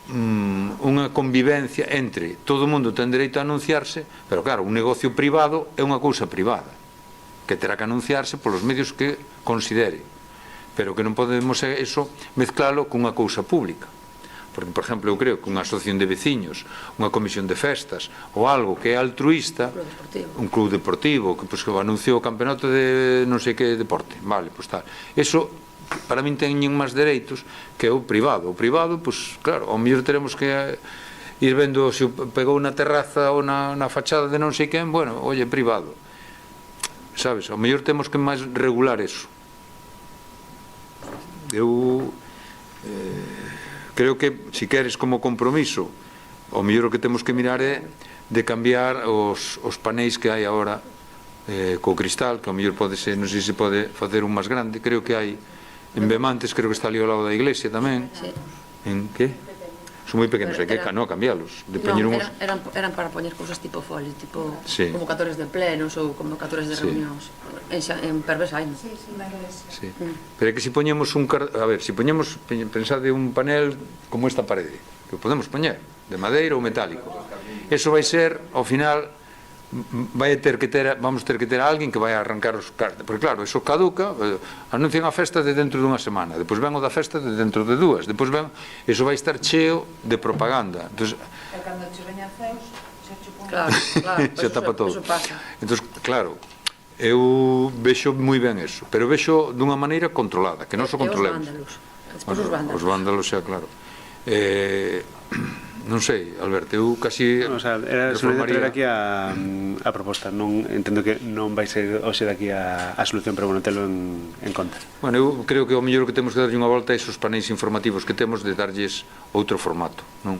unha convivencia entre todo o mundo ten dereito a anunciarse, pero claro, un negocio privado é unha cousa privada que terá que anunciarse polos medios que considere, pero que non podemos eso mezclalo cunha cousa pública. Porque, por exemplo, eu creo que unha asociación de veciños, unha comisión de festas ou algo que é altruista, un club deportivo que anunciou o campeonato de non sei que deporte, vale, pois tal, eso para min teñen máis dereitos que o privado. O privado, pois claro, ao mellor teremos que ir vendo se pegou na terraza ou na fachada de non sei quen, bueno, oye, privado, sabes, ao mellor temos que máis regular eso. Eu creo que, se queres como compromiso, ao mellor o que temos que mirar é de cambiar os paneis que hai agora co cristal, que ao mellor pode ser, non sei se pode facer un máis grande, creo que hai en Bemantes, creo que está ali ao lado da iglesia tamén. En que? Son moi pequenos, hai que cambialos. Eran para poñer cousas tipo folio, tipo convocatorias de plenos ou convocatorias de reunións. En Perves hai, non? Sí. Pero é que se poñemos a ver, se poñemos, pensade un panel como esta parede, que podemos poñer, de madeira ou metálico. Eso vai ser, ao final, vamos ter que ter a alguén que vai arrancar os cartes, porque claro, eso caduca, anuncian a festa de dentro dunha semana, depois ven o da festa de dentro de 2, depois ven, eso vai estar cheo de propaganda. Entonces, e cando che veña Zeus, xa che pon xa tapa todo. Entonces, claro, eu vexo moi ben eso, pero vexo dunha maneira controlada, que non so controlemos. Os vándalos xa, claro. Non sei, Alberto, eu casi era solo traer aquí a proposta. Non entendo que non vai ser hoxe daqui a solución, pero bueno, telo en conta. Bueno, eu creo que o mellor que temos que darlle unha volta a esos paneis informativos que temos, de darlles outro formato, non?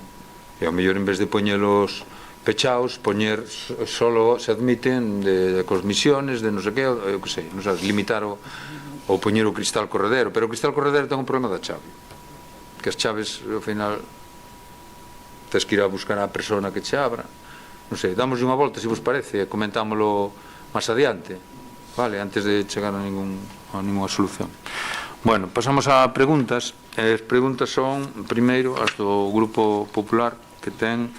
E ao mellor, en vez de poñelos pechaos, poñer solo se admiten de cosmisiones, de non sei que, eu que sei, non sabes, limitar ou poñer o cristal corredero, pero o cristal corredero ten un problema da chave, que as chaves, ao final, tens que ir a buscar a persona que che abra. Non sei, damos unha volta, se vos parece, e comentámoslo máis adiante, vale, antes de chegar a ninguna solución. Bueno, pasamos a preguntas. As preguntas son, primeiro, as do Grupo Popular, que ten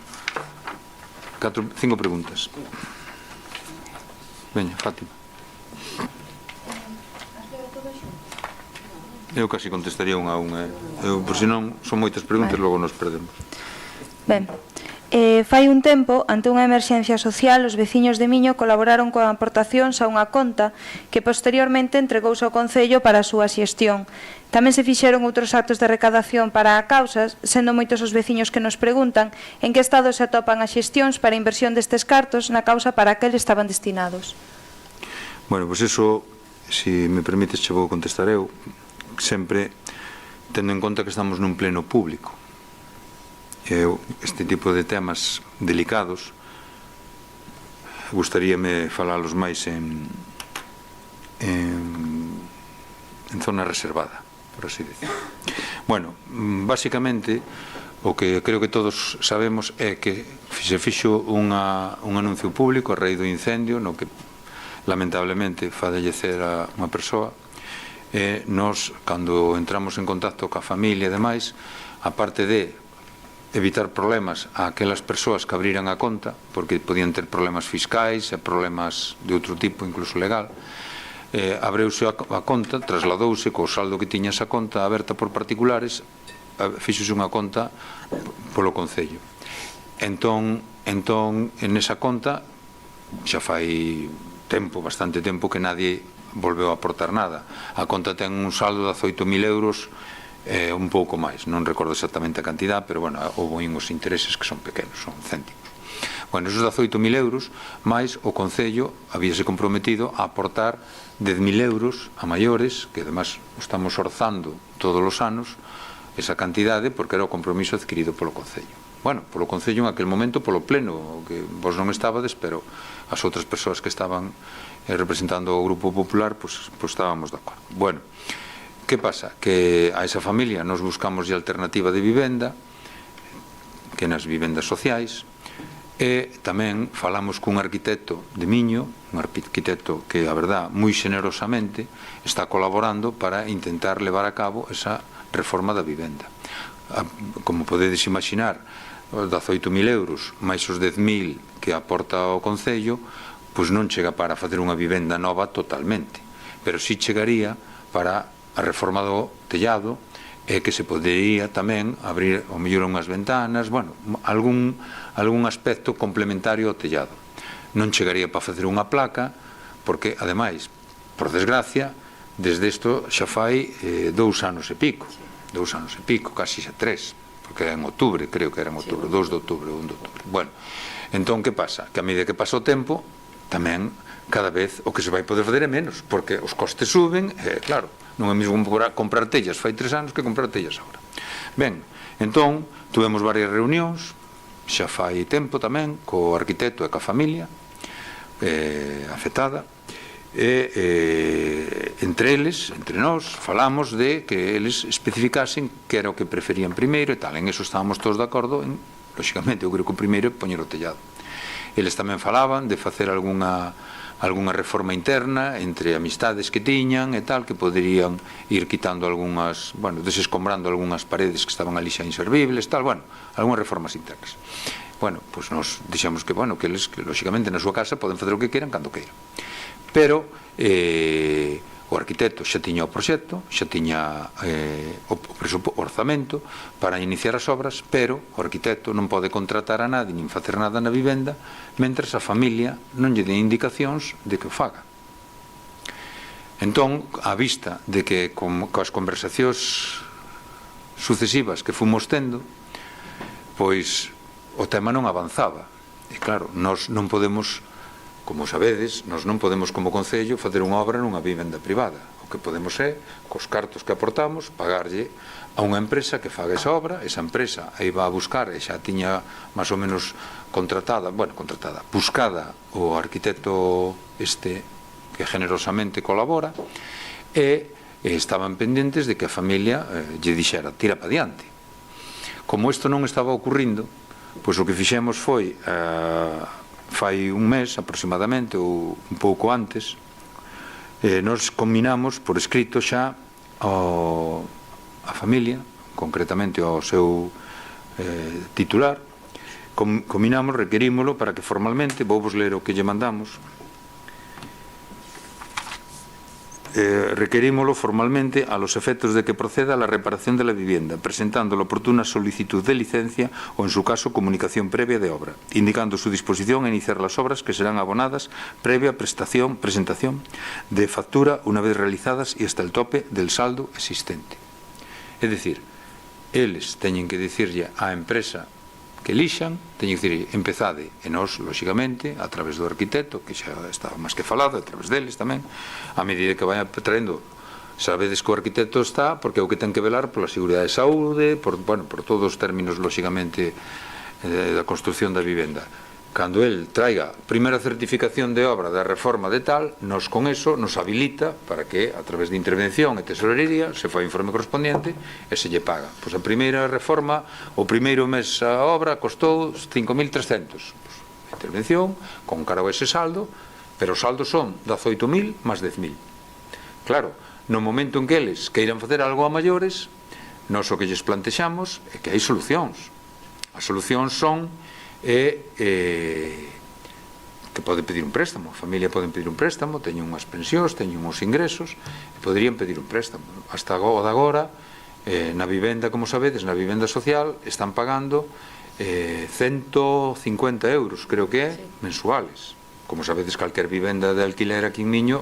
5 preguntas. Veña, Fátima. Eu casi contestaría unha a unha, por senón son moitas preguntas, logo nos perdemos. Ben, fai un tempo, ante unha emerxencia social, os veciños de Miño colaboraron con aportacións a unha conta que posteriormente entregouse ao Concello para a súa xestión. Tamén se fixeron outros actos de recadación para a causas, sendo moitos os veciños que nos preguntan en que estado se atopan as xestións para a inversión destes cartos na causa para que eles estaban destinados. Bueno, pois eso, se me permites, che vou contestar eu, sempre tendo en conta que estamos nun pleno público. Este tipo de temas delicados gustaríame falalos máis en zona reservada, por así decir. Bueno, basicamente, o que creo que todos sabemos é que se fixo un anuncio público a raíz do incendio no que lamentablemente fallecer a unha persoa. Nos, cando entramos en contacto ca familia e demais, aparte de evitar problemas a aquelas persoas que abriran a conta, porque podían ter problemas fiscais e problemas de outro tipo, incluso legal, abreuse a conta, trasladouse co saldo que tiña esa conta aberta por particulares, fixose unha conta polo Concello. Entón, en esa conta xa fai tempo, bastante tempo, que nadie volveu a aportar nada. A conta ten un saldo de 18.000 euros, un pouco máis, non recordo exactamente a cantidad, pero bueno, houve uns intereses que son pequenos, son céntimos. Bueno, esos 18.000 euros, máis o Concello habíase comprometido a aportar 10.000 euros a maiores, que además estamos orzando todos os anos esa cantidade, porque era o compromiso adquirido polo Concello. Bueno, polo Concello en aquel momento, polo Pleno, que vos non estabades, pero as outras persoas que estaban representando o Grupo Popular, pues estábamos de acordo. Bueno, que pasa? Que a esa familia nos buscamos de alternativa de vivenda, que nas vivendas sociais, e tamén falamos cun arquitecto de Miño, un arquitecto que, a verdad, moi xenerosamente está colaborando para intentar levar a cabo esa reforma da vivenda. Como podedes imaginar, os 18.000 euros máis os 10.000 que aporta o Concello, pois non chega para facer unha vivenda nova totalmente, pero si chegaría para a reforma do tellado, e que se podería tamén abrir ao mellor unhas ventanas, bueno, algún aspecto complementario ao tellado. Non chegaría para facer unha placa, porque, ademais, por desgracia, desde isto xa fai 2 anos e pico, casi xa 3, porque era en outubro, creo que era en outubro, 2 de outubro, 1 de outubro. Bueno, entón, que pasa? Que a medida que pasa o tempo, tamén, cada vez, o que se vai poder fazer é menos, porque os costes suben, e, claro, non é mesmo comprar tellas fai 3 anos que comprar tellas agora. Ben, entón, tuvemos varias reunións, xa fai tempo tamén, co arquitecto e ca familia afectada, e entre eles, entre nós, falamos de que eles especificasen que era o que preferían primeiro e tal. En eso estábamos todos de acordo, lóxicamente, eu creo que o primeiro é poñer o tellado. Eles tamén falaban de facer algunha reforma interna entre amistades que tiñan e tal, que poderían ir quitando algunhas, bueno, desescombrando algunhas paredes que estaban ali xa inservibles, tal, bueno, algunhas reformas internas. Bueno, pois nos dixemos que, bueno, que eles, lóxicamente, na súa casa poden facer o que queiran cando queiran. Pero o arquitecto xa tiña o proxecto, xa tiña o orzamento para iniciar as obras, pero o arquitecto non pode contratar a nadie nin facer nada na vivenda mentres a familia non lle dé indicacións de que o faga. Entón, á vista de que coas conversacións sucesivas que fomos tendo, pois o tema non avanzaba. E claro, nós non podemos, como sabedes, nós non podemos como Concello facer unha obra nunha vivenda privada. O que podemos é, cos cartos que aportamos, pagarlle a unha empresa que faga esa obra. Esa empresa aí va a buscar, e xa tiña máis ou menos buscada o arquitecto que generosamente colabora, e estaban pendentes de que a familia lle dixera, tira pa diante. Como isto non estaba ocurrindo, pois o que fixemos foi, fai un mes aproximadamente, ou un pouco antes, nos combinamos por escrito xa a familia, concretamente ao seu titular, combinamos, requerímolo para que formalmente, vou vos ler o que lle mandamos, requerímolo formalmente a los efectos de que proceda a la reparación de la vivienda, presentando la oportuna solicitud de licencia o, en su caso, comunicación previa de obra, indicando su disposición a iniciar las obras que serán abonadas previa presentación de factura una vez realizadas y hasta el tope del saldo existente. É dicir, eles teñen que dicirlle á empresa que elixan, teñen que dicir, empezade, e nós, lóxicamente, a través do arquitecto, que xa estaba máis que falado, a través deles tamén, a medida que vai traendo, sabedes que o arquitecto está, porque é o que ten que velar pola seguridade de saúde, por todos os términos, lóxicamente, da construcción da vivenda. cando el traiga a primeira certificación de obra da reforma de tal, nos con eso nos habilita para que a través de intervención e tesorería se fai o informe correspondiente e se lle paga. Pois a primeira reforma, o primeiro mes a obra costou 5.300. Pois, intervención, con cargo ese saldo, pero os saldos son 18.000 máis 10.000. Claro, no momento en que eles queiran facer algo a maiores, nós o que lles plantexamos é que hai solucións. As solucións son que pode pedir un préstamo, a familia pode pedir un préstamo, teñen unhas pensións, teñen uns ingresos, e poderían pedir un préstamo. Hasta o de agora, na vivenda, como sabedes, na vivenda social, están pagando 150 euros, creo que é, mensuales. Como sabedes, calquer vivenda de alquiler aquí en Miño,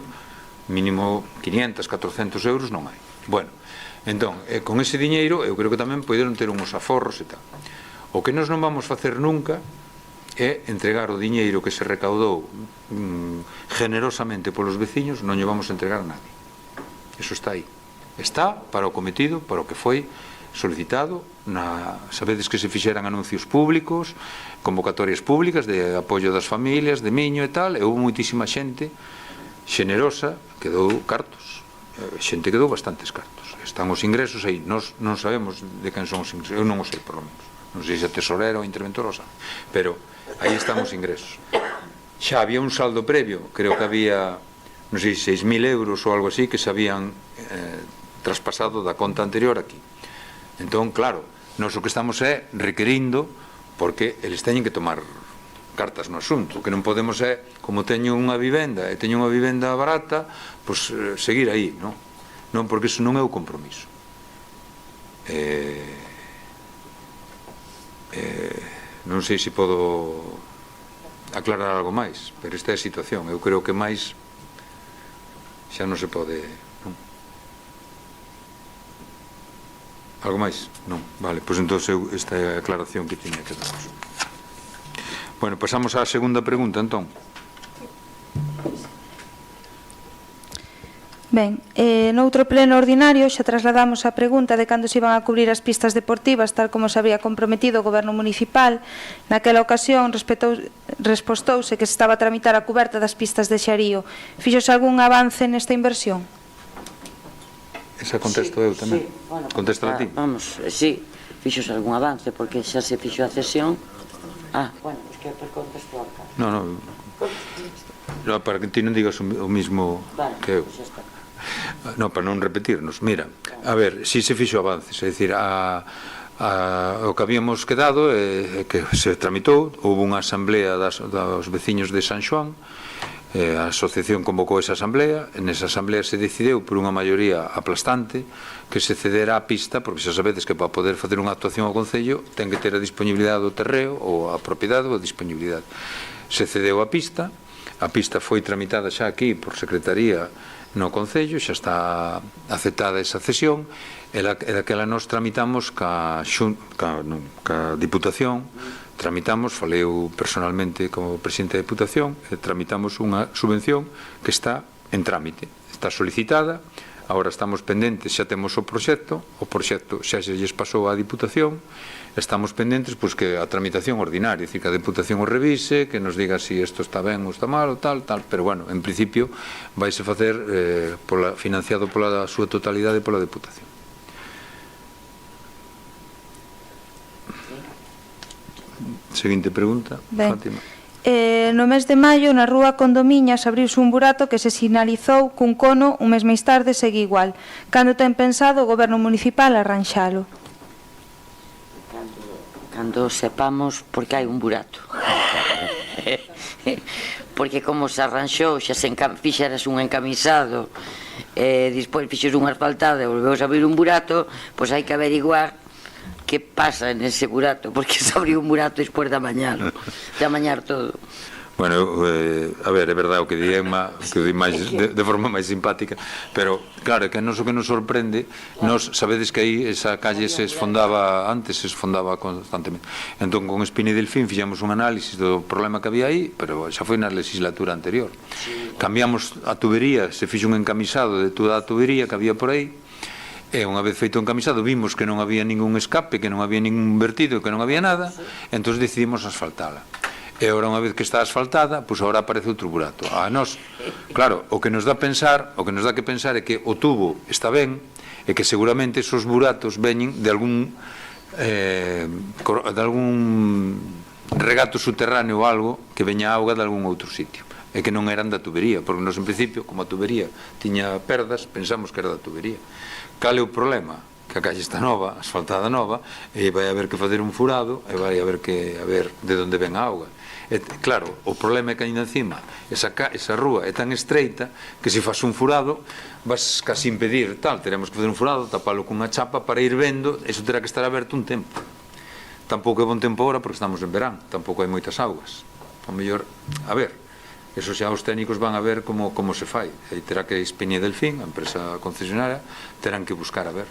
mínimo 500, 400 euros non hai. Bueno, entón, con ese diñeiro, eu creo que tamén poderon ter uns aforros e tal. O que nós non vamos facer nunca é entregar o diñeiro que se recaudou generosamente polos veciños, non lle vamos a entregar a nadie. Eso está aí. Está para o cometido, para o que foi solicitado. Sabedes que se fixeran anuncios públicos, convocatorias públicas de apoio das familias, de Miño e tal, e houve moitísima xente xenerosa que dou cartos. Xente que dou bastantes cartos. Están os ingresos aí. Nós non sabemos de quen son os ingresos. Eu non o sei, por lo menos. Non sei se a tesorera ou a interventora, pero aí están os ingresos. Xa había un saldo previo, creo que había, non sei, 6.000 euros ou algo así que se habían traspasado da conta anterior aquí. Entón, claro, nós o que estamos é requerindo, porque eles teñen que tomar cartas no asunto. O que non podemos é, como teño unha vivenda e teño unha vivenda barata, pois seguir aí, non? Non, porque iso non é o compromiso. Non sei se podo aclarar algo máis, pero esta é a situación. Eu creo que máis xa non se pode, non? Algo máis? Non, vale, pois entón esta é a aclaración que tiña que dar. Bueno, pasamos á segunda pregunta, entón. Ben, noutro pleno ordinario xa trasladamos a pregunta de cando se iban a cubrir as pistas deportivas tal como se había comprometido o goberno municipal. Naquela ocasión respostouse que se estaba a tramitar a cuberta das pistas de Xarío. Fixose algún avance nesta inversión? Esa contesto eu tamén. Contesta a ti. Vamos, sí, fixose algún avance porque xa se fixo a cesión. Bueno, pois que contesto acá. Non, para que ti non digas o mismo que eu. Non, para non repetirnos. Mira, a ver, si se fixo avances, é dicir, o que habíamos quedado que se tramitou, houve unha asamblea dos veciños de San Xoán, a asociación convocou esa asamblea, nesa asamblea se decideu por unha maioría aplastante que se cedera a pista, porque xa sabedes que para poder facer unha actuación ao Concello ten que ter a disponibilidade do terreo ou a propiedade ou a disponibilidade. Se cedeu a pista foi tramitada xa aquí por Secretaría no Concello, xa está aceptada esa cesión, e daquela nos tramitamos ca Diputación, falei eu personalmente como presidente da Diputación, e tramitamos unha subvención que está en trámite, está solicitada, agora estamos pendentes, xa temos o proxecto xa se lles pasou á Diputación, estamos pendentes pois que a tramitación ordinaria, é dicir, que a Diputación o revise, que nos diga se isto está ben ou está mal ou tal, pero bueno, en principio vaise facer financiado pola súa totalidade pola Diputación. Seguinte pregunta, Fátima. No mes de maio, na rúa Condomiñas, abriuse un burato que se sinalizou cun cono, un mes máis tarde segue igual. Cando ten pensado o goberno municipal arranxalo? Cando sepamos porque hai un burato. Porque como se arranxou, xa se fixeras un encamisado, despois fixeras un asfaltado e volveus a abrir un burato, pois hai que averiguar que pasa en ese burato, porque se abriu un burato despois de amañar todo. Bueno, a ver, é verdade o que di Emma, que o di de forma máis simpática, pero claro, que non o que nos sorprende, nos sabedes que aí esa calle se esfondaba constantemente. Entón, con Espina e Delfín fixamos un análisis do problema que había aí, pero xa foi na legislatura anterior. Cambiamos a tubería, se fixo un encamisado de toda a tubería que había por aí, e unha vez feito o encamisado vimos que non había ningún escape, que non había ningún vertido, que non había nada, entón decidimos asfaltala. e agora unha vez que está asfaltada, pois agora aparece outro burato. A nós, claro, o que nos dá que pensar é que o tubo está ben e que seguramente esos buratos veñen de algún regato subterráneo ou algo que veña auga de algún outro sitio e que non eran da tubería, porque nos en principio, como a tubería tiña perdas, pensamos que era da tubería. Cal é o problema? Que a calle está nova, asfaltada nova, e vai haber que fazer un furado e vai haber que ver de onde ven a auga. E, claro, o problema é que ainda encima esa rúa é tan estreita que se faz un furado vas casi impedir tal, teremos que fazer un furado, tapalo cunha chapa para ir vendo, eso terá que estar aberto un tempo. Tampouco é bon tempo agora porque estamos en verán, tampouco hai moitas augas. O mellor, a ver, eso xa os técnicos van a ver como se fai. Aí terá que Peña Delfín, a empresa concesionaria, terán que buscar a ver.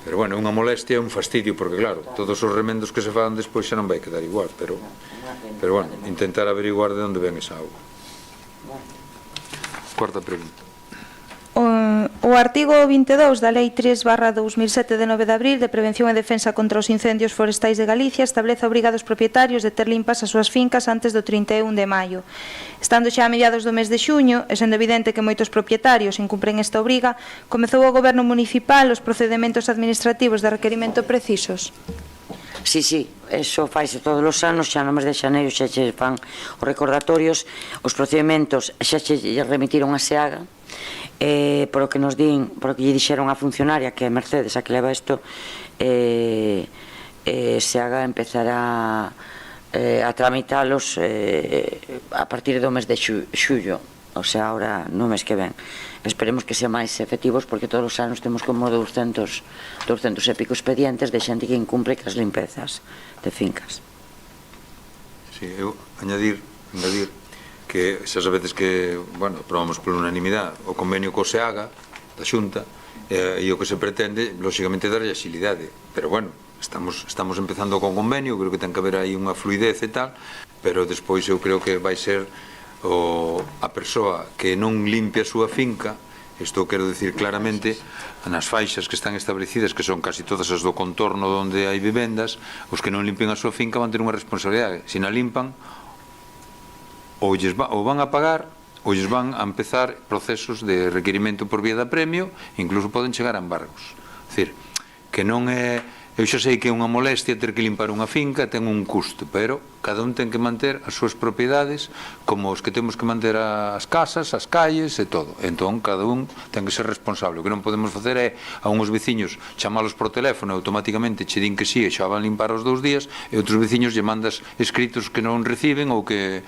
Pero bueno, é unha molestia, é un fastidio, porque claro, todos os remendos que se fan despois xa non vai quedar igual, pero bueno, intentar averiguar de onde ven esa auga. Cuarta pregunta. O artigo 22 da Lei 3/2007 de 9 de abril de Prevención e Defensa contra os Incendios Forestais de Galicia establece a obriga dos propietarios de ter limpas as súas fincas antes do 31 de maio. Estando xa a mediados do mes de xuño, e sendo evidente que moitos propietarios incumpren esta obriga, comezou o Goberno Municipal os procedimentos administrativos de requerimento precisos. Sí, eso faise todos os anos, xa no mes de xaneiro xa che fan os recordatorios, os procedimentos xa che remitiron a SEAGA, por o que nos din, por o que lle dixeron a funcionaria que é Mercedes a que leva isto, SEAGA empezará a tramitalos a partir do mes de xullo, o sea, ahora no mes que ven. Esperemos que sean máis efectivos porque todos os anos temos como 200 e pico expedientes de xente que incumple as limpezas de fincas. Sí, eu añadir que xa sabedes que, bueno, aprobamos por unanimidade o convenio co SEAGA da Xunta e o que se pretende, lóxicamente, darlle axilidade, pero bueno, estamos empezando con convenio, creo que ten que haber aí unha fluidez e tal, pero despois eu creo que vai ser a persoa que non limpia a súa finca, isto quero dicir claramente, nas faixas que están establecidas, que son casi todas as do contorno onde hai vivendas, os que non limpen a súa finca van ter unha responsabilidade. Se na limpan, ou van a pagar, ou lles van a empezar procesos de requerimento por vía de apremio, incluso poden chegar a embargos. É dicir, que non é... Eu xa sei que é unha molestia ter que limpar unha finca, ten un custo, pero cada un ten que manter as súas propiedades como os que temos que manter as casas, as calles e todo. Entón, cada un ten que ser responsable. O que non podemos facer é a unhos veciños chamalos por teléfono e automáticamente che din que sí e xa van limpar os 2 días e outros veciños lle mandas escritos que non reciben ou que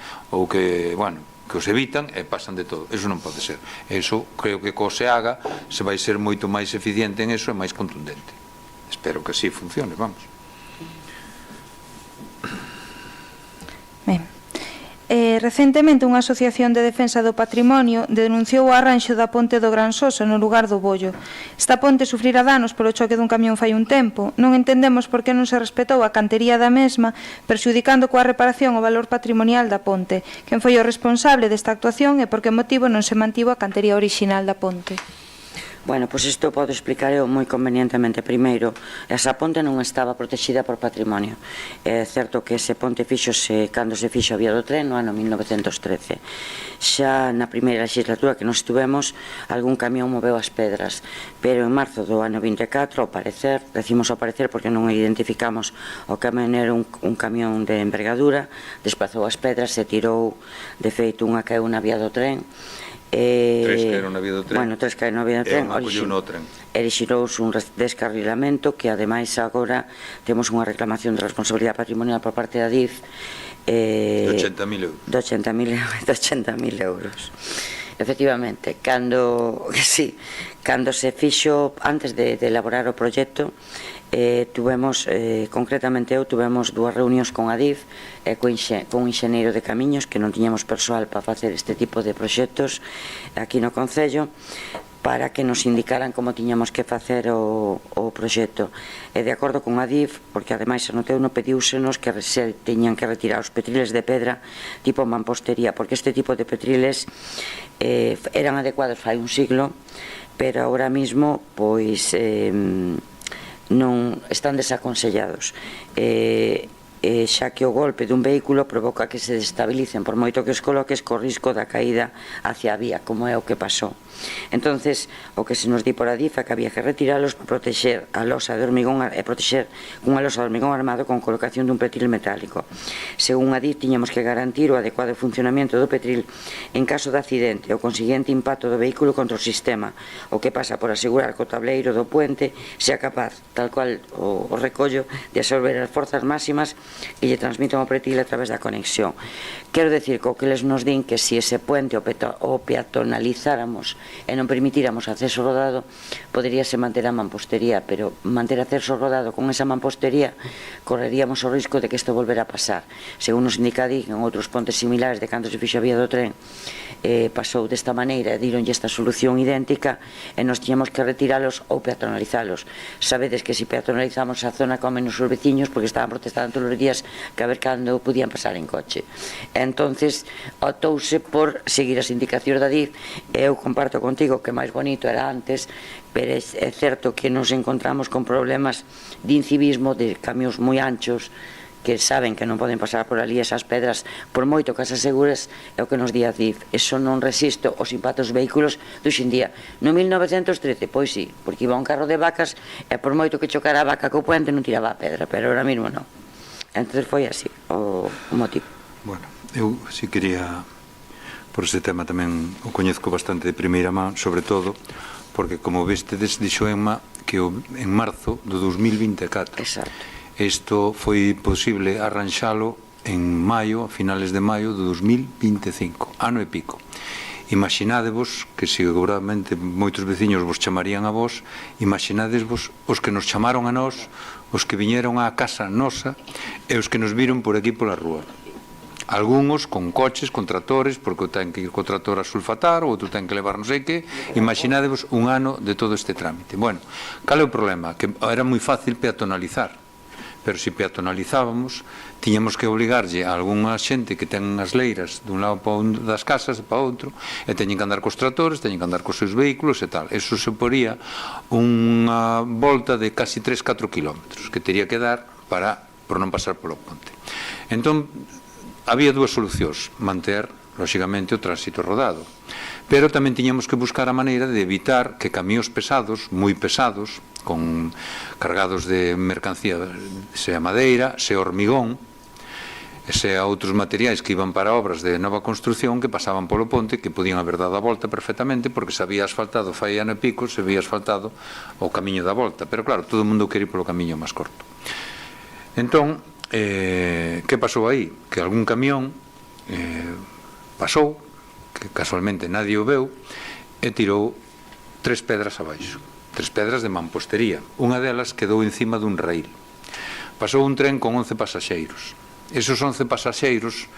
bueno, que os evitan e pasan de todo. Eso non pode ser. Eso creo que co SEAGA se vai ser moito máis eficiente en eso e máis contundente. Espero que así funcione, vamos. Ben. Recentemente unha asociación de defensa do patrimonio denunciou o arranxo da ponte do Gran Soso no lugar do Bollo. Esta ponte sufrira danos polo choque dun camión fai un tempo. Non entendemos por que non se respetou a cantería da mesma, perxudicando coa reparación o valor patrimonial da ponte. Quen foi o responsable desta actuación e por que motivo non se mantivo a cantería orixinal da ponte? Bueno, pois isto podo explicar eu moi convenientemente. Primeiro, esa ponte non estaba protegida por patrimonio. É certo que ese ponte fixose cando se fixo a vía do tren no ano 1913. Xa na primeira legislatura que nos estuvemos, algún camión moveu as pedras, pero en marzo do ano 24, ao parecer, decimos ao parecer porque non identificamos o camión, era un camión de envergadura, desplazou as pedras e tirou, de feito, unha caeu na vía do tren. Tres caeron na vía do tren. Bueno, tres caeron na vía do tren. Orixirouse un descarrilamento que ademais agora temos unha reclamación de responsabilidade patrimonial por parte da DIF de 80.000 euros. De 80.000 euros. Efectivamente, cando se fixo antes de elaborar o proxecto, concretamente eu tuvemos 2 reunións con a DIF e con un enxeneiro de camiños que non tiñamos persoal para facer este tipo de proxectos aquí no Concello, para que nos indicaran como tiñamos que facer o proxecto. E de acordo con a DIF, porque ademais anoteu no pediúsenos que se teñan que retirar os petriles de pedra tipo mampostería, porque este tipo de petriles eran adecuados fai un siglo, pero agora mismo pois non están desaconsellados. xa que o golpe dun vehículo provoca que se destabilicen por moito que os coloques co risco da caída hacia a vía, como é o que pasou. Entonces, o que se nos di por Adif é que había que retiralos para proteger a losa de hormigón e proteger cunha losa de hormigón armado con colocación dun petril metálico. Según Adif, tiñamos que garantir o adecuado funcionamento do petril en caso de accidente o consiguiente impacto do vehículo contra o sistema, o que pasa por asegurar que o tableiro do puente sea capaz, tal cual o recollo, de absorber as forzas máximas que lle transmitan o petril a través da conexión. Quero decir que o que les nos din que se ese puente o peatonalizáramos e non permitíramos acceso rodado, poderíase manter a mampostería, pero manter acceso rodado con esa mampostería correríamos o risco de que isto volvera a pasar. Según nos indica Adif, en outros pontes similares de cando se fixo a vía do tren, pasou desta maneira, dironlle esta solución idéntica e nos tiñamos que retiralos ou peatonalizalos. Sabedes que se peatonalizamos a zona comen os veciños porque estaban protestando todos os días que a ver cando podían pasar en coche. Entonces optouse por seguir as indicacións da Adif. Eu comparto contigo que máis bonito era antes, pero é certo que nos encontramos con problemas de incivismo, de camións moi anchos que saben que non poden pasar por ali esas pedras, por moito que as asegures, é o que nos di a Adif. Eso non resiste os impactos dos vehículos de hoxendía. No 1913, pois sí, porque iba un carro de vacas e por moito que chocara a vaca co puente non tiraba a pedra, pero ahora mismo non. Entón foi así o motivo. Bueno, eu si quería, por ese tema tamén o coñezco bastante de primeira man, sobre todo porque, como vestedes, dixo Emma que en marzo do 2024. Exacto. Isto foi posible arranxalo en maio, a finales de maio do 2025, ano e pico. Imaginadevos que seguramente moitos veciños vos chamarían a vos, imaginadevos os que nos chamaron a nós, os que viñeron á casa nosa e os que nos viron por aquí pola rúa. Algúns con coches, con tractores, porque ten que ir co tractor a sulfatar, ou outro ten que levar non sei que. Imaginadevos un ano de todo este trámite. Bueno, cal é o problema? Que era moi fácil peatonalizar, pero se peatonalizábamos, tiñamos que obligarlle a algunha xente que ten as leiras dun lado para un das casas para outro, e teñen que andar cos tractores, teñen que andar cos seus vehículos e tal. Eso suporía unha volta de casi 3-4 kilómetros que teria que dar por non pasar polo ponte. Entón, había dúas solucións: manter, lóxicamente, o tránsito rodado, pero tamén tiñamos que buscar a maneira de evitar que camións pesados, moi pesados, cargados de mercancía, sea madeira, sea hormigón, sea outros materiais que iban para obras de nova construción, que pasaban polo ponte, que podían haber dado a volta perfectamente, porque se había asfaltado fai ano e pico, se había asfaltado o camiño da volta, pero claro, todo o mundo quere ir polo camiño máis corto. Entón, que pasou aí? Que algún camión pasou, que casualmente nadie o veu, e tirou 3 pedras abaixo, 3 pedras de mampostería. Unha delas quedou encima dun raíl. Pasou un tren con 11 pasaxeiros. Esos 11 pasaxeiros,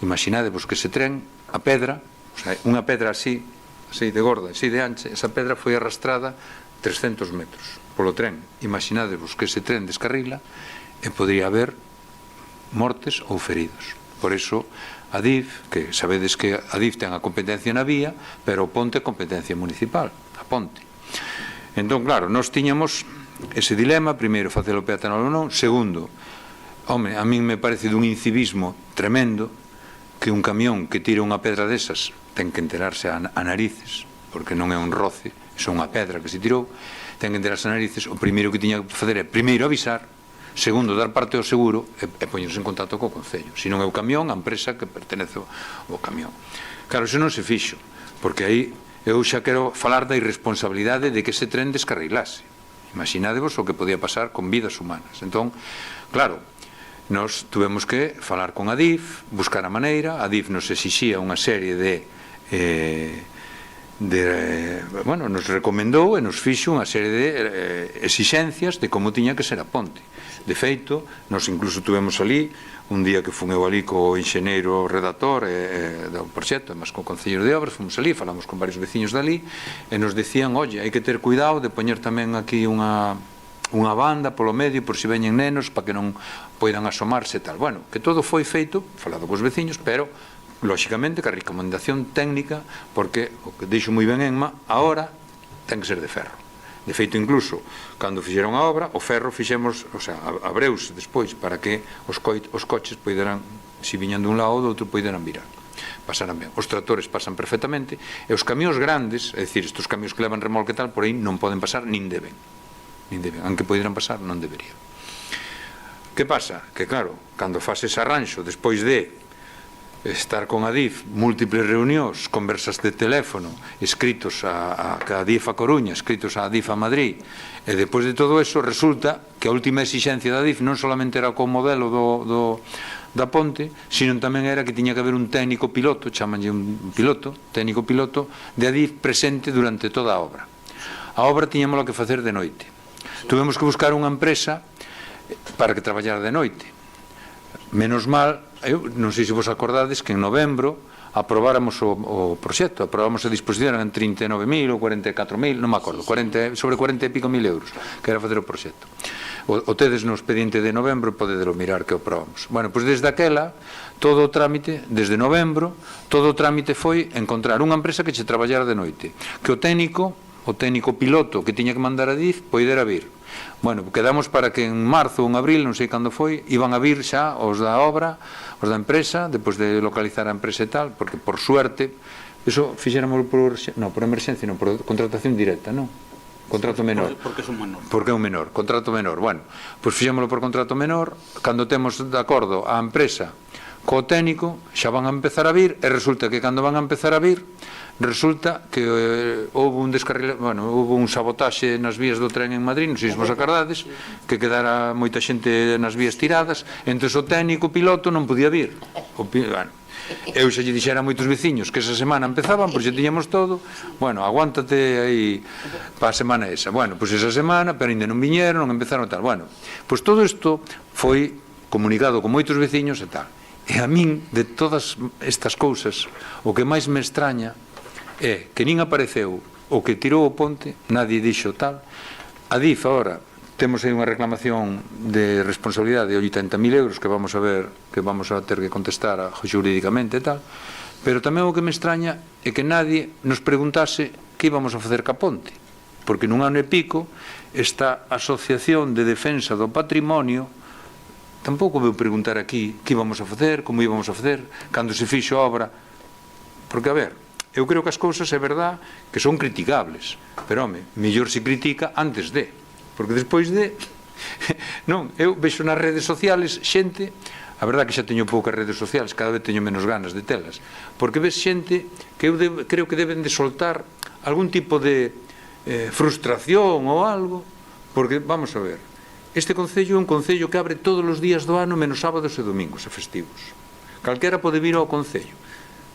imaginadevos que ese tren, a pedra, o sea, unha pedra así de gorda, así de ancha, esa pedra foi arrastrada 300 metros polo tren. Imaginadevos que ese tren descarrila e podría haber mortes ou feridos. Por iso, Adif, que sabedes que Adif ten a competencia na vía, pero o ponte é competencia municipal, a ponte. Entón, claro, nós tiñamos ese dilema: primeiro, facelo peatonal ou non; segundo, home, a min me parece dun incivismo tremendo que un camión que tira unha pedra desas ten que enterarse a narices, porque non é un roce, é unha pedra que se tirou, ten que enterarse a narices. O primeiro que tiña que facer é, primeiro, avisar; segundo, dar parte ao seguro e poñerse en contacto co Concello, se non é o camión, a empresa que pertenece ao camión. Claro, iso non se fixo, porque aí eu xa quero falar da irresponsabilidade de que ese tren descarrilase. Imaginadevos o que podía pasar con vidas humanas. Entón, claro, nós tuvemos que falar con Adif, buscar a maneira. Adif nos exixía unha serie bueno, nos recomendou e nos fixo unha serie de exixencias de como tiña que ser a ponte. De feito, nos incluso tuvemos ali un día que fun eu ali co enxeneiro redactor do proxecto, mas co Concello de Obras, fomos ali, falamos con varios veciños dali e nos decían: oye, hai que ter cuidado de poñer tamén aquí unha banda polo medio por si veñen nenos para que non poidan asomarse e tal. Bueno, que todo foi feito, falado cos veciños, pero lóxicamente que a recomendación técnica, porque o que dixo moi ben Emma, agora ten que ser de ferro. De feito, incluso, cando fixeron a obra, o ferro fixemos, o sea, abreuse despois para que os coches poideran, se viñan dun lado ou do outro, poideran virar. Pasaran ben. Os tractores pasan perfectamente e os camións grandes, é dicir, estes camións que levan remolque e tal, por aí non poden pasar, nin deben. Aunque poderan pasar, non deberían. Que pasa? Que claro, cando faz ese arranxo, despois de estar con Adif, múltiples reunións, conversas de teléfono, escritos a Adif a Coruña, escritos a Adif a Madrid, e depois de todo eso, resulta que a última exigencia da Adif non solamente era co modelo da ponte, sino tamén era que tiña que haber un técnico piloto, chamanlle un piloto, técnico piloto, de Adif presente durante toda a obra. A obra tiñámola que facer de noite. Tuvemos que buscar unha empresa para que traballara de noite. Menos mal, eu non sei se vos acordades que en novembro aprobáramos o proxecto, aprobamos a disposición en 39.000 ou 44.000, non me acordo, sobre 40 e pico mil euros, que era facer o proxecto. O tedes no expediente de novembro e podedelo mirar que o aprobamos. Bueno, pois desde aquela, todo o trámite, desde novembro, todo o trámite foi encontrar unha empresa que che traballara de noite, que o técnico piloto que tiña que mandar a Adif poidera vir. Bueno, quedamos para que en marzo ou en abril, non sei cando foi, iban a vir xa os da obra, os da empresa, depois de localizar a empresa e tal, porque por suerte, eso fixéramos por emerxencia, non, por contratación directa, non? Contrato menor. Porque é un menor. Porque é un menor, contrato menor. Bueno, pois fixémoslo por contrato menor, cando temos de acordo a empresa co técnico, xa van a empezar a vir, e resulta que cando van a empezar a vir, resulta que houve un sabotaxe nas vías do tren en Madrid, non sei se vos acordades, que quedara moita xente nas vías tiradas, entón o técnico piloto non podía vir. Eu xa lle dixera a moitos veciños que esa semana empezaban, pois xa tiñamos todo, bueno, aguántate aí para a semana esa. Bueno, pois esa semana, pero ainda non viñeron, non empezaron tal. Bueno, pois todo isto foi comunicado con moitos veciños e tal. E a min, de todas estas cousas, o que máis me extraña é que nin apareceu o que tirou o ponte, nadie dixo tal. Adif, agora, temos aí unha reclamación de responsabilidade de 80.000 euros que vamos a ver, que vamos a ter que contestar xurídicamente e tal, pero tamén o que me extraña é que nadie nos preguntase que íbamos a facer ca ponte, porque nun ano e pico esta Asociación de Defensa do Patrimonio tampouco veu preguntar aquí que íbamos a facer, como íbamos a facer, cando se fixo a obra, porque a ver, eu creo que as cousas é verdad que son criticables, pero home, mellor se critica antes de, porque despois de non, eu vexo nas redes sociales xente, a verdad que xa teño poucas redes sociales, cada vez teño menos ganas de telas, porque ves xente que eu creo que deben de soltar algún tipo de frustración ou algo, porque vamos a ver, este concello é un concello que abre todos os días do ano menos sábados e domingos e festivos, calquera pode vir ao concello.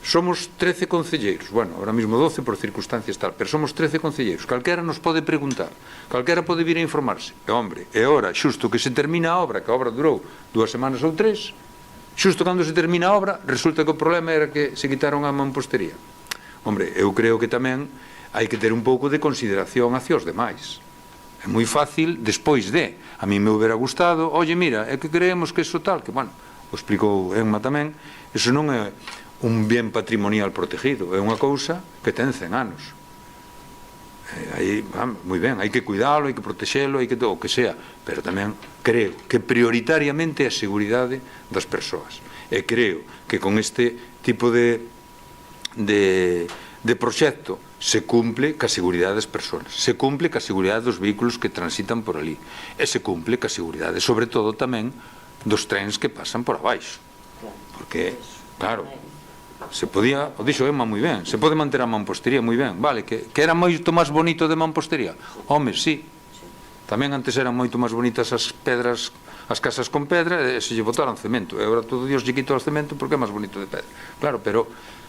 Somos 13 concelleiros, bueno, ahora mismo 12 por circunstancias tal, pero somos 13 concelleiros, calquera nos pode preguntar, calquera pode vir a informarse, e hombre, e ora, xusto que se termina a obra, que a obra durou 2 semanas ou 3, xusto cando se termina a obra, resulta que o problema era que se quitaron a mampostería. Hombre, eu creo que tamén hai que ter un pouco de consideración hacia os demais. É moi fácil, despois de, a mí me hubiera gustado, oye, mira, é que creemos que iso tal, que, bueno, o explicou Emma tamén, iso non é un bien patrimonial protegido, é unha cousa que ten 100 anos. Aí, moi ben, hai que cuidalo, hai que protexelo, hai que todo o que sea, pero tamén creo que prioritariamente é a seguridade das persoas. E creo que con este tipo de proxecto se cumple ca seguridade das persoas, se cumple ca seguridade dos vehículos que transitan por ali, e se cumple ca seguridade, sobre todo tamén, dos trens que pasan por abaixo. Porque, claro, se podía, o dixo Emma moi ben, se pode manter a mampostería moi ben, vale, que era moito máis bonito de mampostería, home, sí, tamén antes eran moito máis bonitas as pedras, as casas con pedra, e se lle botaran cemento, e agora todo Dios lle quita o cemento porque é máis bonito de pedra, claro, pero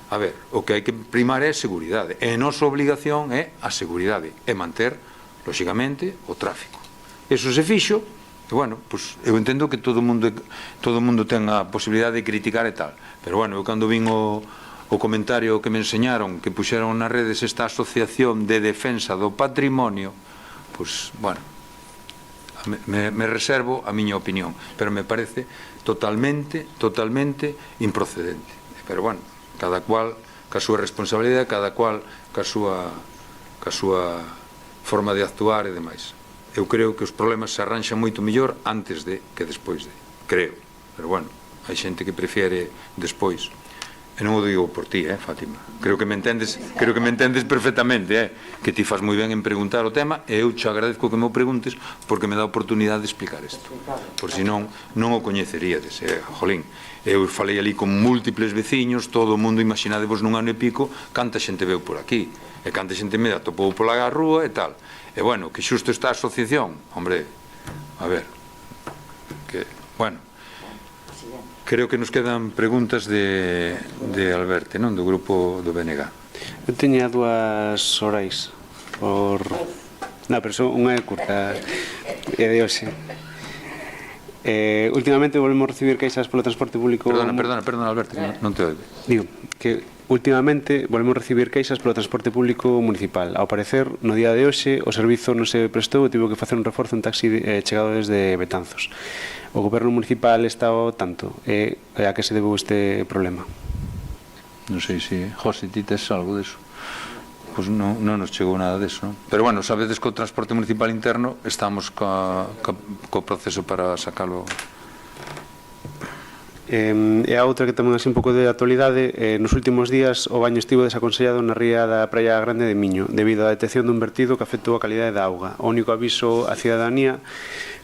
a ver, o que hai que primar é a seguridade, e a nosa obligación é a seguridade, e manter, lóxicamente, o tráfico. Eso se fixo, e bueno, pues, eu entendo que todo o mundo ten a posibilidade de criticar e tal, pero bueno, eu cando vin o comentario que me enseñaron, que puxeron nas redes esta Asociación de Defensa do Patrimonio, pues, bueno, me reservo a miña opinión, pero me parece totalmente improcedente, pero bueno, cada cual ca súa responsabilidade, cada cual ca súa forma de actuar e demais. Eu creo que os problemas se arranxan moito mellor antes de que despois de, creo, pero bueno, hai xente que prefiere despois. E non o digo por ti, Fátima. Creo que me entendes perfectamente, que ti faz moi ben en preguntar o tema e eu te agradezco que me o preguntes porque me dá a oportunidade de explicar isto. Por si non o coñeceríades. Jolín, eu falei ali con múltiples veciños, todo o mundo, imaginadevos nun ano e pico, canta xente veu por aquí, e canta xente me atopou pola rúa e tal. E bueno, que xusto esta asociación, hombre, a ver, que, bueno, creo que nos quedan preguntas de Alberto, non? Do grupo do BNG. Eu teña dúas orais por... Non, pero unha é curta e de hoxe. Últimamente volvemos a recibir queixas polo transporte público... Perdona, Alberto, non te oive. Digo, que últimamente volvemos a recibir queixas polo transporte público municipal. Ao parecer, no día de hoxe, o servizo non se prestou e tivo que facer un reforzo en taxi chegado desde Betanzos. O goberno municipal está ao tanto. A que se debeu este problema? Non sei se, José, ti tes algo deso. Pois non nos chegou nada deso, non? Pero bueno, sabedes que o transporte municipal interno estamos co proceso para sacalo. E a outra que tamén así un pouco de actualidade, nos últimos días o baño estivo desaconsellado na ría da Praia Grande de Miño debido á detección dun vertido que afectou a calidade da auga. O único aviso á cidadanía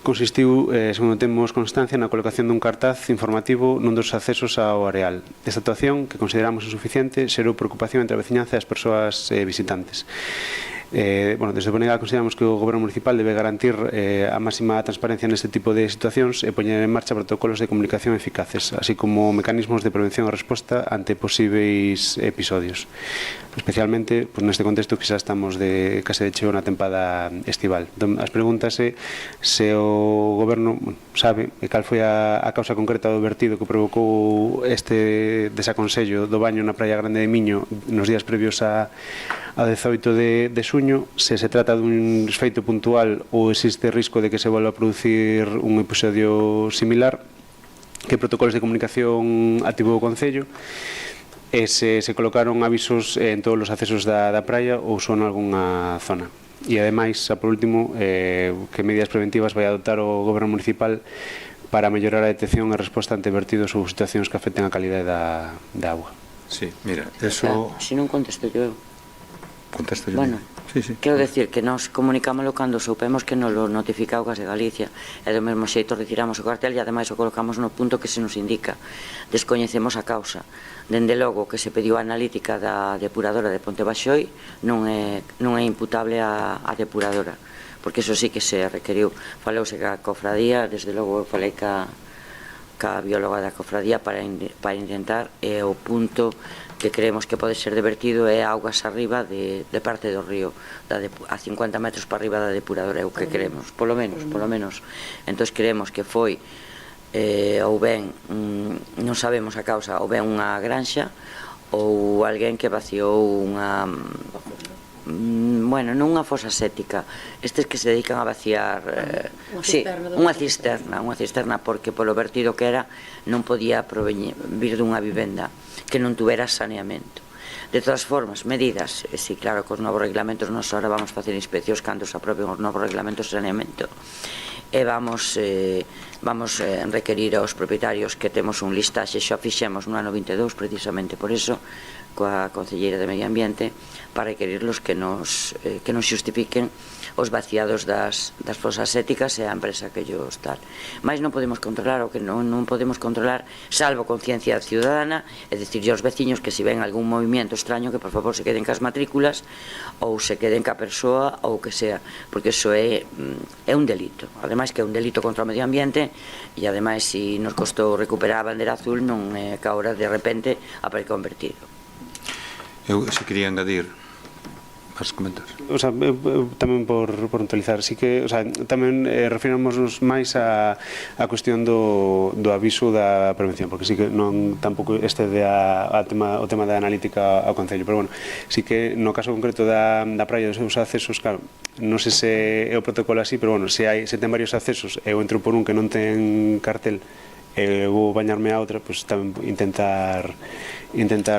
consistiu, segundo temos constancia, na colocación dun cartaz informativo nun dos accesos ao areal. Esta actuación, que consideramos insuficiente, xerou preocupación entre a veciñanza e as persoas visitantes. Desde o BNG consideramos que o Goberno Municipal debe garantir a máxima transparencia neste tipo de situacións e poñer en marcha protocolos de comunicación eficaces, así como mecanismos de prevención e resposta ante posíveis episodios. Especialmente neste contexto que xa estamos case de cheo na tempada estival. As preguntas é se o Goberno sabe cal foi a causa concreta do vertido que provocou este desaconsello do baño na Praia Grande de Miño nos días previos a 18 de xuño, se se trata dun feito puntual ou existe risco de que se volva a producir un episodio similar, que protocolos de comunicación activou o Concello e se colocaron avisos en todos os accesos da praia ou só en algunha zona. E ademais, por último, que medidas preventivas vai adoptar o Goberno Municipal para mellorar a detección e resposta ante vertidos ou situacións que afecten a calidade da auga. Sí, mira, eso... Se non contesto eu. Contesto yo. Bueno, sí. Quero decir que nos comunicámoslo cando soupemos que nos lo notifica o Gas de Galicia e do mesmo xeito retiramos o cartel e ademais o colocamos no punto que se nos indica. Descoñecemos a causa. Dende logo que se pediu a analítica da depuradora de Ponte Baixoi non é imputable a depuradora, porque eso sí que se requeriu. Falouse ca cofradía, desde logo falei ca bióloga da cofradía para intentar o punto que creemos que pode ser divertido é augas arriba de parte do río, a 50 metros para arriba da depuradora, é o que queremos, polo menos. Entón creemos que foi ou ben, non sabemos a causa, ou ben unha granxa ou alguén que vaciou unha non unha fosa séptica, estes que se dedican a vaciar unha cisterna, porque polo vertido que era non podía vir dunha vivenda que non tuvera saneamento. De todas formas, medidas, sí, claro, cos novos reglamentos nos ahora vamos facer inspeccións cando se aproben os novos reglamentos de saneamento e vamos requerir aos propietarios que temos un listaxe, xa fixemos no ano 22 precisamente por eso coa Concelleira de Medio Ambiente para requerirlos que nos xustifiquen os vaciados das fosas sépticas e a empresa que ellos tal. Mais non podemos controlar o que non podemos controlar salvo conciencia ciudadana, é dicir, aos veciños que se ven algún movimento extraño que por favor se queden cas matrículas ou se queden ca persoa ou que sea, porque iso é un delito, ademais que é un delito contra o medio ambiente e ademais se nos costou recuperar a bandera azul non é que ahora de repente aparece convertido. Eu se quería engadir vas comentar. Tamén por puntualizar, sí que tamén refiramos máis a cuestión do aviso da prevención, porque sí que non tampouco excede o tema da analítica ao Concello, pero bueno, sí que no caso concreto da praia dos seus accesos, claro, non sei se é o protocolo así, pero bueno, se ten varios accesos e eu entro por un que non ten cartel e vou bañarme a outra, pois tamén intentar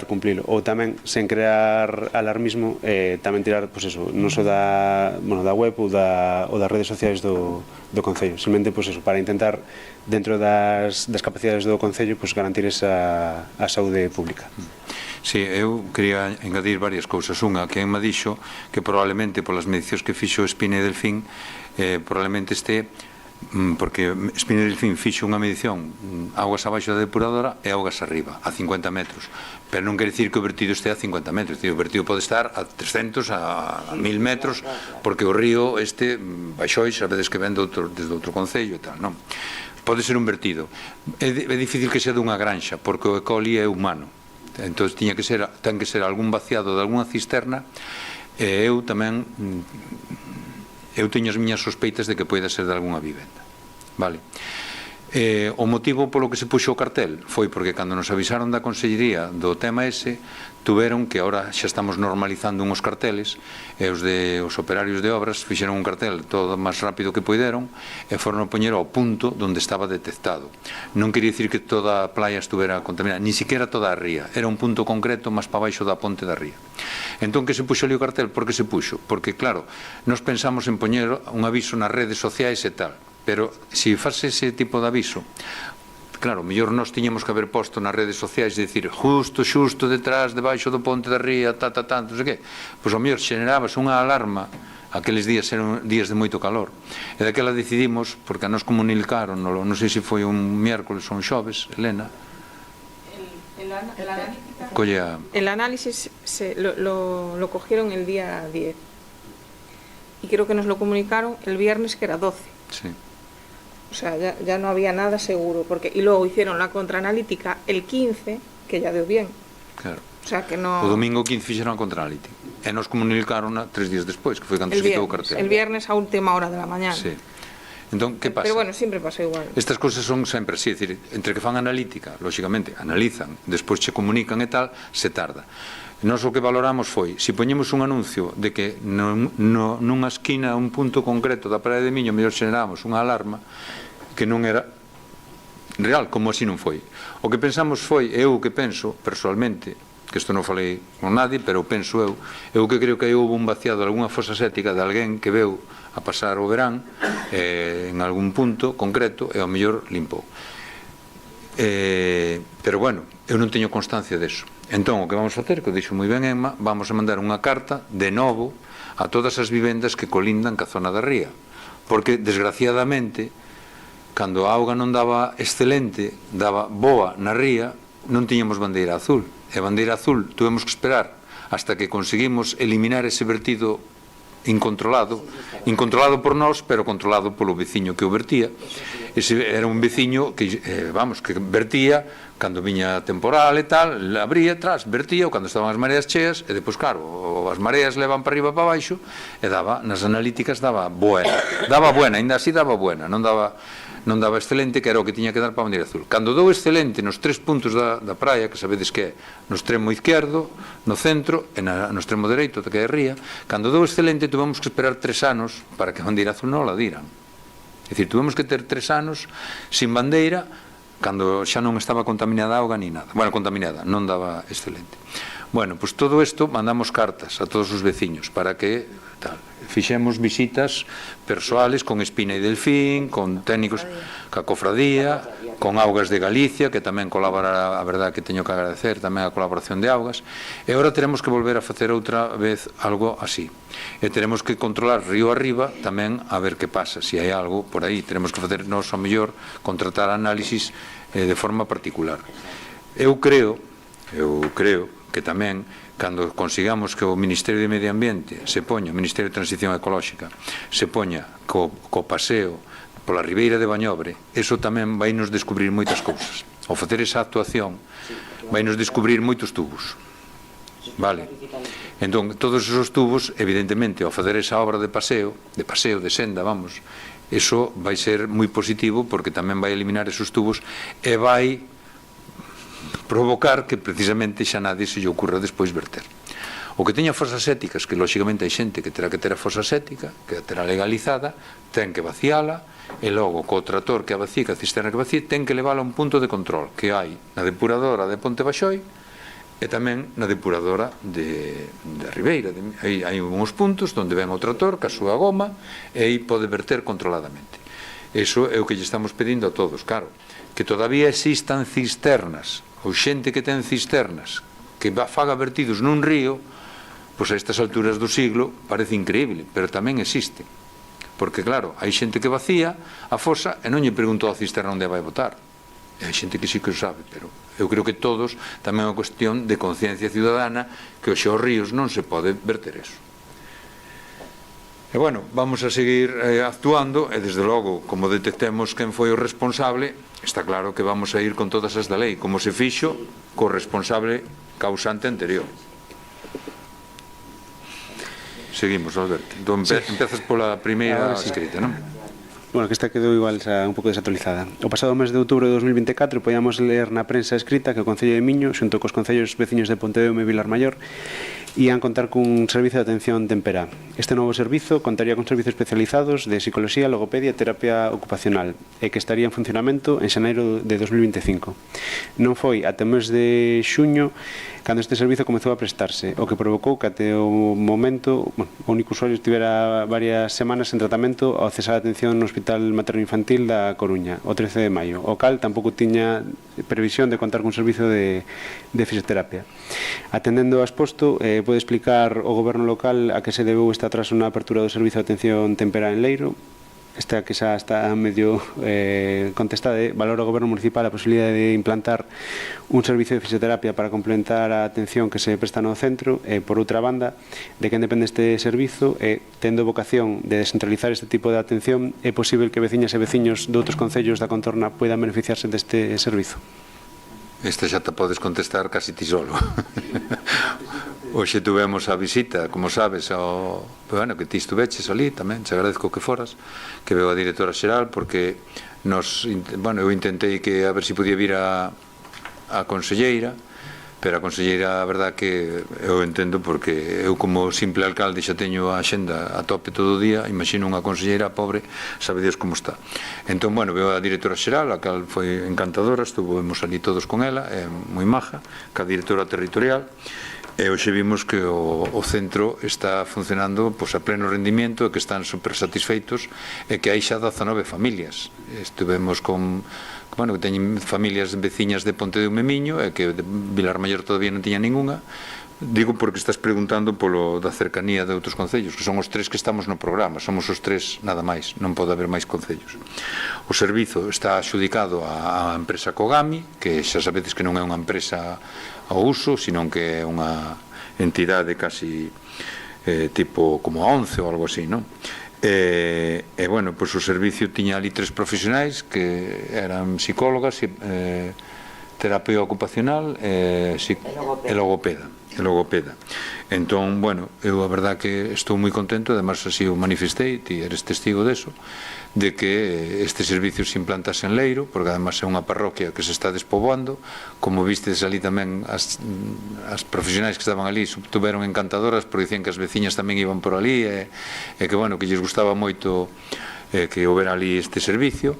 cumplilo. Ou tamén, sen crear alarmismo, tamén tirar, pois eso, non só da web ou das redes sociais do Concello, simplemente, pois eso, para intentar, dentro das capacidades do Concello, pois garantir esa saúde pública. Sí, eu quería engadir varias cousas. Unha, que me dixo que probablemente polas medicións que fixo Espina e Delfín, probablemente este, porque Espina e Delfín fixo unha medición augas abaixo da depuradora e augas arriba, a 50 metros, pero non quere dicir que o vertido este a 50 metros, o vertido pode estar a 300, a 1000 metros, porque o río este baixou, sabedes que ven desde outro concello e tal, non? Pode ser un vertido. É difícil que sea dunha granxa, porque o E. coli é humano. Entón ten que ser algún vaciado de algunha cisterna, e eu tamén teño as miñas sospeitas de que poida ser de algunha vivenda, vale? O motivo polo que se puxo o cartel foi porque cando nos avisaron da Consellería do tema ese, tuveron que ahora xa estamos normalizando uns carteles, e os operarios de obras fixeron un cartel todo máis rápido que poideron e foron a poñer ao punto onde estaba detectado. Non quería dicir que toda a playa estuvera contaminada, ni siquiera toda a ría, era un punto concreto máis para baixo da ponte da ría. Entón, que se puxo ali o cartel? Por que se puxo? Porque, claro, nos pensamos en poñer un aviso nas redes sociais e tal, pero se faz ese tipo de aviso, claro, mellor nós tiñamos que haber posto nas redes sociais e dicir xusto detrás, debaixo do ponte da ría, non sei que, pois ao mellor xenerabas unha alarma. Aqueles días eran días de moito calor, e daquela decidimos, porque a nos comunicaron, non sei se foi un miércoles ou un xoves, Elena, el análisis lo cogieron el día 10 y creo que nos lo comunicaron el viernes, que era 12. Sí. O sea, ya no había nada seguro, y luego hicieron la contraanalítica el 15, que ya dio bien. Claro. O sea, que no... O domingo 15 fixeron a contraanalítica e nos comunicaron 3 días despois, que foi cando se quitou o cartel. El viernes a última hora de la mañana. Sí. Entón, que pasa? Pero bueno, sempre pasa igual. Estas cousas son sempre así, é dicir, entre que fan analítica, lóxicamente, analizan, despois che comunican e tal, se tarda. Nós o que valoramos foi, se poñemos un anuncio de que nunha esquina, un punto concreto da Praia de Miño, mellor xeneramos unha alarma que non era real, como así non foi. O que pensamos foi, eu o que penso, personalmente, que isto non falei con nadie, pero penso eu que creo que aí houve un vaciado de algunha fosa séptica de alguén que veu a pasar o verán en algún punto concreto e ao mellor limpou. Pero bueno, eu non teño constancia deso. Entón, o que vamos a facer, que o dixo moi ben Emma, vamos a mandar unha carta de novo a todas as vivendas que colindan ca zona da ría, porque desgraciadamente cando a auga non daba excelente, daba boa na ría, non tiñamos bandeira azul, e bandeira azul tuvemos que esperar hasta que conseguimos eliminar ese vertido incontrolado por nós, pero controlado polo veciño que o vertía. Ese era un veciño que, que vertía cando viña temporal e tal, abría atrás, vertía, ou cando estaban as mareas cheas, e depois, claro, as mareas levan para arriba para baixo, e daba, nas analíticas daba buena, ainda así daba buena, non daba excelente, que era o que tiña que dar para a bandeira azul. Cando dou excelente nos 3 puntos da praia, que sabedes que é no extremo izquierdo, no centro e no extremo dereito, que é a ría, cando dou excelente tuvemos que esperar 3 anos para que a bandeira azul non la diran. É dicir, tuvemos que ter 3 anos sin bandeira, cando xa non estaba contaminada a auga ni nada. Bueno, contaminada, non daba excelente. Bueno, pois todo isto mandamos cartas a todos os veciños para que tal, fixemos visitas persoales con Espina e Delfín, con técnicos, ca cofradía, con Augas de Galicia, que tamén colabora, a verdade que teño que agradecer tamén a colaboración de Augas, e agora teremos que volver a facer outra vez algo así, e teremos que controlar río arriba tamén a ver que pasa, se hai algo por aí, teremos que facer nos ao mellor contratar análisis de forma particular. Eu creo que tamén, cando consigamos que o Ministerio de Medio Ambiente se poña, o Ministerio de Transición Ecolóxica, se poña co paseo pola Ribeira de Bañobre, eso tamén vai nos descubrir moitas cousas. Ao facer esa actuación, vai nos descubrir moitos tubos. Vale? Entón, todos esos tubos, evidentemente, ao facer esa obra de paseo, de senda, vamos, eso vai ser moi positivo, porque tamén vai eliminar esos tubos e vai provocar que precisamente xa nadie se lle ocurra despois verter. O que teña fosas sépticas, que lóxicamente hai xente que terá que ter a fosa séptica, que a terá legalizada, ten que vaciala, e logo co trator que a vacía, que a cisterna que vacía, ten que levála a un punto de control que hai na depuradora de Ponte Baixoi e tamén na depuradora de Ribeira. Hai uns puntos onde ven o trator ca súa goma e aí pode verter controladamente. Iso é o que lle estamos pedindo a todos. Claro, que todavía existan cisternas ou xente que ten cisternas que faga vertidos nun río, pois a estas alturas do siglo parece increíble, pero tamén existe. Porque claro, hai xente que vacía a fosa e non lle preguntou a cisterna onde vai botar. E hai xente que sí que o sabe, pero eu creo que todos tamén é unha cuestión de conciencia ciudadana que os xeos ríos non se pode verter eso. E bueno, vamos a seguir actuando e desde logo, como detectemos quen foi o responsable, está claro que vamos a ir con todas as da lei, como se fixo co responsable causante anterior. Seguimos, Alberto. Entón, empezas pola primeira escrita, non? Bueno, que esta quedou igual un pouco desactualizada. O pasado mes de outubro de 2024 podíamos ler na prensa escrita que o Concello de Miño, xunto cos concellos veciños de Pontedeume e Vilarmaior, ían contar cun servizo de atención temperá. Este novo servizo contaría con servizos especializados de psicología, logopedia e terapia ocupacional e que estaría en funcionamento en xaneiro de 2025. Non foi até o mes de xuño cando este servizo comezou a prestarse, o que provocou que até o momento o único usuario estivera varias semanas en tratamento ao cesar a atención no Hospital Materno-Infantil da Coruña, o 13 de maio, o cal tampouco tiña previsión de contar con un servizo de fisioterapia. Atendendo a exposto, pode explicar o goberno local a que se debeu este atraso na apertura do servizo de atención temperá en Leiro? Esta que xa está medio contestada. Valora o goberno municipal a posibilidade de implantar un servicio de fisioterapia para complementar a atención que se presta no centro. Por outra banda, de quen depende este servizo, tendo vocación de descentralizar este tipo de atención, é posible que veciñas e veciños de outros concellos da contorna poidan beneficiarse deste servizo? Esta xa te podes contestar casi ti solo. Hoxe tuvemos a visita, como sabes, bueno, que ti estuveches ali tamén, te agradezco que foras, que veo a directora xeral, porque eu intentei que a ver se podía vir a conselleira, pero a conselleira, a verdad que eu entendo, porque eu como simple alcalde xa teño a xenda a tope todo o día, imagino unha conselleira pobre, sabe Dios como está. Entón, bueno, veo a directora xeral, a cal foi encantadora, estuvemos ali todos con ela, é moi maja, ca directora territorial, e hoxe vimos que o centro está funcionando a pleno rendimiento e que están super satisfeitos e que hai xa 19 familias. Estuvemos con, bueno, que teñen familias veciñas de Pontedeume e Miño e que de Vilarmaior todavía non tiña ninguna. Digo porque estás preguntando polo da cercanía de outros concellos, que son os tres que estamos no programa, somos os tres nada máis, non pode haber máis concellos. O servizo está adxudicado á empresa Kogami, que xa sabedes que non é unha empresa ao uso, sino que é unha entidade casi tipo como a 11 ou algo así, non? E, bueno, pois o servicio tiña ali tres profesionais que eran psicólogas, terapia ocupacional e logopeda. Entón, bueno, eu a verdad que estou moi contento, además así o manifestei, ti eres testigo deso, de que este servicio se implantase en Leiro, porque además é unha parroquia que se está despoboando, como vistes ali tamén as profesionais que estaban ali tuveron encantadoras, porque dicían que as veciñas tamén iban por ali e que, bueno, que lles gustaba moito que houbera ali este servicio.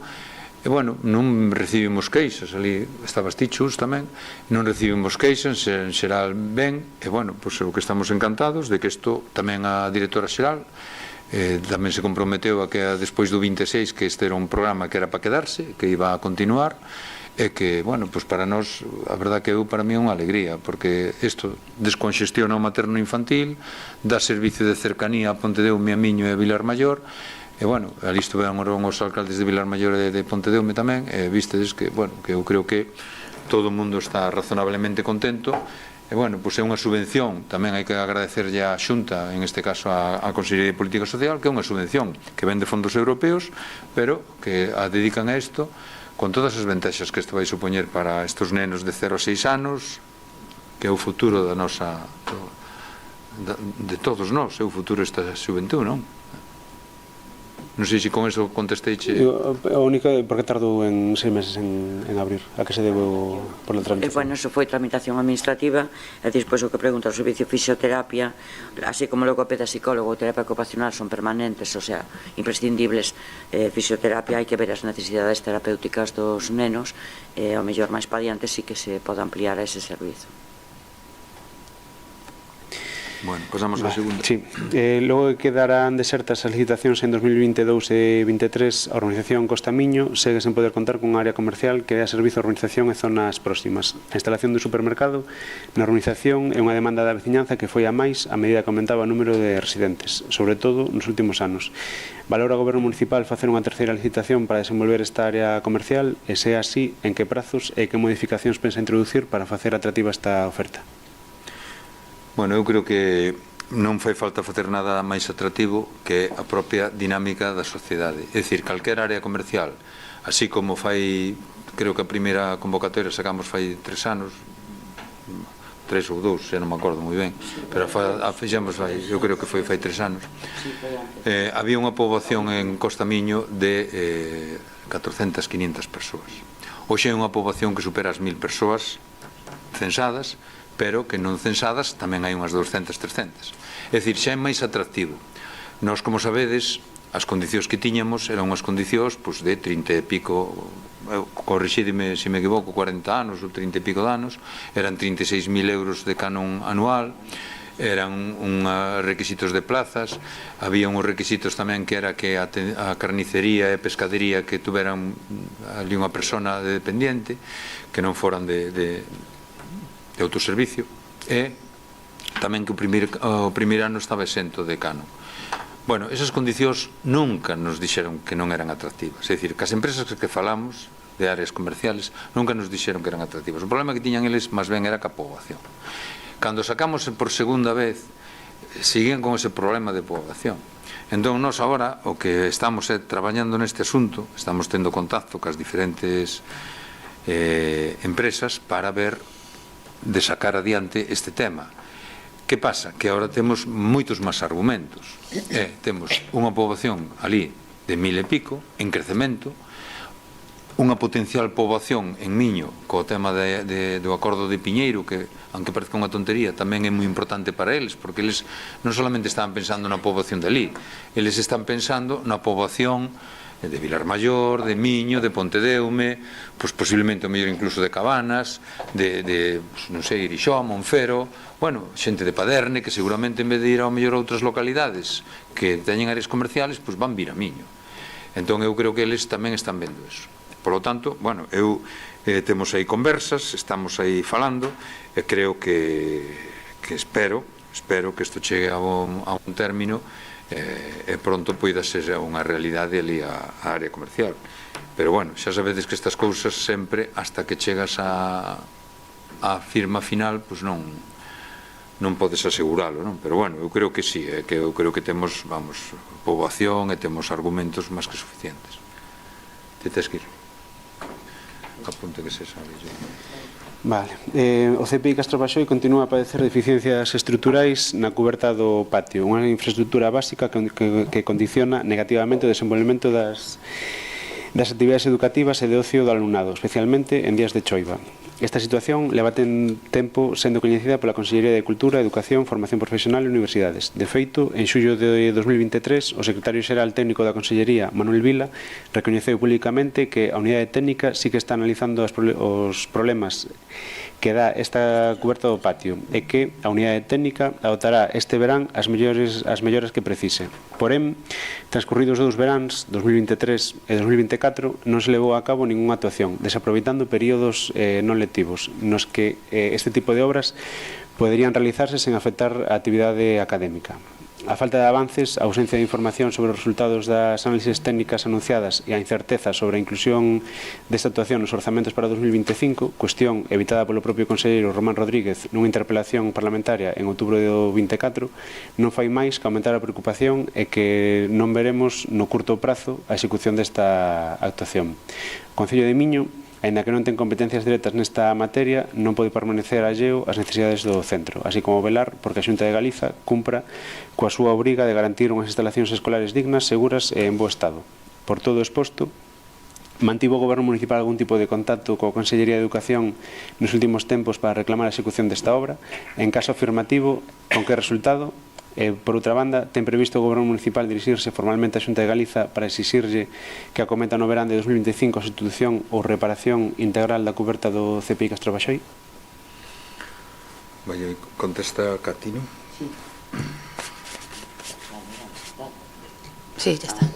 E, bueno, non recibimos queixas, ali estabas ti Chus tamén, non recibimos queixas, en xeral ben, e, bueno, pois o que estamos encantados de que isto tamén a directora xeral tamén se comprometeu a que despois do 26 que este era un programa que era para quedarse, que iba a continuar, e que, bueno, pois para nós, a verdad que para mí é unha alegría, porque isto descongestiona o materno infantil, dá servicio de cercanía a Pontedeume, a Miño e a Vilarmaior. E, bueno, ali estuveron os alcaldes de Vilarmaior e de Pontedeume tamén, e vistedes que, bueno, que eu creo que todo o mundo está razonablemente contento. E, bueno, pois é unha subvención, tamén hai que agradecerlle á Xunta, en este caso á Consellería de Política Social, que é unha subvención que ven de fondos europeos, pero que a dedican a isto con todas as ventaxas que isto vai supoñer para estes nenos de 0 a 6 anos, que é o futuro da nosa, de todos nós, é o futuro esta xuventud, non? Non sei se con eso contesteiche. A única, porque tardou en 6 meses en abrir, a que se debeu por la tramitación? Bueno, eso foi tramitación administrativa, e despois o que pregunta o servicio de fisioterapia, así como logopeda, psicólogo ou terapia ocupacional son permanentes, o sea, imprescindibles. Fisioterapia, hai que ver as necesidades terapéuticas dos nenos, e ao mellor máis pa diante sí que se pode ampliar a ese servizo. Bueno, pasamos á segunda. Sí. Logo que quedarán desertas as licitacións en 2022 e 2023, a Organización Costa Miño segue sen poder contar cun área comercial que dé servizo a urbanización e zonas próximas. A instalación do supermercado na urbanización é unha demanda da veciñanza que foi a máis a medida que aumentaba o número de residentes, sobre todo nos últimos anos. Valora o Goberno Municipal facer unha terceira licitación para desenvolver esta área comercial e se é así, en que prazos e que modificacións pensa introducir para facer atractiva esta oferta? Bueno, eu creo que non fai falta facer nada máis atractivo que a propia dinámica da sociedade. É dicir, calquer área comercial, así como fai, creo que a primeira convocatoria sacamos fai 3 anos, 3 ou 2, xa non me acordo moi ben, pero fixemos fai, eu creo que foi fai 3 anos. Había unha poboación en Costa Miño de 400, 500 persoas. Hoxe é unha poboación que supera as 1000 persoas censadas, pero que non censadas tamén hai unhas 200, 300. É dicir, xa é máis atractivo. Nós, como sabedes, as condicións que tiñamos eran unhas condicións de 30 e pico, corrixídeme se me equivoco, 40 anos ou 30 e pico de anos, eran 36.000 euros de canon anual, eran uns requisitos de plazas, había uns requisitos tamén que era que a carnicería e pescadería que tuveran ali unha persona de dependiente, que non foran de autoservicio, e tamén que o primeiro ano estaba exento de canon. Bueno, esas condicións nunca nos dixeron que non eran atractivas, é dicir, que as empresas que falamos de áreas comerciales nunca nos dixeron que eran atractivas. O problema que tiñan eles máis ben era ca poboación. Cando sacamos por segunda vez, seguían con ese problema de poboación. Entón, nós agora, o que estamos traballando neste asunto, estamos tendo contacto cas diferentes empresas para ver de sacar adiante este tema. Que pasa? Que agora temos moitos máis argumentos. Temos unha poboación ali de 1000 e pico, en crecemento, unha potencial poboación en Miño co tema do acordo de Piñeiro, que, aunque parezca unha tontería, tamén é moi importante para eles, porque eles non solamente están pensando na poboación de ali, eles están pensando na poboación de Vilar Maior, de Miño, de Pontedeume, posiblemente o mellor incluso de Cabanas, de non sei, Irixó, Monfero, bueno, xente de Paderne, que seguramente en vez de ir ao mellor a outras localidades que teñen áreas comerciales, van vir a Miño. Entón eu creo que eles tamén están vendo eso. Por lo tanto, bueno, temos aí conversas, estamos aí falando, e creo que espero que isto chegue a un término e pronto poida ser unha realidade ali a área comercial. Pero bueno, xa sabedes que estas cousas sempre, hasta que chegas a firma final, pois non podes aseguralo, non? Pero bueno, eu creo que sí, que eu creo que temos, poboación e temos argumentos máis que suficientes. Te tes que ir. Apunte que se sabe. Vale. O CPI Castro Baxoi continúa a padecer deficiencias estruturais na cuberta do patio, unha infraestructura básica que condiciona negativamente o desenvolvemento das actividades educativas e de ocio do alumnado, especialmente en días de choiva. Esta situación leva tempo sendo coñecida pola Consellería de Cultura, Educación, Formación Profesional e Universidades. De feito, en xullo de 2023, o secretario xeral técnico da Consellería, Manuel Vila, recoñeceu públicamente que a unidade técnica sí que está analizando os problemas que dá esta cuberta do patio e que a unidade técnica adoptará este verán as melloras que precise. Porén, transcurridos 2 veráns, 2023 e 2024, non se levou a cabo ningunha actuación, desaproveitando períodos non lectivos, nos que este tipo de obras poderían realizarse sen afectar a actividade académica. A falta de avances, a ausencia de información sobre os resultados das análisis técnicas anunciadas e a incerteza sobre a inclusión desta actuación nos orzamentos para 2025, cuestión evitada polo propio conselleiro Román Rodríguez nunha interpelación parlamentaria en outubro do 24, non fai máis que aumentar a preocupación e que non veremos no curto prazo a execución desta actuación. O Concello de Miño aínda que non ten competencias directas nesta materia, non pode permanecer alleo ás necesidades do centro, así como velar porque a Xunta de Galiza cumpra coa súa obriga de garantir unhas instalacións escolares dignas, seguras e en bo estado. Por todo o exposto, mantivo o Goberno Municipal algún tipo de contacto coa Consellería de Educación nos últimos tempos para reclamar a execución desta obra? En caso afirmativo, con que resultado? Por outra banda, ten previsto o Goberno Municipal dirixirse formalmente á Xunta de Galiza para exixirlle que acometa no verán de 2025 a sustitución ou reparación integral da cuberta do CPI Castro Baxoi? Vaya, contesta Catino. Sí, ya está.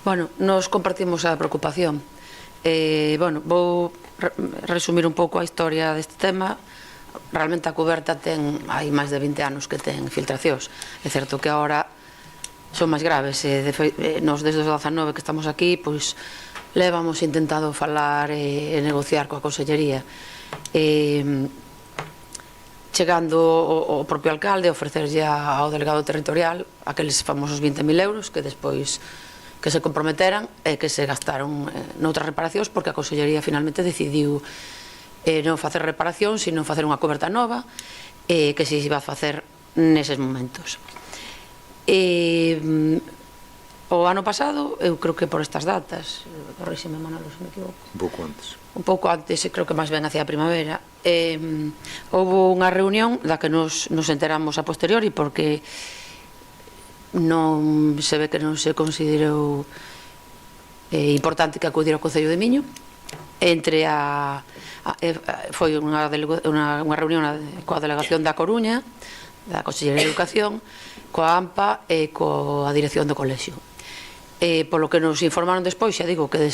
Bueno, nos compartimos a preocupación. Bueno, vou resumir un pouco a historia deste tema. Realmente a cuberta hai máis de 20 anos que ten filtracións. É certo que agora son máis graves. Nos desde os 19 que estamos aquí, pois levamos intentado falar e negociar coa Consellería. Chegando o propio alcalde a ofrecerlle ao delegado territorial aqueles famosos 20.000 euros que despois que se comprometeran e que se gastaron noutras reparacións, porque a Consellería finalmente decidiu non facer reparación, sino facer unha coberta nova que se iba a facer neses momentos. O ano pasado, eu creo que por estas datas, corríxeme Manolo se me equivoco, un pouco antes, creo que máis ben hacia a primavera, houve unha reunión da que nos enteramos a posteriori, porque non se ve que non se considerou importante que acudir ao Concello de Miño. Entre foi unha reunión coa delegación da Coruña, da Consellería de Educación, coa AMPA e coa dirección do colexio. Polo que nos informaron despois, xa digo que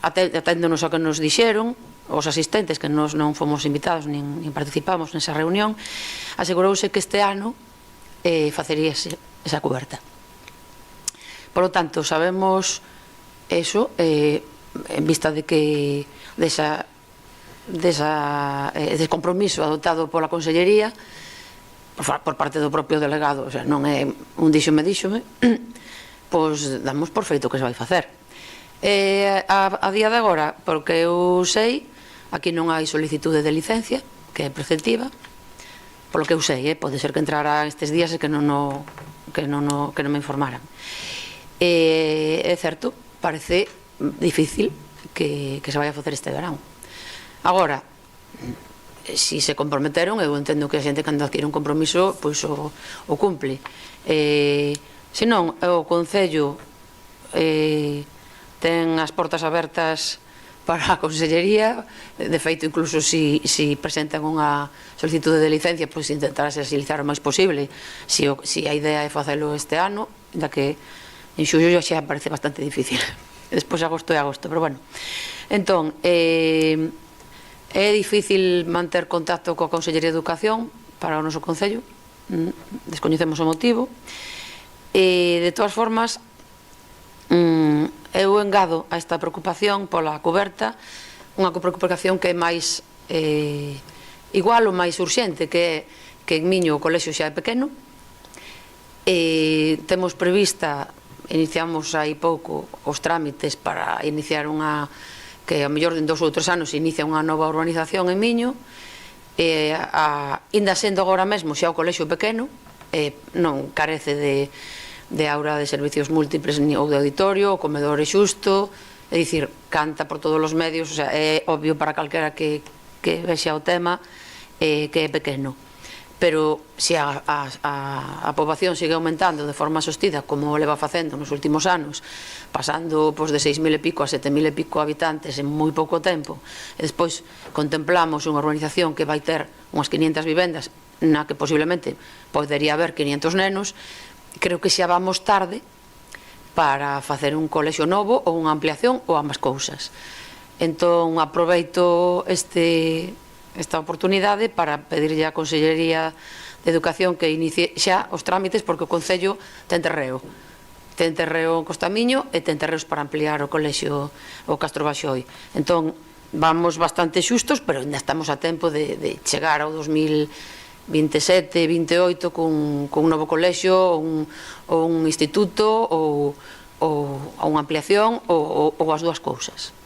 aténdonos ao que nos dixeron os asistentes, que nos non fomos invitados nin participamos nesa reunión, asegurouse que este ano faceríase esa cuberta. Por lo tanto, sabemos eso en vista de que dese compromiso adoptado pola Consellería por parte do propio delegado, o sea, non é un díxome, pois damos por feito que se vai facer. A día de agora, porque eu sei, aquí non hai solicitude de licencia, que é preceptiva, polo que eu sei, pode ser que entrara estes días e que non me informaran. É certo, parece difícil que se vai a facer este verán. Agora, si se comprometeron, eu entendo que a xente cando adquire un compromiso pois o cumple. Se non, o Concello ten as portas abertas para a Consellería. De feito, incluso si presentan unha solicitude de licencia, pois intentarase agilizar o máis posible. Si a idea é facelo este ano, da que en xullo xa parece bastante difícil. Despois agosto, pero bueno. Entón, é difícil manter contacto coa Consellería de Educación para o noso Concello, descoñecemos o motivo, e de todas formas eu engado a esta preocupación pola coberta unha preocupación que é máis igual ou máis urxente, que en Miño o colexio xa é pequeno, e temos prevista, iniciamos aí pouco os trámites para iniciar que a mellor en 2 ou 3 anos se inicia unha nova urbanización en Miño, ainda sendo agora mesmo xa o colexio pequeno, non carece de aula de servicios múltiples ou de auditorio, o comedor é xusto, é dicir, canta por todos os medios, o sea, é obvio para calquera que vexa o tema que é pequeno. Pero se a poboación sigue aumentando de forma sostida, como o leva facendo nos últimos anos, pasando de 6.000 e pico a 7.000 e pico habitantes en moi pouco tempo, e despois contemplamos unha urbanización que vai ter unhas 500 vivendas, na que posiblemente podería haber 500 nenos, creo que xa vamos tarde para facer un colexio novo ou unha ampliación ou ambas cousas. Entón, aproveito esta oportunidade para pedirlle á Consellería de Educación que inicie xa os trámites, porque o Concello ten terreo en Costamiño e ten terreos para ampliar o colexio o Castro Baxoi. Entón, vamos bastante xustos, pero ainda estamos a tempo de chegar ao 2027, 28 cun novo colexio ou un instituto ou unha ampliación ou as dúas cousas.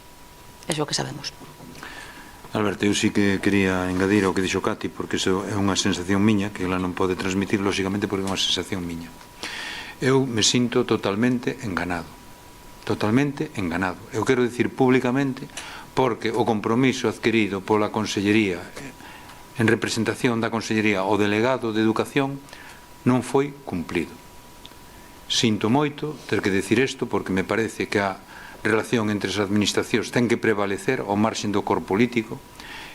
Eso é o que sabemos. Alberto, eu sí que quería engadir ao que dixo Cati, porque iso é unha sensación miña, que ela non pode transmitir, lóxicamente, porque é unha sensación miña. Eu me sinto totalmente enganado. Totalmente enganado. Eu quero dicir públicamente, porque o compromiso adquirido pola Consellería, en representación da Consellería, o delegado de Educación, non foi cumplido. Sinto moito ter que dicir isto, porque me parece que a relación entre as administracións ten que prevalecer ao marxen do cor político,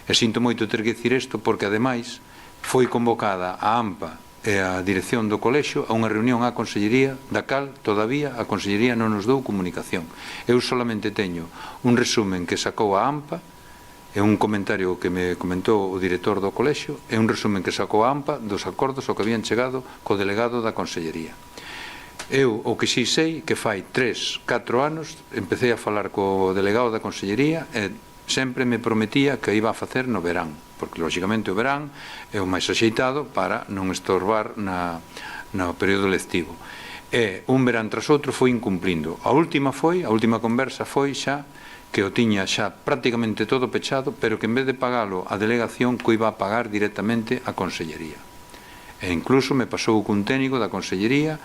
e sinto moito ter que dicir isto porque ademais foi convocada a AMPA e a dirección do colexio a unha reunión á Consellería, da cal todavía a Consellería non nos dou comunicación. Eu solamente teño un resumen que sacou a AMPA, e un comentario que me comentou o director do colexio, e un resumen que sacou a AMPA dos acordos ao que habían chegado co delegado da Consellería. Eu o que si sei que fai 3-4 anos empecé a falar co delegado da Consellería e sempre me prometía que iba a facer no verán, porque lóxicamente o verán é o máis axeitado para non estorbar no período lectivo. E un verán tras outro foi incumplindo. A última conversa foi xa que o tiña xa prácticamente todo pechado, pero que en vez de pagalo a delegación, que iba a pagar directamente a Consellería. E incluso me pasou cun técnico da Consellería,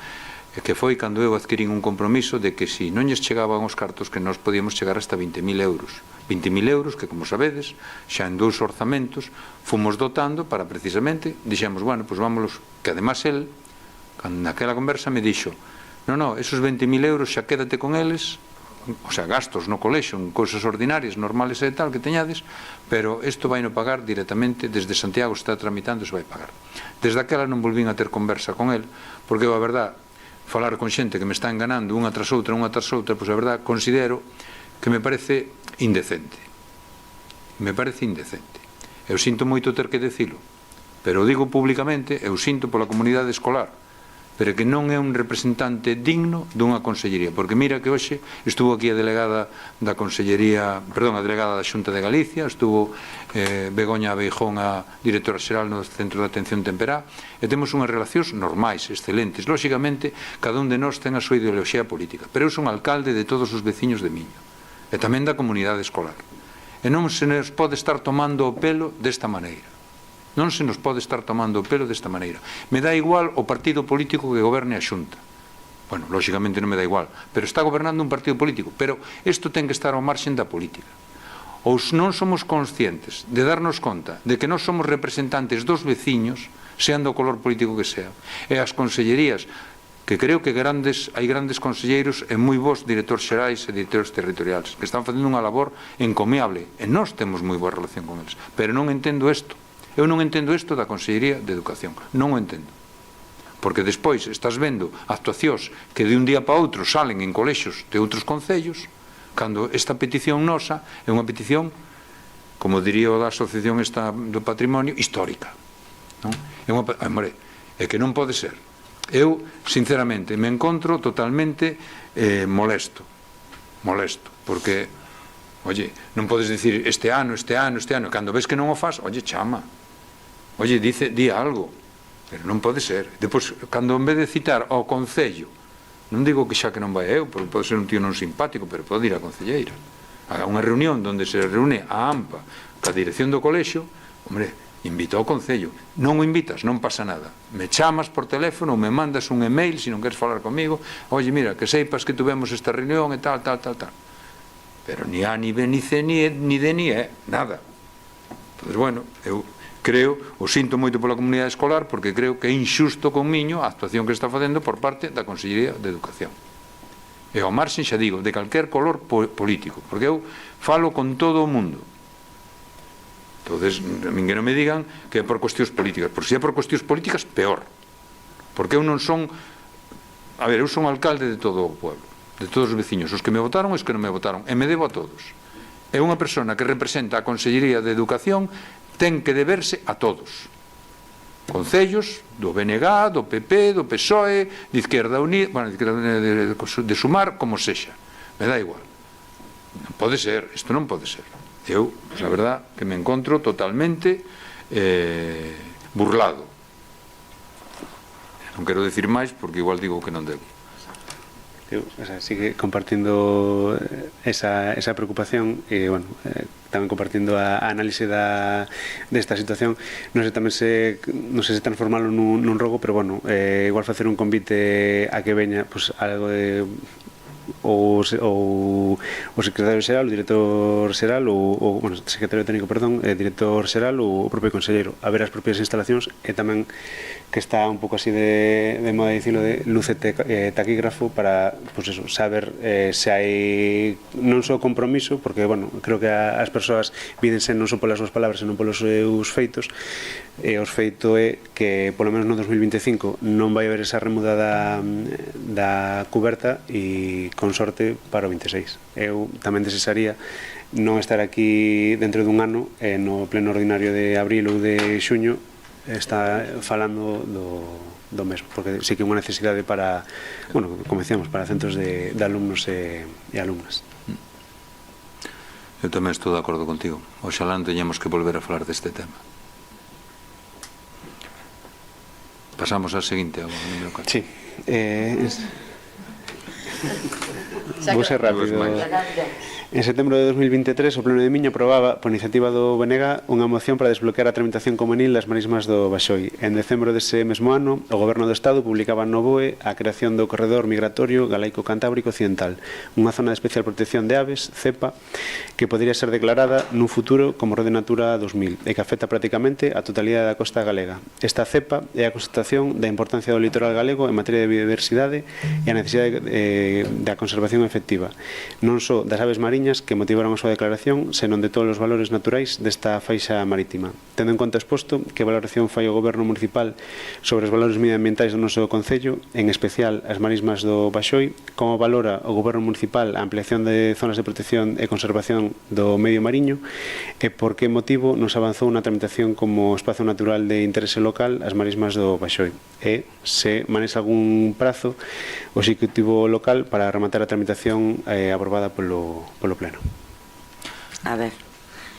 que foi cando eu adquirín un compromiso de que si non lles chegaban os cartos, que nós podíamos chegar hasta 20.000 euros. 20.000 euros que, como sabedes, xa en 2 orzamentos fomos dotando para precisamente, dixemos, bueno, pois vámonos, que además el, naquela conversa me dixo, non, esos 20.000 euros xa quédate con eles, o sea, gastos no colexo, en cousas ordinarias, normales e tal, que teñades, pero isto vai no pagar directamente, desde Santiago se está tramitando, se vai pagar. Desde aquela non volvín a ter conversa con el, porque a verdad, falar con xente que me está enganando unha tras outra, pois a verdad, considero que me parece indecente. Me parece indecente. Eu sinto moito ter que dicilo, pero o digo públicamente, eu sinto pola comunidade escolar, pero que non é un representante digno dunha consellería, porque mira que hoxe estuvo aquí a delegada da Consellería, perdón, a delegada da Xunta de Galicia, estuvo Begoña Beijón, a directora xeral no Centro de Atención Temperá, e temos unhas relacións normais, excelentes. Lóxicamente, cada un de nós ten a súa ideoloxía política, pero eu son alcalde de todos os veciños de Miño, e tamén da comunidade escolar. E non se nos pode estar tomando o pelo desta maneira. Non se nos pode estar tomando o pelo desta maneira. Me dá igual o partido político que goberne a Xunta. Bueno, lóxicamente non me dá igual, pero está gobernando un partido político. Pero isto ten que estar ao marxen da política. Ou non somos conscientes de darnos conta de que non somos representantes dos veciños, sean do color político que sea. E as consellerías, que creo que hai grandes conselleiros e moi bons directores xerais e directores territoriais, que están facendo unha labor encomiable. E nós temos moi boa relación con eles. Pero non entendo isto. Eu non entendo isto da Consellería de Educación, non o entendo. Porque despois estás vendo actuacións que de un día para outro salen en colexios de outros concellos, cando esta petición nosa é unha petición, como diría o da Asociación do Patrimonio, histórica. É que non pode ser. Eu, sinceramente, me encontro totalmente molesto, porque, oye, non podes dicir este ano, cando ves que non o faz, oye, chama. Oye, di algo, pero non pode ser. Depois, cando en vez de citar ao Concello, non digo que xa que non vai eu, porque pode ser un tío non simpático, pero pode ir a Concelleira. A unha reunión onde se reúne a AMPA ca dirección do colexio, hombre, invita ao Concello. Non o invitas, non pasa nada. Me chamas por teléfono ou me mandas un email se non queres falar comigo. Oye, mira, que seipas que tuvemos esta reunión e tal. Pero ni A, ni B, ni C, ni D, ni E, nada. Entón, bueno, eu creo, o sinto moito pola comunidade escolar, porque creo que é injusto con Miño a actuación que está facendo por parte da Consellería de Educación. E ao marxen, xa digo, de calquer color político, porque eu falo con todo o mundo. Entonces, a min que non me digan que é por cuestións políticas, porque se é por cuestións políticas, peor. Porque eu non son, eu son alcalde de todo o pueblo, de todos os veciños, os que me votaron e os que non me votaron, e me debo a todos. É unha persona que representa a Consellería de Educación, ten que deberse a todos. Concellos do BNG, do PP, do PSOE, de Izquierda Unida, bueno, de Sumar, como sexa. Me dá igual. Non pode ser, isto non pode ser. Eu, pues, a verdad, que me encontro totalmente burlado. Non quero decir máis, porque igual digo que non debo. sigue compartindo esa preocupación e, bueno, tamén compartindo a análise desta situación. Non sei se transformalo nun rogo, pero, bueno, igual facer un convite a que veña algo de o secretario xeral, o director xeral, bueno, secretario técnico, perdón, director xeral ou o propio conselleiro, a ver as propias instalacións, e tamén que está un pouco así de moda dicilo de luce taquígrafo para, pues eso, saber se hai non só compromiso, porque, bueno, creo que as persoas vídense non só polas súas palabras, senón polos seus feitos, e os feito é que polo menos no 2025 non vai haber esa remuda da cuberta e con sorte para o 26. Eu tamén desearía non estar aquí dentro dun ano no pleno ordinario de abril ou de xuño está falando do mesmo, porque sí que é unha necesidade para, bueno, como decíamos, para centros de alumnos e alumnas. Eu tamén estou de acordo contigo. Oxalá non teñamos que volver a falar deste tema. Pasamos ao seguinte, ao número 4. Sí. Vou ser rápido. En setembro de 2023, o Pleno de Miño aprobaba, por iniciativa do BNG, unha moción para desbloquear a tramitación comunil das marismas do Baxoi. En decembro dese mesmo ano, o Goberno do Estado publicaba no BOE a creación do Corredor Migratorio Galaico-Cantábrico Occidental, unha zona de especial protección de aves, CEPA, que podría ser declarada nun futuro como Rede Natura 2000 e que afecta prácticamente a totalidade da costa galega. Esta CEPA é a constatación da importancia do litoral galego en materia de biodiversidade e a necesidade da conservación efectiva, non só das aves marinas que motivaron a súa declaración, senón de todos os valores naturais desta faixa marítima. Tendo en conta exposto, que valoración fai o Goberno municipal sobre os valores medioambientais do noso concello, en especial as marismas do Baxoi, como valora o Goberno municipal a ampliación de zonas de protección e conservación do medio mariño, e por que motivo nos avanzou unha tramitación como espazo natural de interese local as marismas do Baxoi, e se manexa algún prazo o executivo local para rematar a tramitación aprobada polo Pleno. A ver,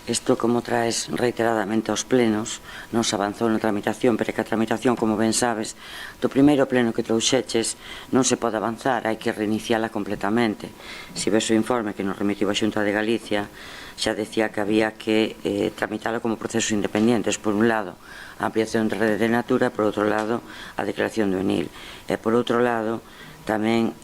isto como traes reiteradamente aos plenos, non se avanzou na tramitación, pero que a tramitación, como ben sabes, do primeiro pleno que trouxeches non se pode avanzar, hai que reiniciala completamente. Se ves o informe que nos remitiu a Xunta de Galicia, xa decía que había que tramitalo como procesos independentes, por un lado a ampliación de rede de natura, por outro lado a declaración do ENIL, e por outro lado tamén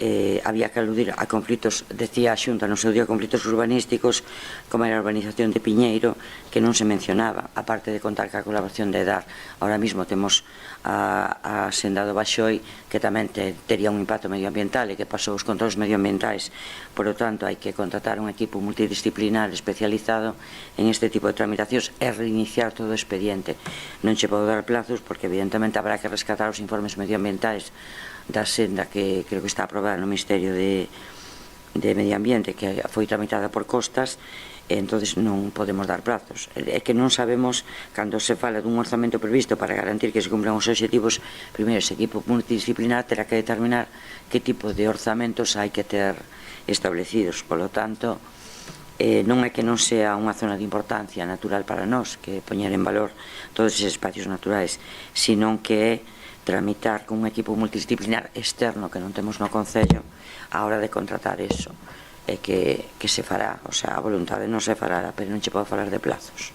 había que aludir a conflitos, decía a Xunta no seu día, conflitos urbanísticos, como era a urbanización de Piñeiro, que non se mencionaba, aparte de contar ca colaboración de EDAR. Ahora mismo temos a senda do Baxoi, que tamén tería un impacto medioambiental e que pasou os controles medioambientais. Por lo tanto, hai que contratar un equipo multidisciplinar especializado en este tipo de tramitacións e reiniciar todo o expediente. Non che podo dar plazos, porque evidentemente habrá que rescatar os informes medioambientais da senda que creo que está aprobada no Ministerio de Medio Ambiente, que foi tramitada por Costas, e entonces non podemos dar plazos. É que non sabemos, cando se fala dun orzamento previsto para garantir que se cumplan os obxectivos, primeiro ese equipo multidisciplinar terá que determinar que tipo de orzamentos hai que ter establecidos. Por lo tanto, non é que non sea unha zona de importancia natural para nós, que poñer en valor todos esos espacios naturais, sino que é tramitar con un equipo multidisciplinar externo que non temos no Concello a hora de contratar eso, e que se fará, o sea, a voluntade non se fará, pero non che podo falar de plazos.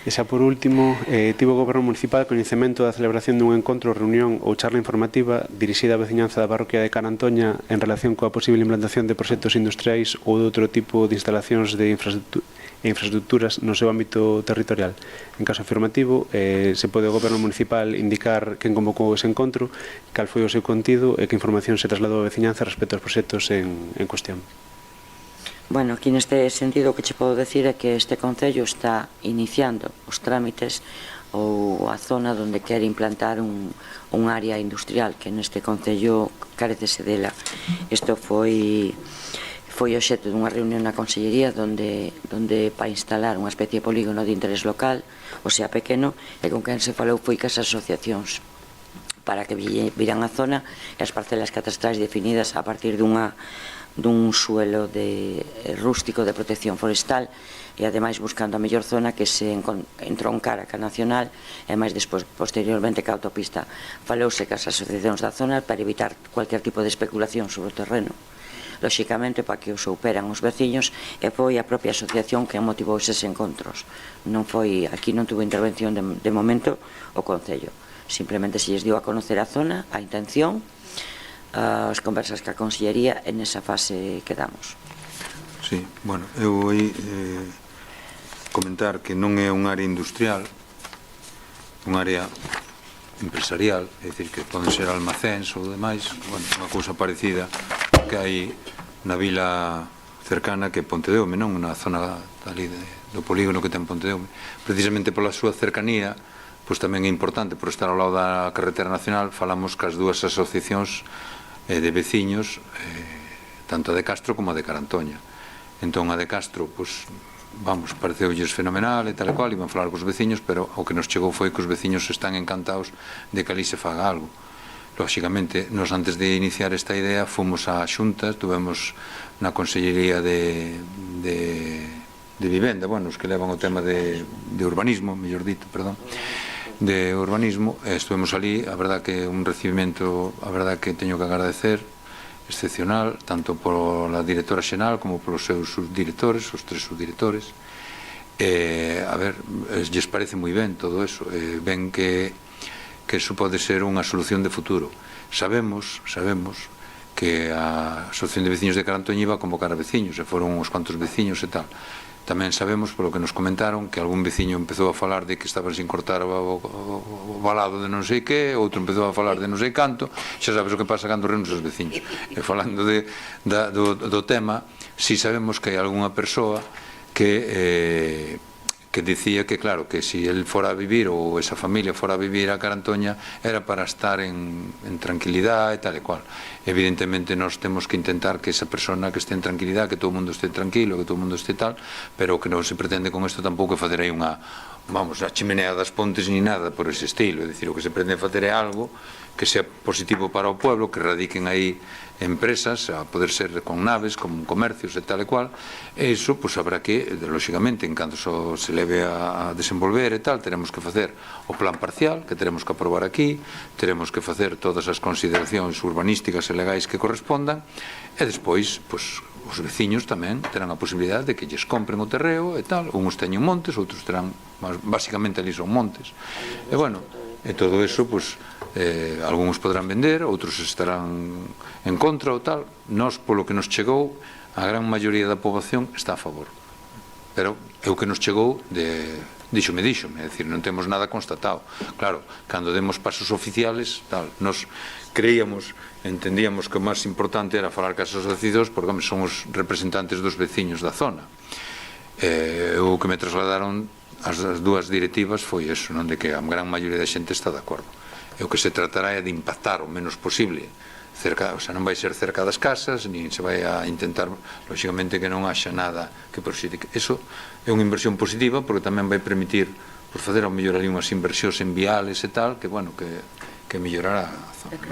E xa por último, tivo o Goberno Municipal coñecemento da celebración dun encontro, reunión ou charla informativa dirixida á veciñanza da parroquia de Carantoña en relación coa posible implantación de proxectos industriais ou de outro tipo de instalacións de infraestructuras no seu ámbito territorial. En caso afirmativo, se pode o Goberno Municipal indicar quen convocou ese encontro, cal foi o seu contido e que información se trasladou á veciñanza respecto aos proxectos en cuestión. Bueno, aquí neste sentido o que che podo decir é que este Concello está iniciando os trámites ou a zona onde quere implantar un área industrial, que neste Concello carecese dela. Isto foi obxecto dunha reunión na Consellería onde para instalar unha especie de polígono de interés local, o sea, pequeno, e con quen se falou foi que as asociacións para que viran a zona e as parcelas catastrais definidas a partir dunha dun suelo rústico de protección forestal e ademais buscando a mellor zona que se entroncara ca nacional e máis despois, posteriormente, ca autopista. Falouse cas asociacións da zona para evitar cualquier tipo de especulación sobre o terreno, lóxicamente para que o souperan os veciños, e foi a propia asociación que motivou eses encontros. Non foi, aquí non tuvo intervención de momento o Concello, simplemente se lles dio a conocer a zona, a intención, as conversas ca Consellería, en esa fase quedamos. Sí, bueno, eu vou comentar que non é un área industrial, un área empresarial, é dicir, que poden ser almacéns ou demais, bueno, unha cousa parecida que hai na vila cercana que é Pontedeume, non? Na zona ali do polígono que ten Pontedeume. Precisamente pola súa cercanía, pois tamén é importante, por estar ao lado da carretera nacional, falamos cas dúas asociacións de veciños, tanto a de Castro como a de Carantoña. Entón, a de Castro, pois, vamos, pareceulles fenomenal e tal e cual, iban falar cos veciños, pero o que nos chegou foi que os veciños están encantados de que ali se faga algo. Lóxicamente, nos antes de iniciar esta idea fomos á Xunta, estuvemos na Consellería de Vivenda, bueno, os que levan o tema de urbanismo, mellor dito, perdón, de urbanismo, estuvemos ali, a verdad que un recibimento, a verdad que teño que agradecer, excepcional, tanto pola directora xeral como polos seus subdirectores, os 3 subdirectores. A ver, lles parece moi ben todo eso, ven que eso pode ser unha solución de futuro. Sabemos que a Asociación de Veciños de Carantoña iba a convocar a veciños, e foron uns cuantos veciños e tal. Tamén sabemos, polo que nos comentaron, que algún veciño empezou a falar de que estaban sin cortar o valado de non sei que, outro empezou a falar de non sei canto. Xa sabes o que pasa cando reúnes os veciños. E falando do tema, si sabemos que hai algunha persoa que dicía que, claro, que si el fora a vivir ou esa familia fora a vivir a Carantoña era para estar en tranquilidade e tal e cual. Evidentemente nós temos que intentar que esa persona que este en tranquilidade, que todo o mundo este tranquilo, que todo o mundo este tal, pero o que non se pretende con isto tampouco é facer aí unha, vamos, a chimenea das Pontes ni nada por ese estilo. É dicir, o que se pretende facer é algo que sea positivo para o pueblo, que radiquen aí empresas, a poder ser con naves, con comercios e tal e cual, e iso, pois, habrá que, lóxicamente, en canto se leve a desenvolver e tal, teremos que facer o plan parcial, que teremos que aprobar aquí, teremos que facer todas as consideracións urbanísticas e legais que correspondan, e despois, pois, os veciños tamén terán a posibilidade de que lles compren o terreo e tal, uns teñen montes, outros terán, basicamente ali son montes, e bueno, e todo eso, pois, algúns podrán vender, outros estarán en contra ou tal. Nós, polo que nos chegou, a gran maioría da poboación está a favor, pero é o que nos chegou díxome, é dicir, non temos nada constatado. Claro, cando demos pasos oficiales tal, nos creíamos, entendíamos que o máis importante era falar cas asociacións, porque son os representantes dos veciños da zona. O que me trasladaron as dúas directivas foi eso, non, de que a gran maioría da xente está de acordo. E o que se tratará é de impactar o menos posible cerca, o sea, non vai ser cerca das casas, nin se vai a intentar, lóxicamente, que non haxa nada que perxudique. Eso é unha inversión positiva, porque tamén vai permitir, por fazer ao mellor ali unhas inversións en viales e tal, que, bueno, que mellorará a zona.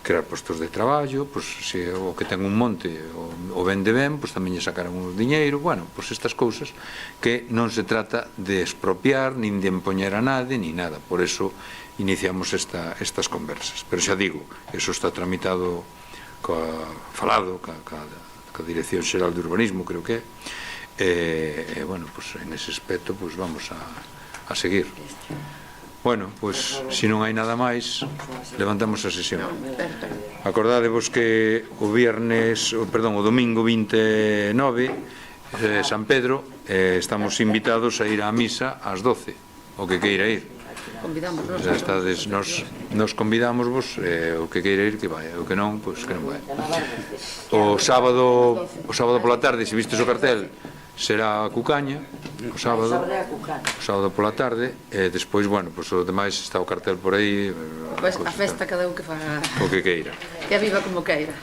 Crear postos de traballo, pois, se o que ten un monte o vende ben, pois tamén lle sacarán un diñeiro, bueno, pois estas cousas que non se trata de expropiar, nin de empoñer a nade, ni nada. Por eso iniciamos estas conversas. Pero xa digo, eso está tramitado, falado ca Dirección Xeral de Urbanismo, creo que é, bueno, pues en ese aspecto pues vamos a seguir. Bueno, pues se non hai nada máis, levantamos a sesión. Acordádevos que o domingo 29, San Pedro, estamos invitados a ir á misa ás 12, o que queira ir. Nos convidamos vos, o que queira ir que vai, o que non, pois que non vai. O sábado pola tarde, se vistes o cartel, será a Cucaña, o sábado pola tarde, e despois, bueno, pois o demais está o cartel por aí. Pois a festa cada un que faga o que queira. Que viva como queira.